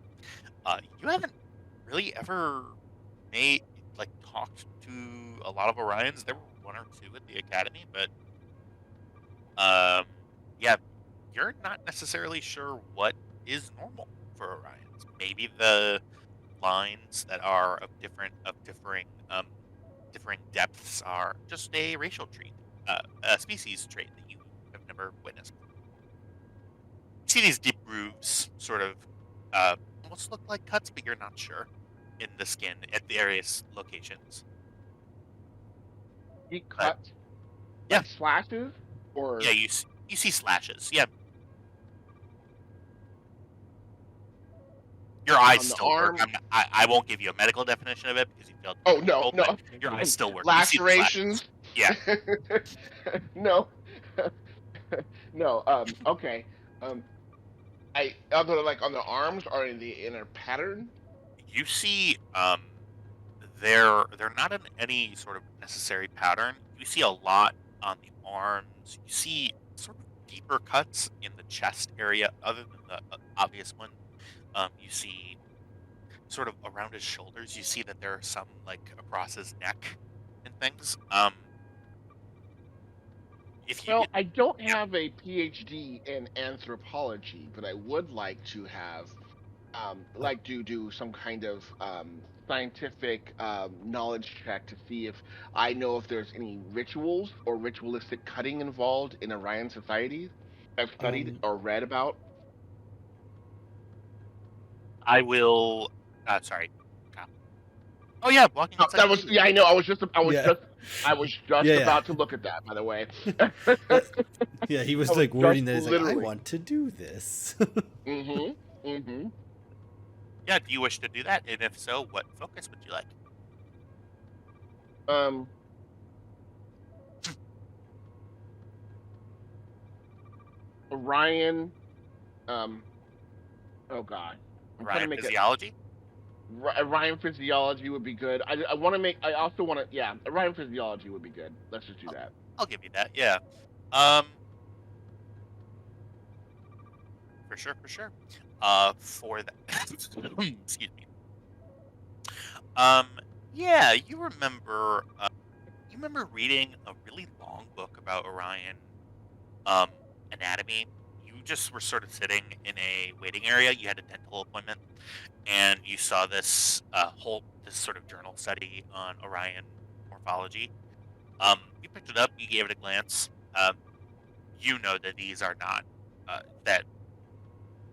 You haven't really ever made talked to a lot of Orions. There were one or two at the academy, but yeah, you're not necessarily sure what is normal for Orions. Maybe the lines that are differing depths are just a racial trait, a species trait that you have never witnessed. You see these deep grooves, sort of, almost look like cuts, but you're not sure in the skin at the various locations. He But cut yeah, like slashes or yeah, you see slashes. Yeah, your eyes on the still work. arm. I won't give you a medical definition of it because you failed Oh the no, roll, no. but your eyes still work. You see the Lacerations. slashes. Yeah. No. No. Okay. Um. Other like on the arms or in the inner pattern. You see they're not in any sort of necessary pattern. You see a lot on the arms. You see sort of deeper cuts in the chest area other than the obvious one. You see sort of around his shoulders. You see that there are some like across his neck and things. If you Well, could, I don't yep. have a PhD in anthropology, but I would like to have, like to do some kind of scientific knowledge check to see if I know if there's any rituals or ritualistic cutting involved in Orion societies I've studied or read about. I will. Sorry. Kyle. Oh yeah, walking No, inside that the was building. yeah. I know. Yeah. I was just Yeah. about to look at that. By the way, Yeah, he was I was like just wording that. He's like, I literally. want to do this. Mm-hmm. Mm-hmm. Yeah. Do you wish to do that? And if so, what focus would you like? Um. Orion. Um. Oh God. I'm trying to Ryan make it. physiology. Orion physiology would be good. I want to make. I also want to. Yeah. Orion physiology would be good. Let's just do that. I'll give you that. Yeah. Um. For sure. For sure. For that. Excuse me. Um. Yeah. You remember reading a really long book about Orion um, anatomy. You just were sort of sitting in a waiting area. You had a dental appointment, and you saw this sort of journal study on Orion morphology. You picked it up. You gave it a glance. You know that these are not that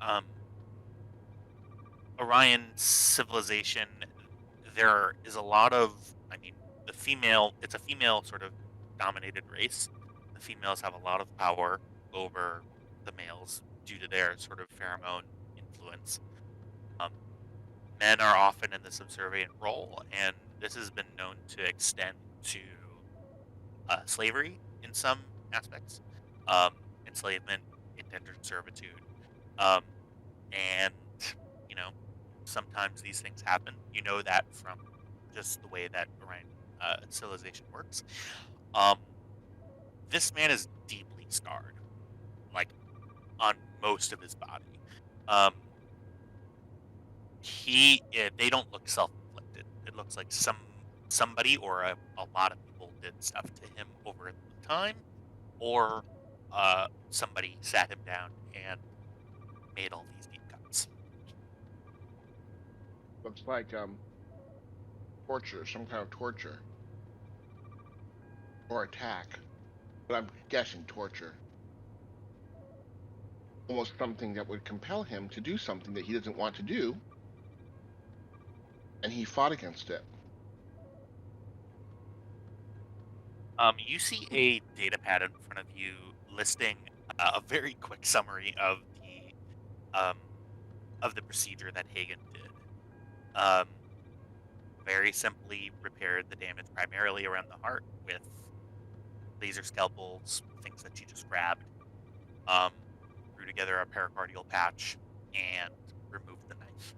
um, Orion civilization. There is a lot of. I mean, the female. It's a female sort of dominated race. The females have a lot of power over the males due to their sort of pheromone influence. Um, Men are often in the subservient role, and this has been known to extend to slavery in some aspects, um, enslavement, indentured servitude, um, and you know sometimes these things happen. You know that from just the way that Orion civilization works. Um, this man is deeply scarred, like on most of his body. Um, They don't look self-inflicted. It looks like somebody or a lot of people did stuff to him over time, or somebody sat him down and made all these deep cuts. Looks like torture, some kind of torture or attack. But I'm guessing torture. Almost something that would compel him to do something that he doesn't want to do, and he fought against it. You see a data pad in front of you listing a very quick summary of the procedure that Hagen did. Very simply repaired the damage primarily around the heart with laser scalpels, things that you just grabbed. Threw together a pericardial patch and removed the knife.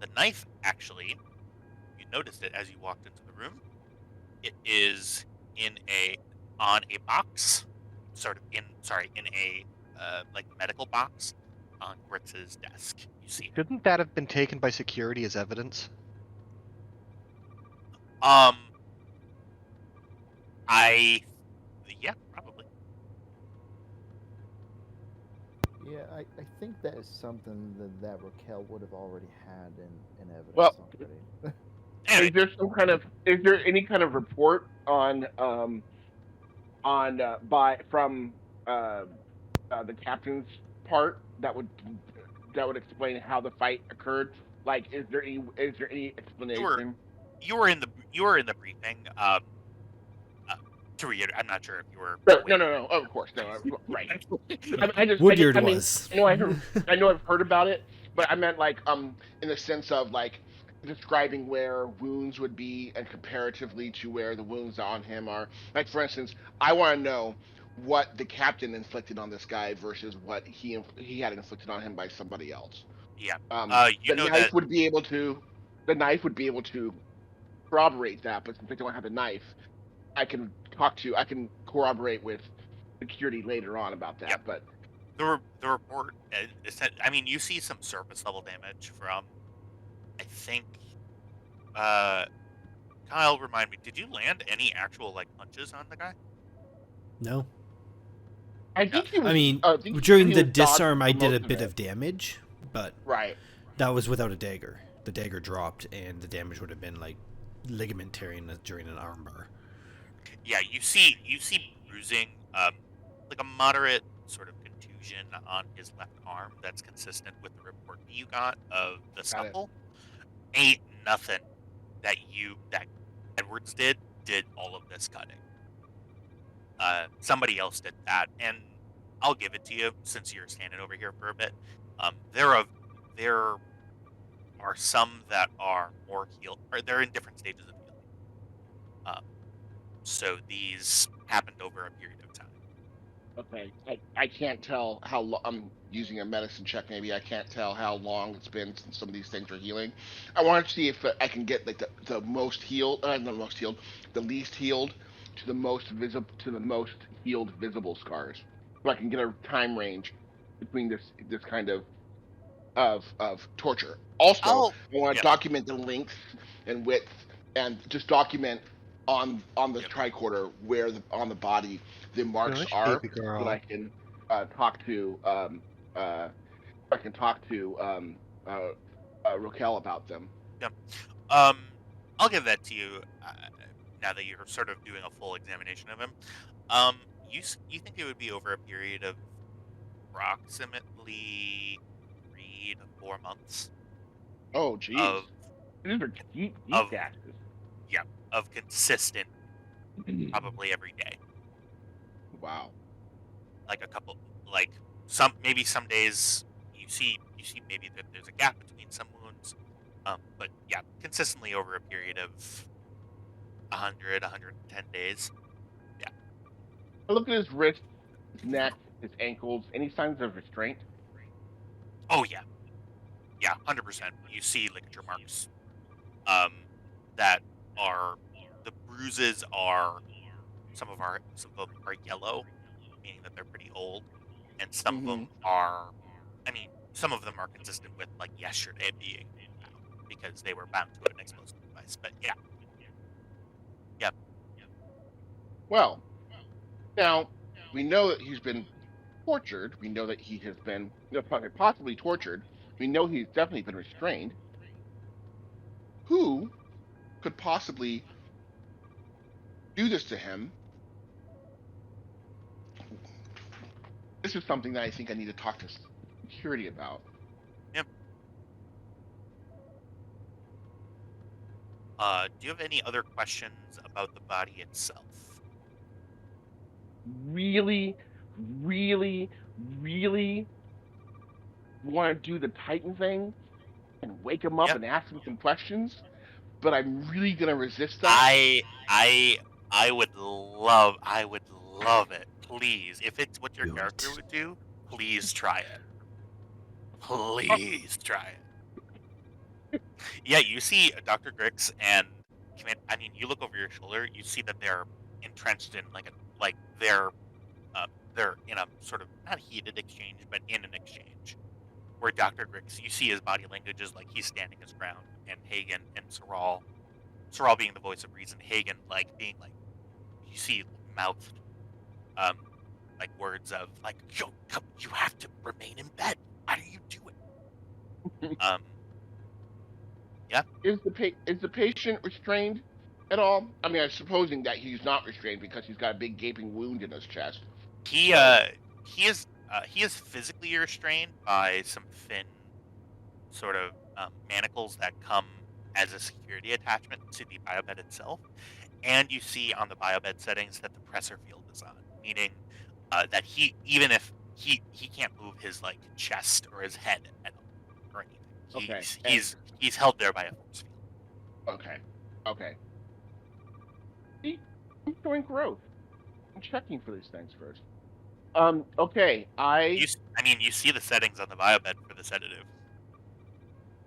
The knife, actually, you noticed it as you walked into the room. It is on a box, in a like medical box on Gritz's desk. You see it. Shouldn't that have been taken by security as evidence? Yeah, probably. Yeah, I think that is something that Raquel would have already had in evidence Well, already. Anyway, Is there any kind of report on from the captain's part that would explain how the fight occurred? Like, is there any explanation? you were in the briefing. To reiterate, I'm not sure if you were. No. Of course, no. Right. Woodyard I mean, was. I know I've heard about it, but I meant like in the sense of like describing where wounds would be and comparatively to where the wounds on him are. Like, for instance, I want to know what the captain inflicted on this guy versus what he had inflicted on him by somebody else. Yeah. The knife would be able to corroborate that, but since I don't have the knife, I can corroborate with security later on about that. Yep. But the report, I mean, you see some surface level damage from, I think, Kyle, remind me, did you land any actual like punches on the guy? No. I think he was. I mean, think during he the was dodged disarm, for I did most a of bit it. of damage, but Right. that was without a dagger. The dagger dropped, and the damage would have been like ligament tearing during an armbar. Yeah, you see bruising, like a moderate sort of contusion on his left arm that's consistent with the report that you got of the scuffle. Ain't nothing that Edwards did all of this cutting. Somebody else did that, and I'll give it to you since you're standing over here for a bit. There are some that are more healed, or they're in different stages of healing. So these happened over a period of time. Okay. I can't tell how long. I'm using a medicine check. Maybe I can't tell how long it's been since some of these things are healing. I want to see if I can get like the most healed, not the most healed, the least healed to the most healed visible scars, so I can get a time range between this kind of torture. Also, I want to document the length and width, and just document on the tricorder where on the body the marks Gosh, are, baby so girl. that I can talk to Raquel about them. I'll give that to you now that you're sort of doing a full examination of him. You think it would be over a period of approximately 3 to 4 months? Oh, geez. These are deep gashes. Yeah, of consistent, probably every day. Wow. Like maybe some days you see maybe that there's a gap between some wounds, but yeah, consistently over a period of 110 days. Yeah. I look at his wrist, his neck, his ankles. Any signs of restraint? Oh yeah, 100%. You see ligature marks. That are the bruises are some of them are yellow, meaning that they're pretty old, and some of them are. I mean, some of them are consistent with like yesterday being because they were bound to an explosive device. But yeah, Well, now we know that he's been tortured. We know that he has been possibly tortured. We know he's definitely been restrained. Who could possibly do this to him? This is something that I think I need to talk to security about. do you have any other questions about the body itself? Really, really, really want to do the Titan thing and wake him up Yep. and ask him some questions, but I'm really gonna resist that. I would love it. Please, if it's what your Do character it. would do, please try it. Please try it. Yeah, you see Dr. Grix and I mean, you look over your shoulder, you see that they're entrenched in they're in a sort of not heated exchange, but in an exchange where Dr. Grix, you see his body language is like he's standing his ground, and Hagen and Soral being the voice of reason, Hagen being you see mouthed like words of yo, come, you have to remain in bed. How do you do it? Yeah. Is the patient restrained at all? I mean, I'm supposing that he's not restrained because he's got a big gaping wound in his chest. He is physically restrained by some thin sort of manacles that come as a security attachment to the biobed itself, and you see on the biobed settings that the pressor field is on, meaning that even if he can't move his chest or his head at all or anything, Okay. he's held there by a force field. Okay. See, I'm showing growth. I'm checking for these things first. Okay. You see the settings on the biobed for the sedative.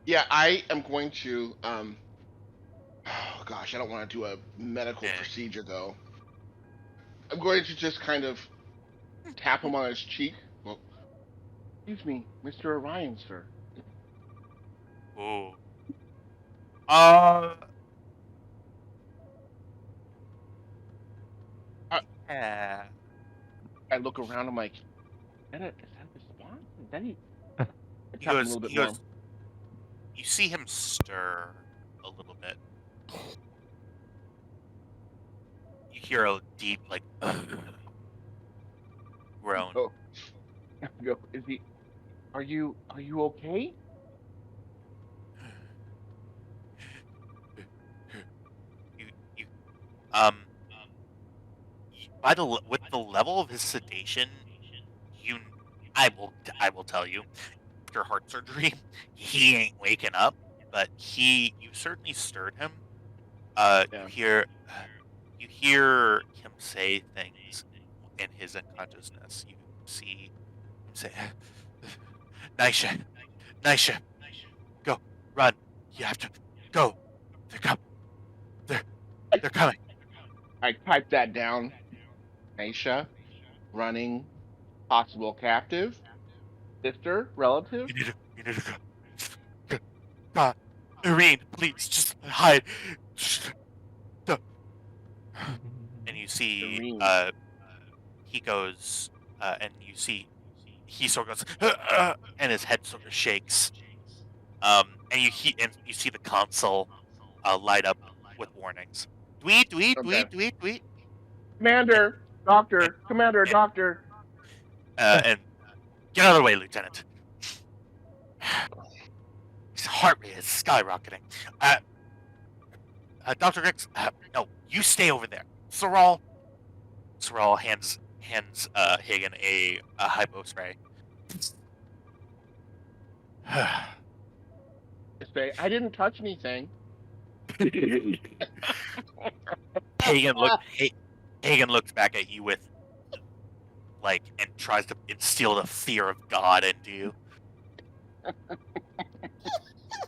Yeah, I am going to oh gosh, I don't want to do a medical procedure though. I'm going to just kind of tap him on his cheek. Well, excuse me, Mr. Orion, sir. Ooh. Yeah. I look around. I'm like, is that a response? Is that he? He goes. You see him stir a little bit. You hear a deep groan. Oh. Go. Is he? Are you okay? With the level of his sedation, I will tell you, after heart surgery, he ain't waking up, but you certainly stirred him. Yeah. You hear him say things in his unconsciousness. You see him say, Nisha, go, run. You have to go. They're coming. I typed that down. Aisha, running, possible captive, sister, relative. You need to go. God, Irene, please, just hide. Go. And you see, Irene. he goes, and you see, he sort of goes, and his head sort of shakes. And you see the console light up with warnings. Tweet. Commander, doctor, doctor. And get out of the way, Lieutenant. His heart rate is skyrocketing. Dr. Grix, no, you stay over there. Soral hands Hagen a hypo spray. I didn't touch anything. Hagen looks back at you with and tries to instill the fear of God into you.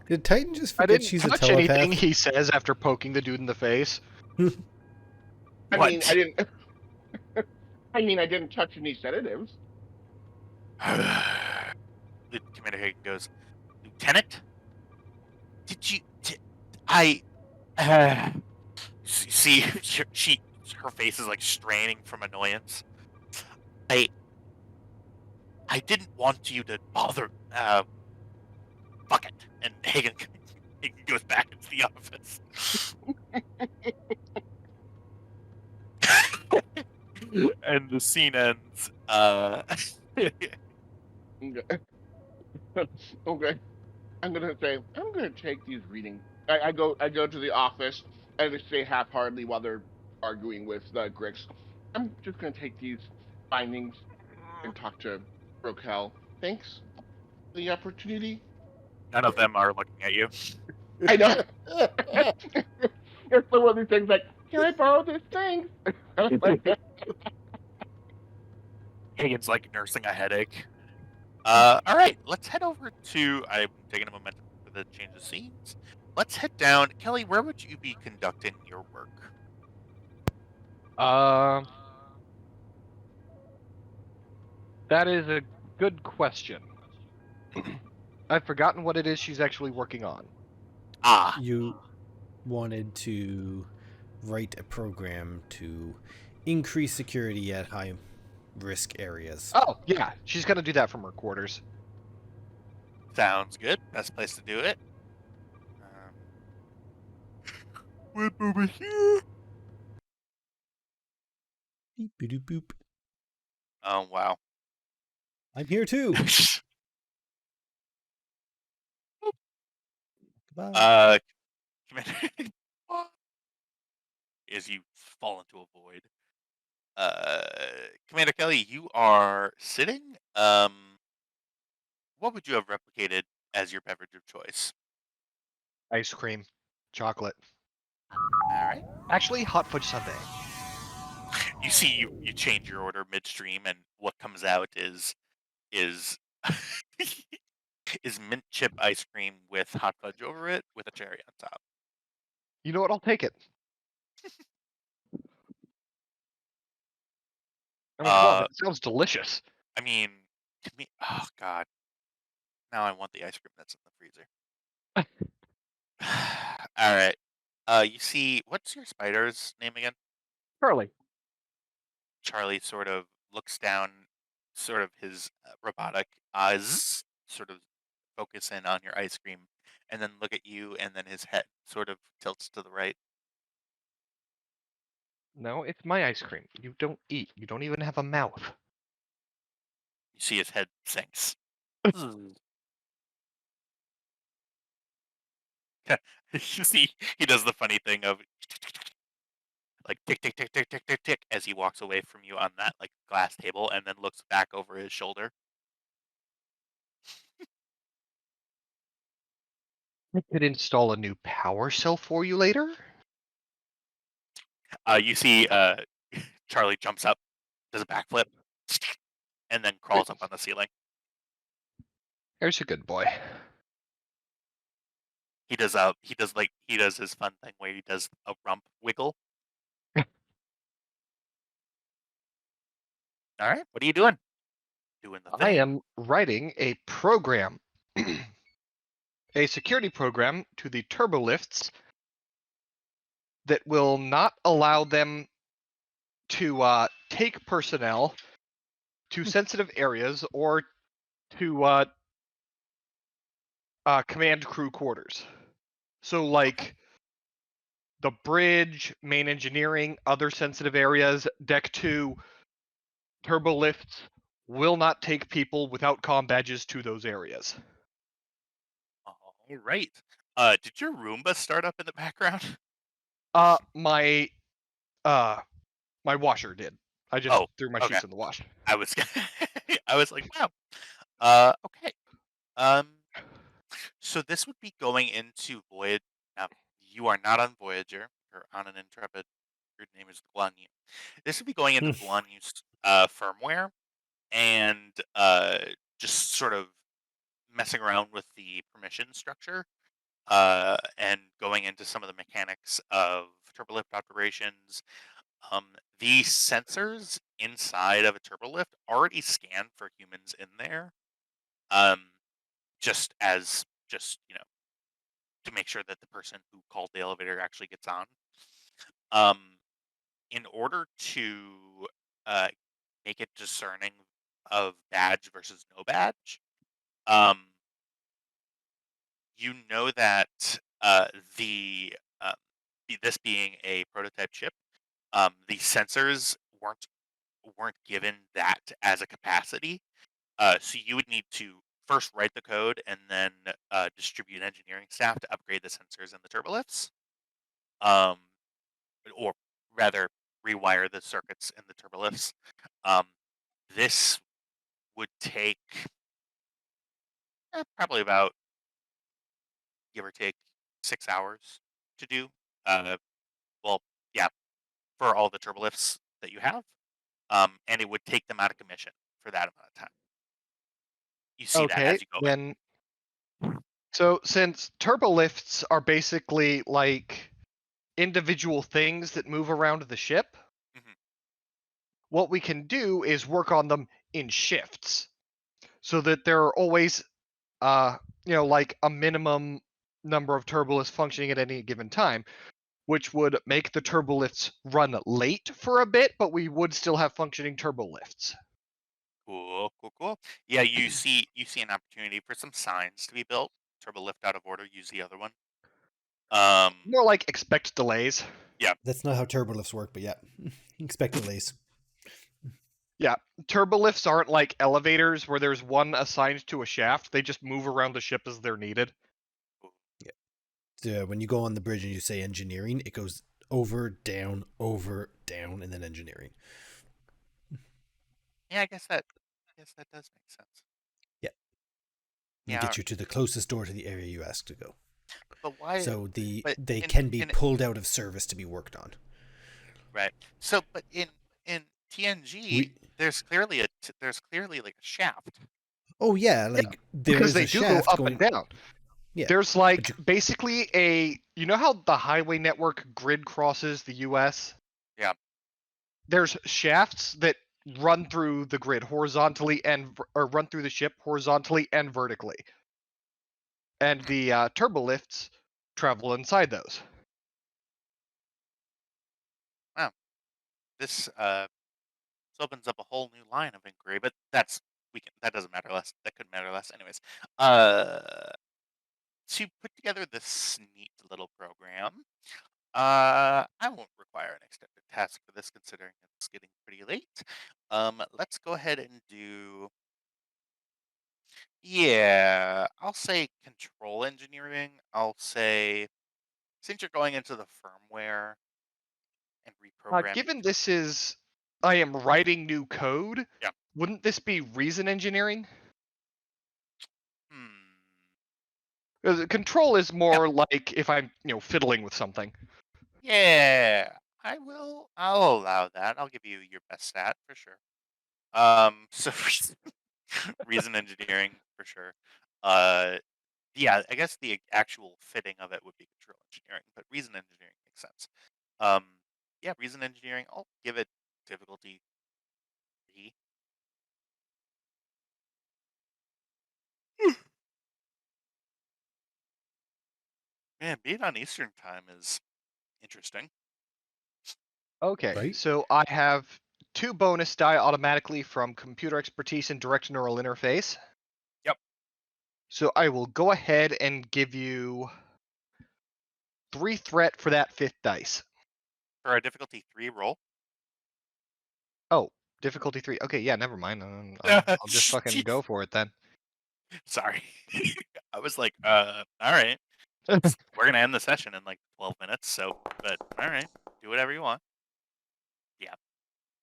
Did Titan just I forget didn't she's a touch telepath? anything he says after poking the dude in the face. I mean, I didn't. I mean, I didn't touch any sedatives. Commander Hagen goes, Lieutenant, I see her face is like straining from annoyance. I didn't want you to bother. Fuck it. And Hagen goes back into the office. And the scene ends. Okay. Okay. I'm gonna take these readings. I go to the office and I say half-heartedly while they're arguing with Grix. I'm just gonna take these findings and talk to Rokel. Thanks for the opportunity. None of them are looking at you. I know. It's one of these things like, can I borrow this thing? Like, Hagen's like nursing a headache. All right, let's head over to. I'm taking a moment for the change of scenes. Let's head down. Kelly, where would you be conducting your work? That is a good question. I've forgotten what it is she's actually working on. Ah, You wanted to write a program to increase security at high risk areas. Oh, yeah, she's gonna do that from her quarters. sounds good. Best place to do it. Whip over here. Beep, boop, boop. Oh wow. I'm here too. Goodbye. Commander, as you fall into a void. Commander Kelly, you are sitting. What would you have replicated as your beverage of choice? Ice cream, chocolate. All right. Actually, hot fudge sundae. You see, you change your order midstream, and what comes out is is mint chip ice cream with hot fudge over it with a cherry on top. You know what? I'll take it. I mean, come on, that sounds delicious. I mean, to me, oh god, now I want the ice cream that's in the freezer. All right. You see, what's your spider's name again? Charlie. Charlie sort of looks down, sort of his robotic eyes sort of focus in on your ice cream, and then look at you, and then his head sort of tilts to the right. No, it's my ice cream. You don't eat. You don't even have a mouth. You see his head sinks. You see, he does the funny thing of like tick tick tick tick tick tick tick as he walks away from you on that like glass table, and then looks back over his shoulder. I could install a new power cell for you later. You see, Charlie jumps up, does a backflip, and then crawls up on the ceiling. There's a good boy. He does his fun thing where he does a rump wiggle. All right, what are you doing? Doing the I thing. am writing a program, a security program to the turbolifts that will not allow them to take personnel to sensitive areas or to command crew quarters. So, like the bridge, main engineering, other sensitive areas, deck 2, turbo lifts will not take people without comm badges to those areas. All right. Did your Roomba start up in the background? My washer did. I just threw my sheets in the wash. I was I was like, wow. Okay. So this would be going into Voyage. Now, you are not on Voyager. You're on an Intrepid. Your name is Guan. This would be going into the Guan firmware and just sort of messing around with the permission structure and going into some of the mechanics of turbolift operations. The sensors inside of a turbolift already scan for humans in there. Just to make sure that the person who called the elevator actually gets on. Um, in order to uh, make it discerning of badge versus no badge, um, you know that the this being a prototype chip, the sensors weren't given that as a capacity. So you would need to first write the code and then distribute engineering staff to upgrade the sensors and the turbolifts, um, or rather rewire the circuits in the turbolifts. Um, this would take probably about, give or take, 6 hours to do. Well, yeah, for all the turbolifts that you have, and it would take them out of commission for that amount of time. You see that Okay, as you go in. then. So since turbolifts are basically like individual things that move around the ship, Mhm. what we can do is work on them in shifts, so that there are always, like a minimum number of turbolifts functioning at any given time, which would make the turbolifts run late for a bit, but we would still have functioning turbolifts. Cool, cool, cool. Yeah, you see an opportunity for some signs to be built. Turbo lift out of order, use the other one. More like expect delays. That's not how turbolifts work, but yeah, expect delays. Yeah, turbolifts aren't like elevators where there's one assigned to a shaft. They just move around the ship as they're needed. So when you go on the bridge and you say engineering, it goes over, down, and then engineering. Yeah, I guess that does make sense. Yeah. And Yeah, get you to the closest door to the area you ask to go. but why? So But they in, can be in pulled out of service to be worked on. right. So, but in TNG, there's clearly like a shaft. Oh yeah, like there Because is they a do go shaft up going. and down. Yeah, There's but like basically you know how the highway network grid crosses the US? Yeah. There's shafts that run through the grid horizontally or run through the ship horizontally and vertically. And the turbolifts travel inside those. Wow. This opens up a whole new line of inquiry, but that doesn't matter less. That couldn't matter less, anyways. To put together this neat little program, I won't require an extended task for this, considering it's getting pretty late. Let's go ahead and do. Yeah, I'll say control engineering. I'll say, since you're going into the firmware and reprogramming. Given this is, I am writing new code. Yeah. Wouldn't this be reason engineering? Hmm. 'Cause control is more like if I'm, fiddling with something. Yeah, I'll allow that. I'll give you your best stat for sure. So reason engineering for sure. Yeah, I guess the actual fitting of it would be control engineering, but reason engineering makes sense. Um, yeah, reason engineering. I'll give it difficulty 3. Man, being on Eastern time is interesting. Okay, Right. so I have 2 bonus die automatically from computer expertise and direct neural interface. Yep. So I will go ahead and give you 3 threat for that 5th dice. For a difficulty 3 roll. Oh, difficulty 3. Okay, yeah, never mind. I'll just fucking go for it then. Sorry. I was like, all right. We're gonna end the session in like 12 minutes, so but all right, do whatever you want. Yeah.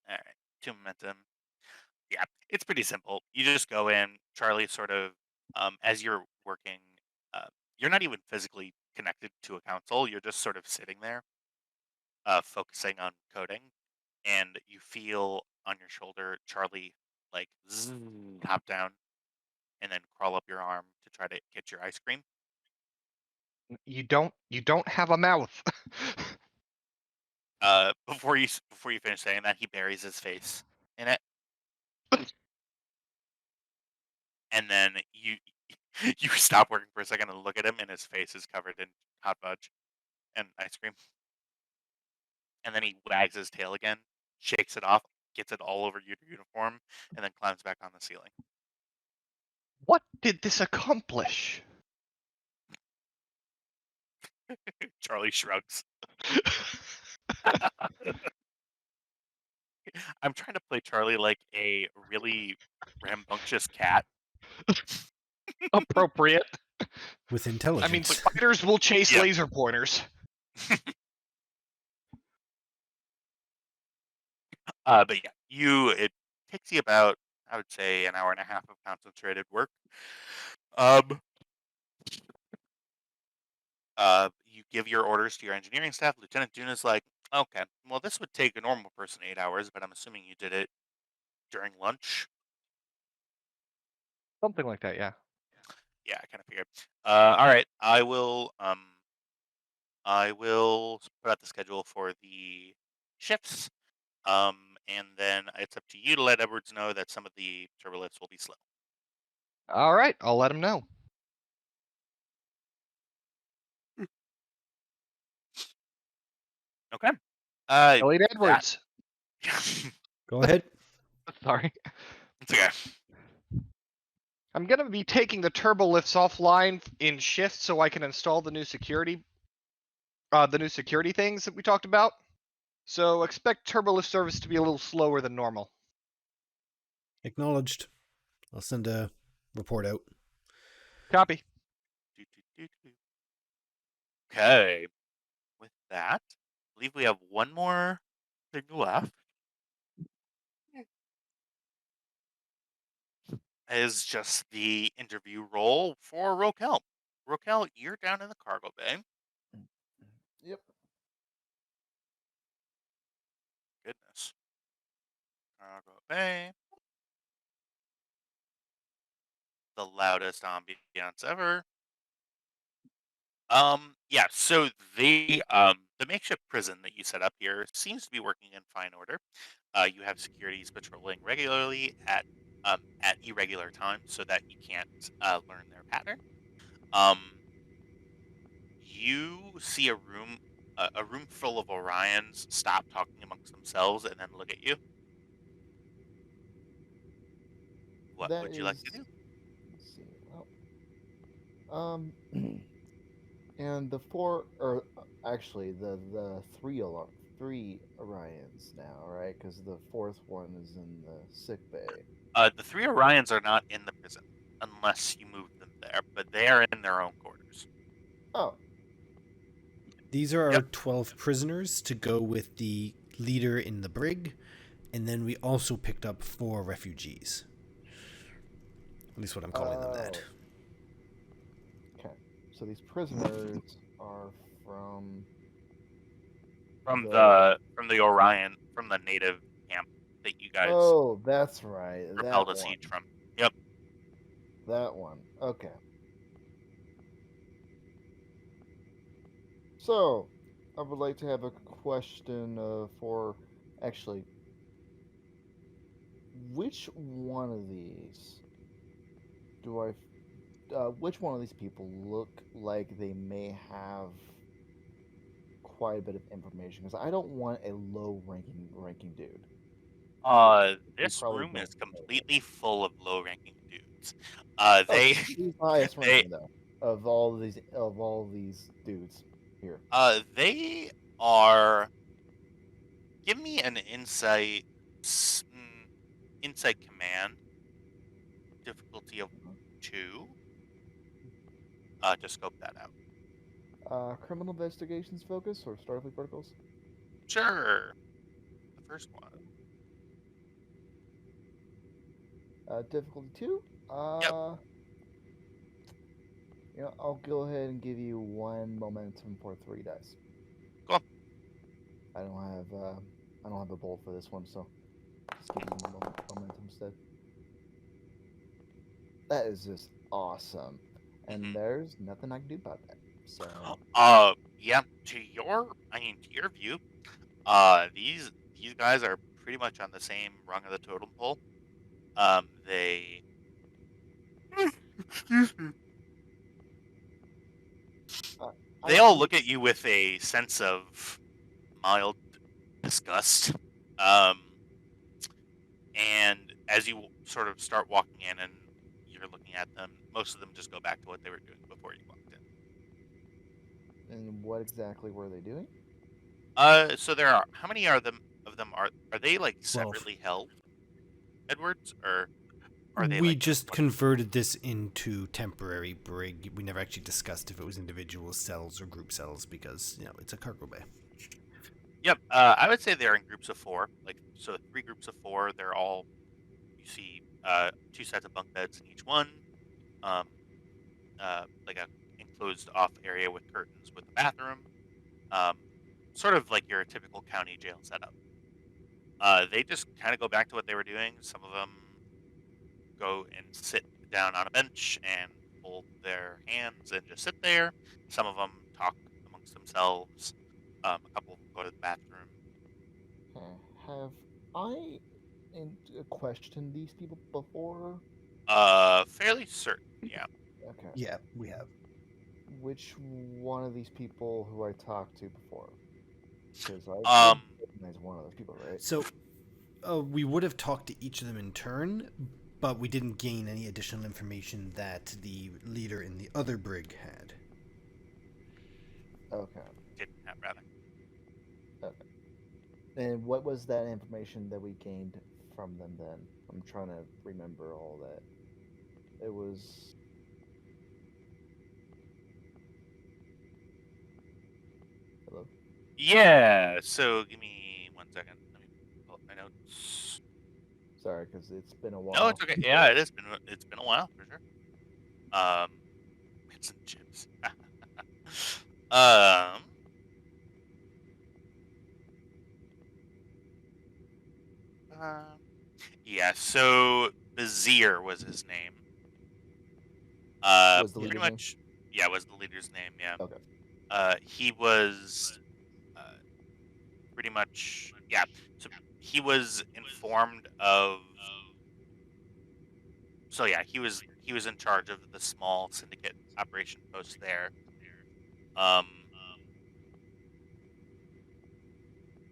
All right. 2 momentum. Yeah, it's pretty simple. You just go in, Charlie sort of as you're working, uh, you're not even physically connected to a console, you're just sort of sitting there, focusing on coding, and you feel on your shoulder Charlie like hop down and then crawl up your arm to try to get your ice cream. You don't have a mouth. Before you finish saying that, he buries his face in it, and then You stop working for a second and look at him, and his face is covered in hot fudge and ice cream. And then he wags his tail again, shakes it off, gets it all over your uniform, and then climbs back on the ceiling. What did this accomplish? Charlie shrugs. I'm trying to play Charlie like a really rambunctious cat. Appropriate. With I mean, intelligence. spiders will chase Yeah. laser pointers. But yeah, it takes you about, I would say, an hour and a half of concentrated work. You give your orders to your engineering staff. Lieutenant Duna's like, okay, well, this would take a normal person 8 hours, but I'm assuming you did it during lunch. Something like that, yeah. Yeah, I kind of figured. All right, I will put out the schedule for the shifts. And then it's up to you to let Edwards know that some of the turbolifts will be slow. All right, I'll let him know. Okay. Elliot Edwards. Go ahead. Sorry. It's okay. I'm gonna be taking the turbo lifts offline in shifts so I can install the new security things that we talked about. So expect turbo lift service to be a little slower than normal. Acknowledged. I'll send a report out. Copy. Okay. With that, I believe we have one more thing left. Is just the interview role for Rokel. Rokel, you're down in the cargo bay. Yep. Goodness. Cargo bay. The loudest ambiance ever. Yeah, so the makeshift prison that you set up here seems to be working in fine order. You have securities patrolling regularly at irregular times so that you can't learn their pattern. You see a room full of Orions stop talking amongst themselves and then look at you. What That would you like is. to do? Let's see. Well, and the four, or actually the three Orions now, right? Because the fourth one is in the sick bay. The three Orions are not in the prison unless you move them there, but they are in their own quarters. Oh, These are our Yep. 12 prisoners to go with the leader in the brig, and then we also picked up 4 refugees. At least what I'm calling them that. okay. So these prisoners are from From the. the Orion, from the native camp that you guys Oh, that's right. repelled That a one. siege from. Yep. That one. Okay. So, I would like to have a question for actually, which one of these do I? Which one of these people look like they may have quite a bit of information? Because I don't want a low ranking dude. They This probably room don't is know that. completely full of low-ranking dudes. Oh, They he's the highest they ranking though of all these dudes here. they are. Give me an insight command difficulty of 2. To scope that out. Criminal investigations focus or Starfleet protocols? Sure. The first one. Difficulty 2. Yep. I'll go ahead and give you 1 momentum for 3 dice. Cool. I don't have a bolt for this one, so just give you momentum instead. That is just awesome, and Mhm. there's nothing I can do about that. So Yeah. To your view, these guys are pretty much on the same rung of the totem pole. They excuse me. They all look at you with a sense of mild disgust. And as you sort of start walking in and you're looking at them, most of them just go back to what they were doing before you walked in. And what exactly were they doing? So there are how many are them of them are they like 12. separately held, Edwards, or are they We like just converted this into temporary brig. We never actually discussed if it was individual cells or group cells because, it's a cargo bay. Yep. I would say they're in groups of 4. Like, so 3 groups of 4. They're all, you see, 2 sets of bunk beds in each one. Like a enclosed off area with curtains with the bathroom. Sort of like your typical county jail setup. They just kind of go back to what they were doing. Some of them go and sit down on a bench and hold their hands and just sit there. Some of them talk amongst themselves. A couple of them go to the bathroom. Have I questioned these people before? Fairly certain, yeah. Okay. Yeah, we have. Which one of these people who I talked to before? Because I recognize one of those people, right? So, we would have talked to each of them in turn, but we didn't gain any additional information that the leader in the other brig had. Okay. Didn't have, rather. Okay. And what was that information that we gained from them then? I'm trying to remember all that. It was... Hello? Yeah, so give me 1 second. Let me pull up my notes. Sorry, because it's been a while. No, it's okay. Yeah, it's been a while for sure. It's some chips. Yeah, so Bazir was his name. Was the Pretty leader's name? much, yeah, was the leader's name, yeah. Okay. He was pretty much, yeah. So he was informed of. So yeah, he was in charge of the small syndicate operation post there.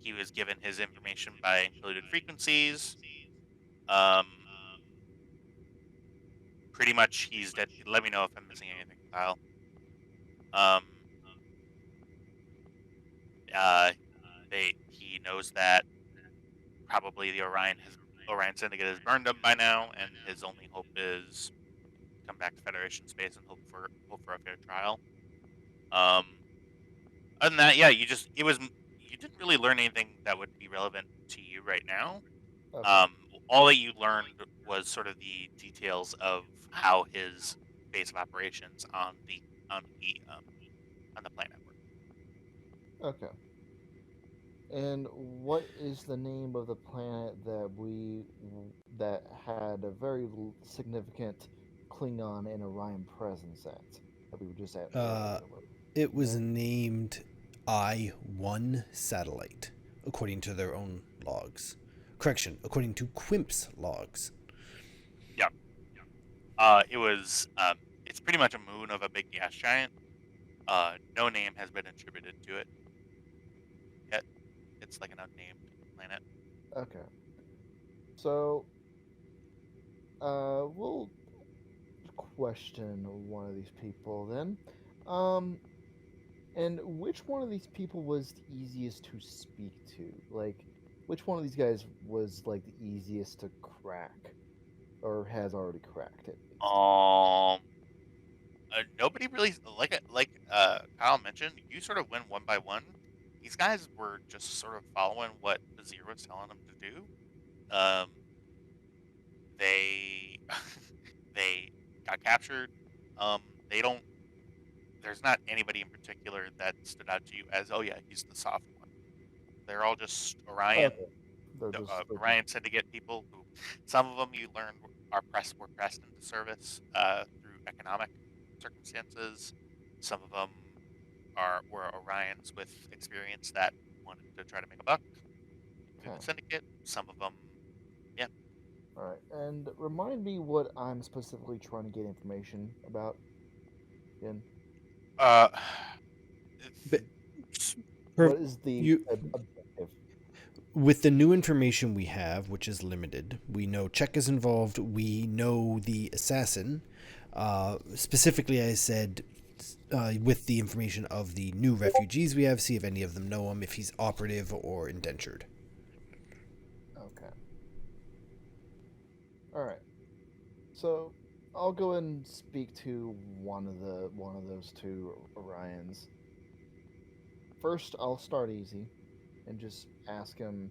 He was given his information by included frequencies. Pretty much, he's dead. Let me know if I'm missing anything, Kyle. He knows that probably the Orion Syndicate has burned him by now, and his only hope is come back to Federation space and hope for a fair trial. Other than that, yeah, you didn't really learn anything that would be relevant to you right now. Okay. All that you learned was sort of the details of how his base of operations on the planet worked. Okay. And what is the name of the planet that had a very significant Klingon and Orion presence at? That we were just at earlier? It was named I-1 Satellite, according to their own logs. Correction, according to Quimp's logs. Yeah. It was. It's pretty much a moon of a big gas giant. No name has been attributed to it yet. It's like an unnamed planet. Okay. So, we'll question one of these people then. And which one of these people was the easiest to speak to? Like, which one of these guys was like the easiest to crack, or has already cracked it? Nobody really like Kyle mentioned. You sort of went one by one. These guys were just sort of following what Bazir was telling them to do. They they got captured. They don't. There's not anybody in particular that stood out to you as, oh yeah, he's the soft one. They're all just Orion. Orion Syndicate people who, some of them you learned were pressed into service through economic circumstances. Some of them were Orions with experience that wanted to try to make a buck through the Syndicate. Some of them, yeah. All right, and remind me what I'm specifically trying to get information about. Again. what is the you- objective? With the new information we have, which is limited, we know Czech is involved. We know the assassin. Specifically, I said with the information of the new refugees we have, see if any of them know him, if he's operative or indentured. Okay. All right. So I'll go and speak to one of those two Orions. First, I'll start easy, and just ask him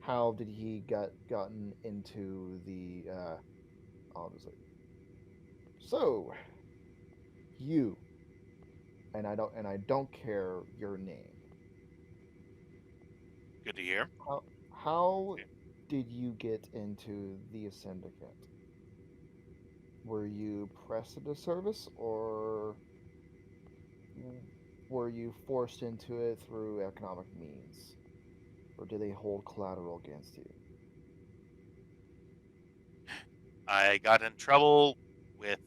how did he gotten into the. I'll just like, so you, and I don't care your name. Good to hear. How did you get into the syndicate? Were you pressed into service, or were you forced into it through economic means? Or did they hold collateral against you? I got in trouble with.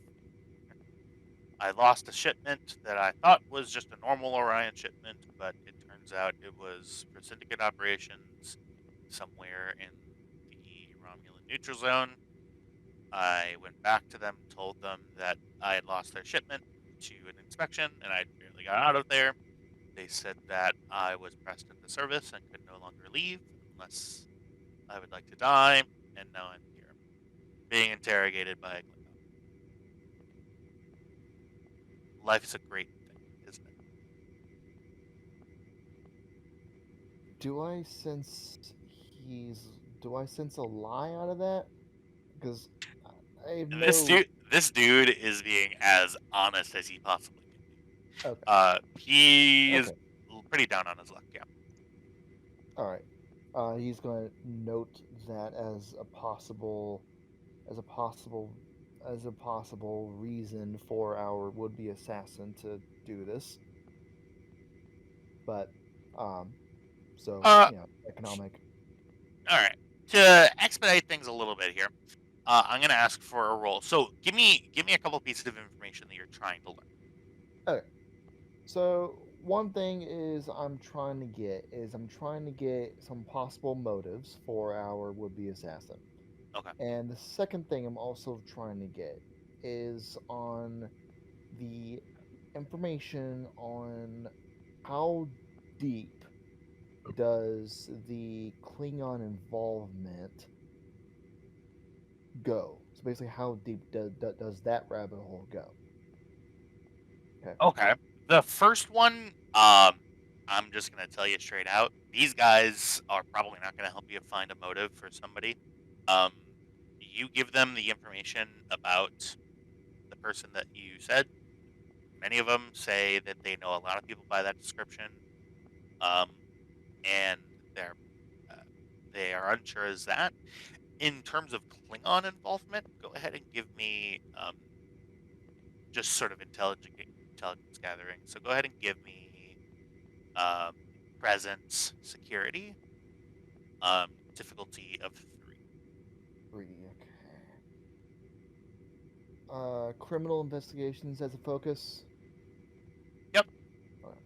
I lost a shipment that I thought was just a normal Orion shipment, but it turns out it was for syndicate operations somewhere in the Romulan neutral zone. I went back to them, told them that I had lost their shipment to an inspection, and I barely got out of there. They said that I was pressed into service and could no longer leave unless I would like to die, and now I'm here, being interrogated by a Klingon. Life's a great thing, isn't it? Do I sense do I sense a lie out of that? Because I This know. dude, this dude is being as honest as he possibly can be. Okay. He is Okay. pretty down on his luck. Yeah. All right. He's going to note that as a possible, as a possible, as a possible reason for our would-be assassin to do this. But, so Uh, economic. all right. To expedite things a little bit here, I'm gonna ask for a roll. So give me a couple pieces of information that you're trying to learn. Okay. So one thing is I'm trying to get some possible motives for our would-be assassin. Okay. And the second thing I'm also trying to get is on the information on how deep does the Klingon involvement go. So basically, how deep does that rabbit hole go? Okay. Okay. The first one, I'm just gonna tell you straight out. These guys are probably not gonna help you find a motive for somebody. Um, you give them the information about the person that you said. Many of them say that they know a lot of people by that description, um, and they're uh, they are unsure as that. In terms of Klingon involvement, go ahead and give me just sort of intelligence gathering. So go ahead and give me um, presence security, difficulty of 3. 3. Okay. Criminal investigations as a focus. Yep. Okay.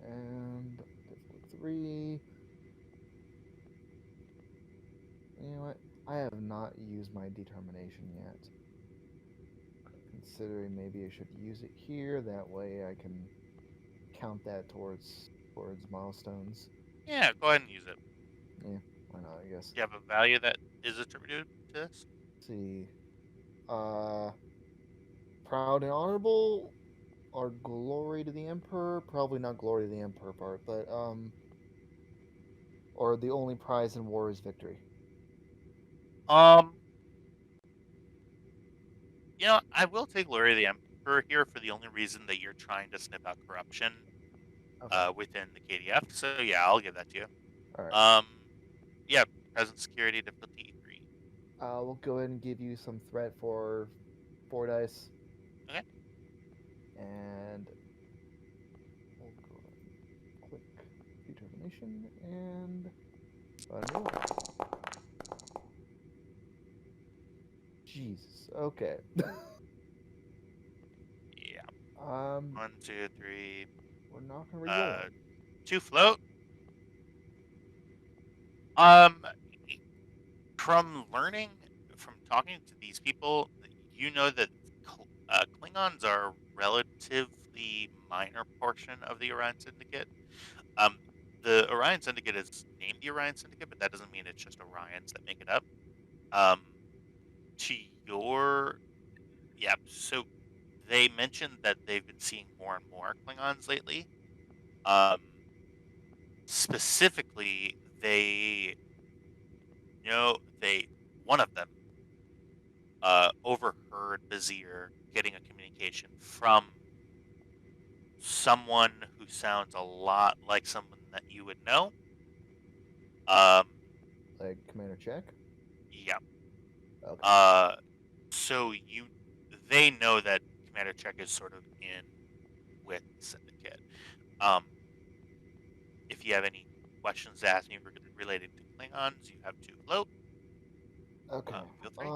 And difficulty 3. You know what? I have not used my determination yet. Considering maybe I should use it here. That way I can count that towards milestones. Yeah, go ahead and use it. Yeah, why not? I guess. Do you have a value that is attributed to this? Let's see. Proud and honorable, or glory to the emperor? Probably not glory to the emperor part, but or the only prize in war is victory. Um, I will take Glory of the Emperor here for the only reason that you're trying to sniff out corruption Okay. within the KDF. So yeah, I'll give that to you. All right. Yeah, present security difficulty 3. We'll go ahead and give you some threat for 4 dice. Okay. And we'll go ahead and click determination and roll. Jesus. Okay. Yeah. Um. 1, 2, 3. We're not gonna reroll it. 2 float. Um, from learning, from talking to these people, you know that Klingons are a relatively minor portion of the Orion Syndicate. Um, the Orion Syndicate is named the Orion Syndicate, but that doesn't mean it's just Orions that make it up. Um, to your, yeah, so they mentioned that they've been seeing more and more Klingons lately. Specifically, they one of them overheard Bazir getting a communication from someone who sounds a lot like someone that you would know. Um, Like Commander Check. yeah. Okay. So they know that Commander Check is sort of in with Syndicate. Um, if you have any questions to ask me related to Klingons, you have to float. Okay. Feel free.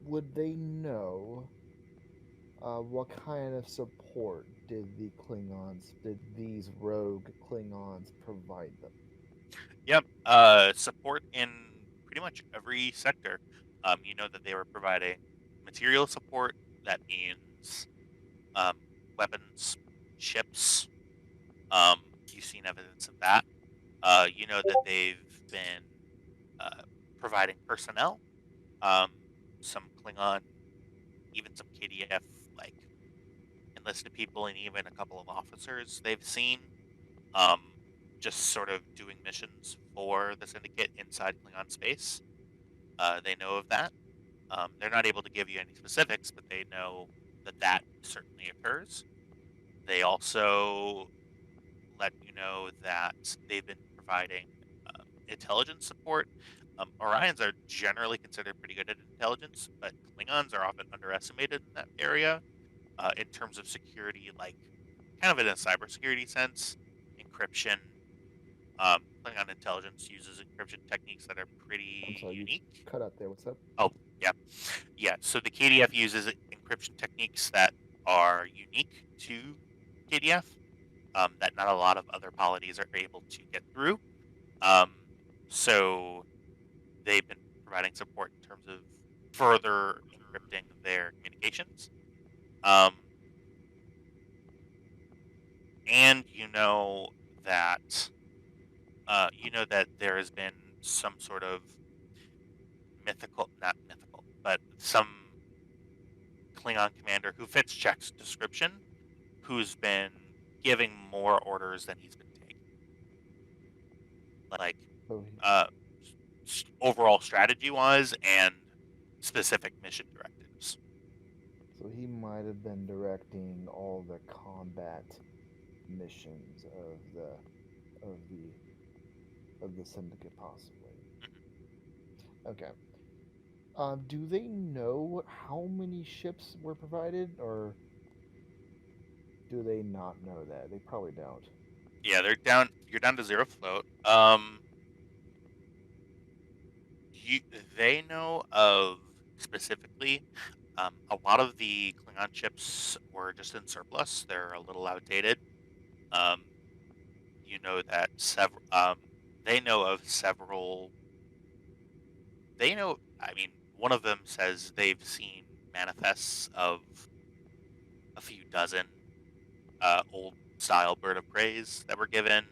Would they know what kind of support did these rogue Klingons provide them? Yep. Support in pretty much every sector. You know that they were providing material support. That means um, weapons, ships. You've seen evidence of that. You know that they've been uh, providing personnel. Um, some Klingon, even some KDF like enlisted people, and even a couple of officers they've seen. Um, just sort of doing missions for the Syndicate inside Klingon space. They know of that. They're not able to give you any specifics, but they know that that certainly occurs. They also let you know that they've been providing intelligence support. Orions are generally considered pretty good at intelligence, but Klingons are often underestimated in that area in terms of security, like kind of in a cybersecurity sense. Encryption, Klingon intelligence uses encryption techniques that are I'm pretty sorry, you unique. cut out there. What's up? Oh, yeah. Yeah, so the KDF uses encryption techniques that are unique to KDF, that not a lot of other polities are able to get through. Um, so they've been providing support in terms of further encrypting their communications. Um, and that there has been some sort of not mythical, but some Klingon commander who fits Check's description, who's been giving more orders than he's been taking. Like So uh, overall strategy wise and specific mission directives. he might have been directing all the combat missions of the of the Syndicate, possibly. Mm-hmm. Okay. Do they know how many ships were provided, or do they not know that? They probably don't. Yeah, they're down. You're down to 0 float. You, they know of specifically. A lot of the Klingon ships were just in surplus. They're a little outdated. Um, you know that several. They know of several. They know. I mean, one of them says they've seen manifests of a few dozen old style bird of praise that were given.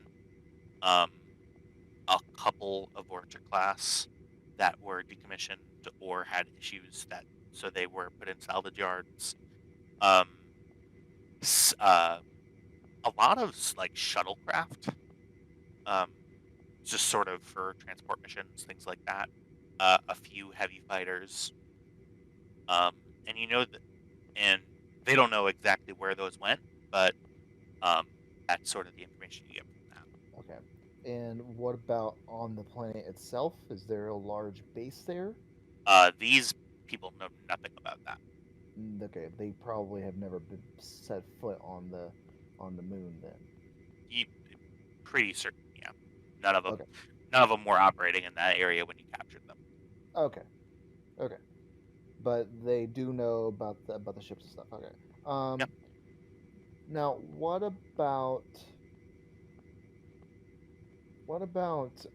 Um, a couple of Orchard class that were decommissioned or had issues that so they were put in salvage yards. Um, a lot of like shuttlecraft, um, just sort of for transport missions, things like that. A few heavy fighters, um, and and they don't know exactly where those went, but um, that's sort of the information you get from that. Okay. And what about on the planet itself? Is there a large base there? These people know nothing about that. Okay, they probably have never been set foot on the moon then. You pretty certain, yeah. None of them, Okay. none of them were operating in that area when you captured them. Okay. Okay. But they do know about the ships and stuff. Okay. Yep. Now, what about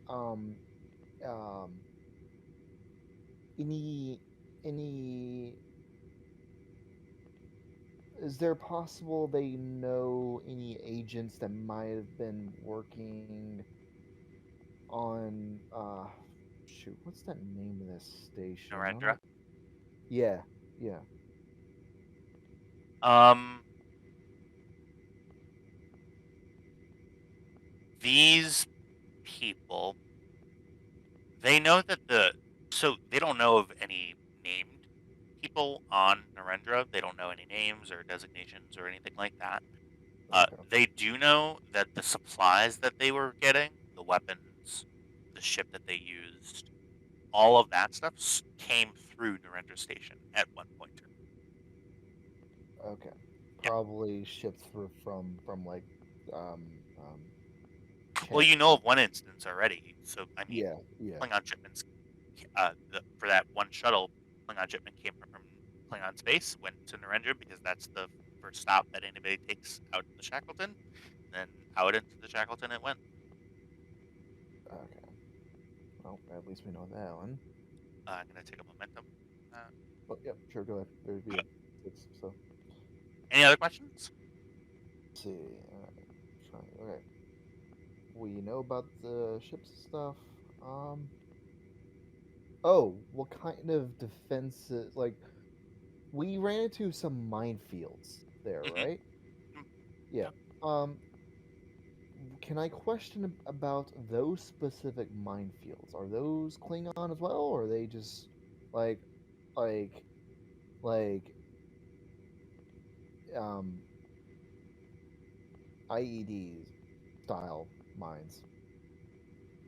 um any is there possible they know any agents that might have been working on shoot, what's that name of this station? I Narendra. don't- Yeah, yeah. Um, these people, they know that so they don't know of any named people on Narendra. They don't know any names or designations or anything like that. Okay. They do know that the supplies that they were getting, the weapons, the ship that they used, all of that stuff came through Narendra Station at one point. Okay. Yeah. Probably shipped through from like um um Well, you know of one instance already. So I mean, yeah. Klingon shipments for that one shuttle, Klingon shipment came from Klingon space, went to Narendra because that's the first stop that anybody takes out to the Shackleton. Then out into the Shackleton it went. Okay. Well, at least we know that one. I'm gonna take a momentum. Oh, yep, sure, go ahead. There'd be a six, so Any other questions? let's see. Okay. We know about the ships stuff. Oh, what kind of defenses? Like, we ran into some minefields there, Mm-hmm. right? Yeah. Um, can I question about those specific minefields? Are those Klingon as well, or are they just like, like, like, um, IED style mines?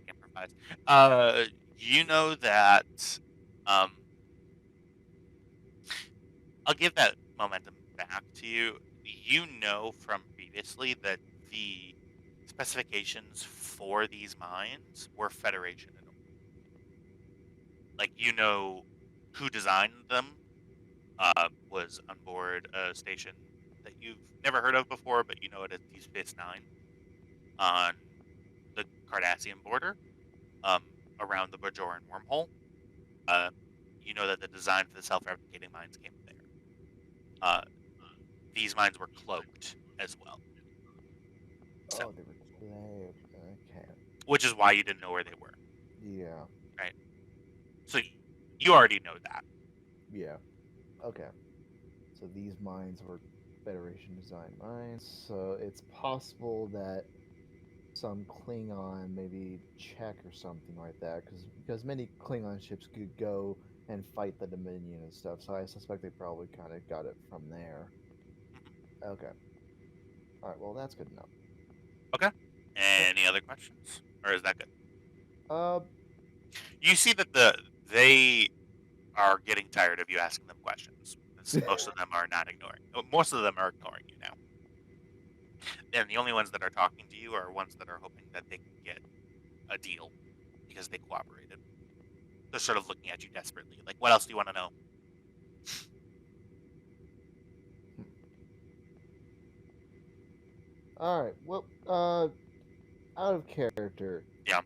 Improvise. You know that. Um, I'll give that momentum back to you. You know from previously that the specifications for these mines were Federation. Like you know who designed them was on board a station that you've never heard of before, but you know it as Deep Space Nine on the Cardassian border, um, around the Bajoran wormhole. Uh, you know that the design for the self-replicating mines came there. Uh, these mines were cloaked as well. So, Oh, they were cloud. Okay. which is why you didn't know where they were, Yeah. right? So you already know that. Yeah. Okay. So these mines were Federation design mines. So it's possible that some Klingon, maybe Czech or something like that, because many Klingon ships could go and fight the Dominion and stuff. So I suspect they probably kind of got it from there. Okay. All right. Well, that's good enough. Okay. Any other questions, or is that good? Uh, You see that they are getting tired of you asking them questions. Most of them are not ignoring. Most of them are ignoring you now. And the only ones that are talking to you are ones that are hoping that they can get a deal because they cooperated. They're sort of looking at you desperately, like, what else do you want to know? all right. Well, out of character. Yeah.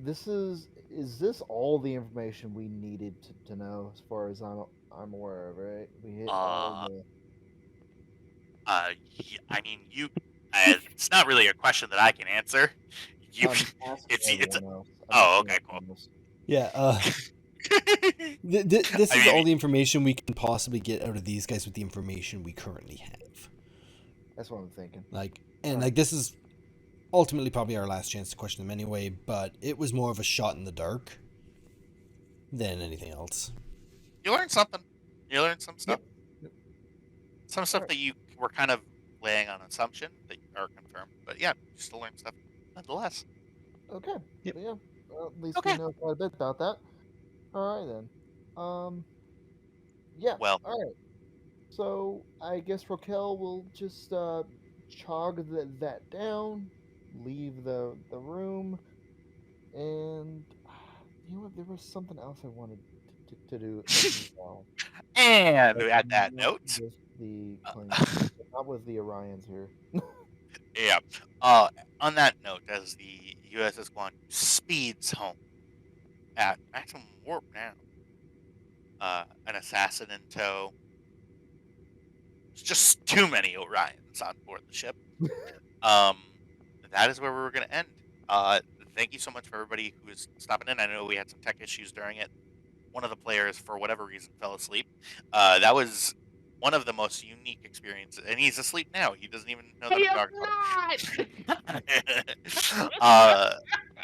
Is this all the information we needed to know as far as I'm aware of, right? We hit all Uh, the I mean, it's not really a question that I can answer. You, I'm asking it's. everyone else. I'm Oh, asking okay, cool. everyone else. Yeah, this I is mean, all the information we can possibly get out of these guys with the information we currently have. That's what I'm thinking. Like, and Alright. like this is ultimately probably our last chance to question them anyway, but it was more of a shot in the dark than anything else. you learned something. You learned some stuff. Yep. Some stuff Alright. that you were kind of laying on assumption that are confirmed, but yeah, you still learned stuff nonetheless. Okay. Yep. Yeah. Well, at least Okay. we know quite a bit about that. Alright then. Yeah. Well, Alright. So I guess Raquel will just chog that down, leave the room, and you know what? There was something else I wanted to do as well. and But at that not note, with the uh, Klingon. not with the Orions here. Yeah. On that note, as the USS Guan speeds home at maximum warp now, an assassin in tow. It's just too many Orions on board the ship. Um, that is where we were going to end. Thank you so much for everybody who is stopping in. I know we had some tech issues during it. One of the players, for whatever reason, fell asleep. That was one of the most unique experiences, and he's asleep now. He doesn't even know that He I'm is talking not. about.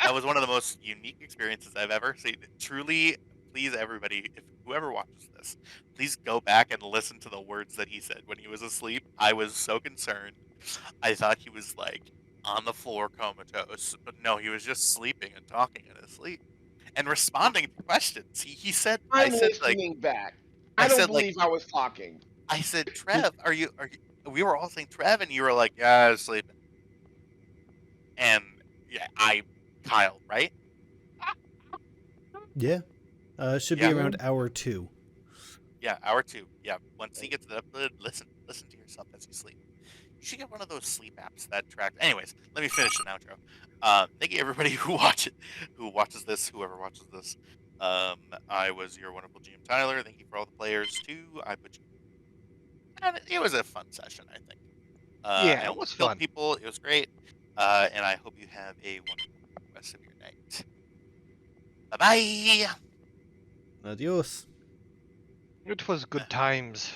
That was one of the most unique experiences I've ever seen. Truly, please, everybody, if whoever watches this, please go back and listen to the words that he said when he was asleep. I was so concerned. I thought he was like on the floor comatose, but no, he was just sleeping and talking in his sleep and responding to questions. He said, I I'm said like, listening back. I I don't said like, believe I was talking. I said, Trev, are you? We were all saying Trev, and you were like, yeah, I was sleeping. And yeah, Kyle, right? Yeah. Should be Yeah. around hour 2. Yeah, hour 2. Yeah, once he gets it uploaded, listen to yourself as you sleep. You should get one of those sleep apps that tracks. Anyways, let me finish an outro. Thank you everybody who watches this, whoever watches this. I was your wonderful GM Tyler. Thank you for all the players too. I put you. And it was a fun session, I think. Yeah, I it was almost killed fun. people. It was great. And I hope you have a wonderful rest of your night. Bye bye. Adios. It was good times.